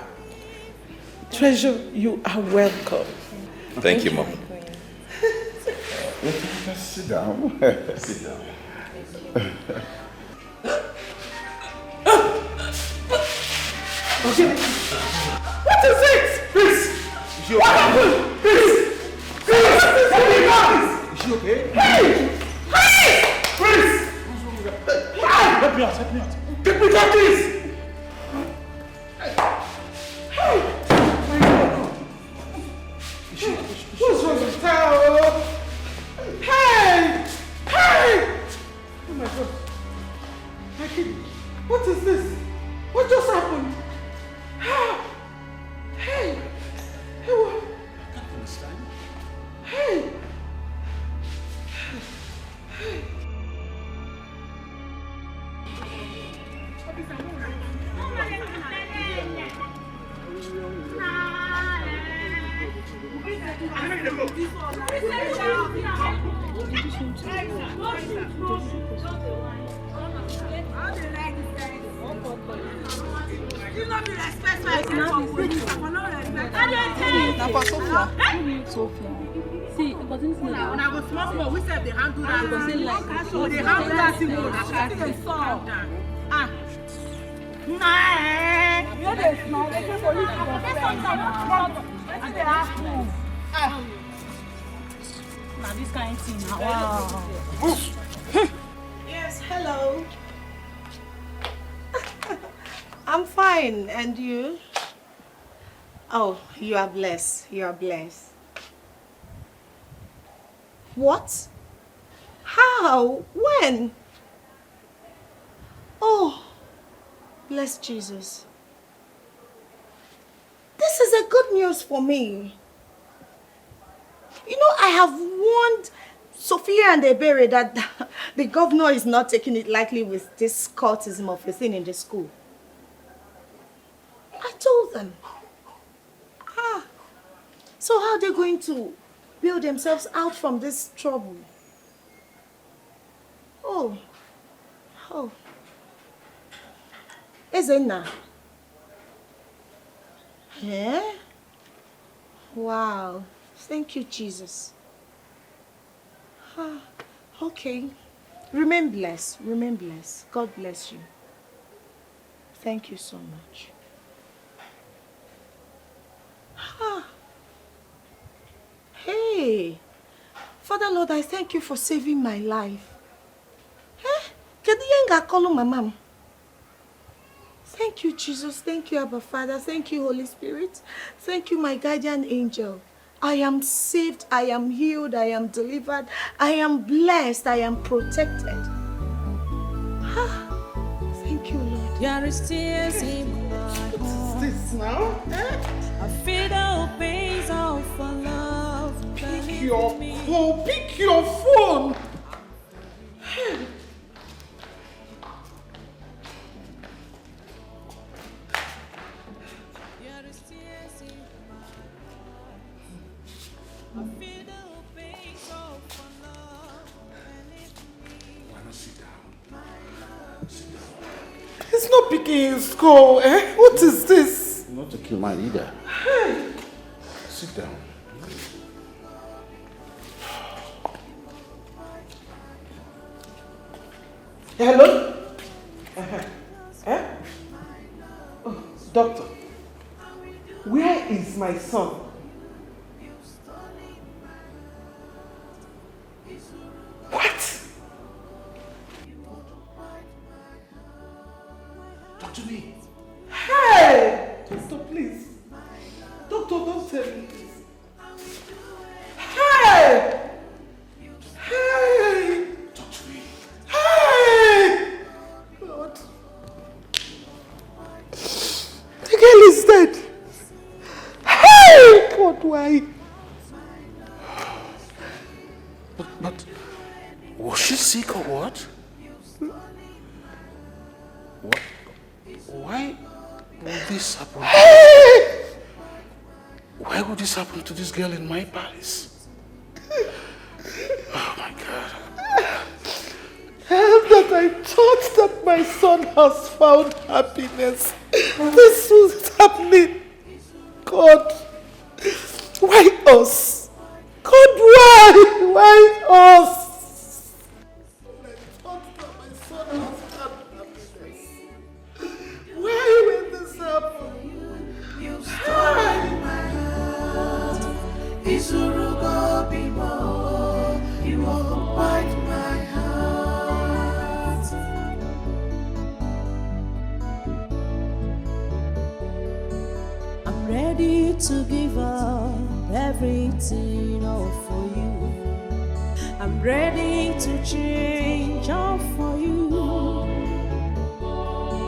Treasure, you are welcome. Thank you, Mom. Sit down. Sit down. What is it? Please. What happened? Please. Please. Is she okay? Hey! Hey! Please. Help me out. Get me that, please. Hey! What's wrong with her? Hey! Hey! Oh my God. My kid. What is this? What just happened? Hey! Hey, what? I can't understand. Hey! Hey! See, but this is not. When I was small, we said they handle that. Because they like they handle that in one. Ah. know they small. They say police is your friend. And they ask you. Now this kind of thing. Wow. Yes, hello. I'm fine, and you? Oh, you are blessed. You are blessed. What? How? When? Oh, bless Jesus. This is a good news for me. You know, I have warned Sophia and Ebere that the governor is not taking it lightly with this cultism of a thing in the school. I told them. So how are they going to build themselves out from this trouble? Oh. Ezenna. Eh? Wow. Thank you, Jesus. Okay. Remain blessed. Remain blessed. God bless you. Thank you so much. Hey. Father Lord, I thank you for saving my life. Mama. Thank you, Jesus. Thank you, Abba Father. Thank you, Holy Spirit. Thank you, my guardian angel. I am saved. I am healed. I am delivered. I am blessed. I am protected. Thank you, Lord. There is tears in my heart. What is this now? I feel the pains of our love. Pick your phone. Pick your phone. He's not picking his call, eh? What is this? Not to kill my leader. Hey. Sit down. Hello? Oh, doctor, where is my son? What? Talk to me. Hey! Doctor, please. Doctor, don't tell me this. Hey! Hey! Talk to me. Hey! Lord. The girl is dead. Hey! God, why? But was she sick or what? What? Why would this happen? Hey! Why would this happen to this girl in my palace? Oh my God. That I thought that my son has found happiness. This was happening. God, why us? God, why? Why us? I thought that my son has found happiness. Why will this happen? You stole my heart. Isurugo bimo. You occupied my heart. I'm ready to give up everything all for you. I'm ready to change all for you.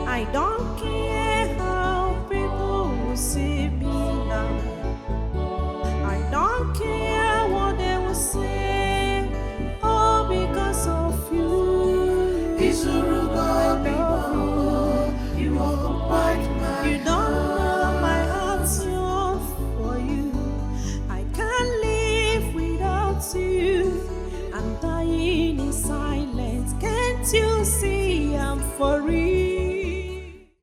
I don't care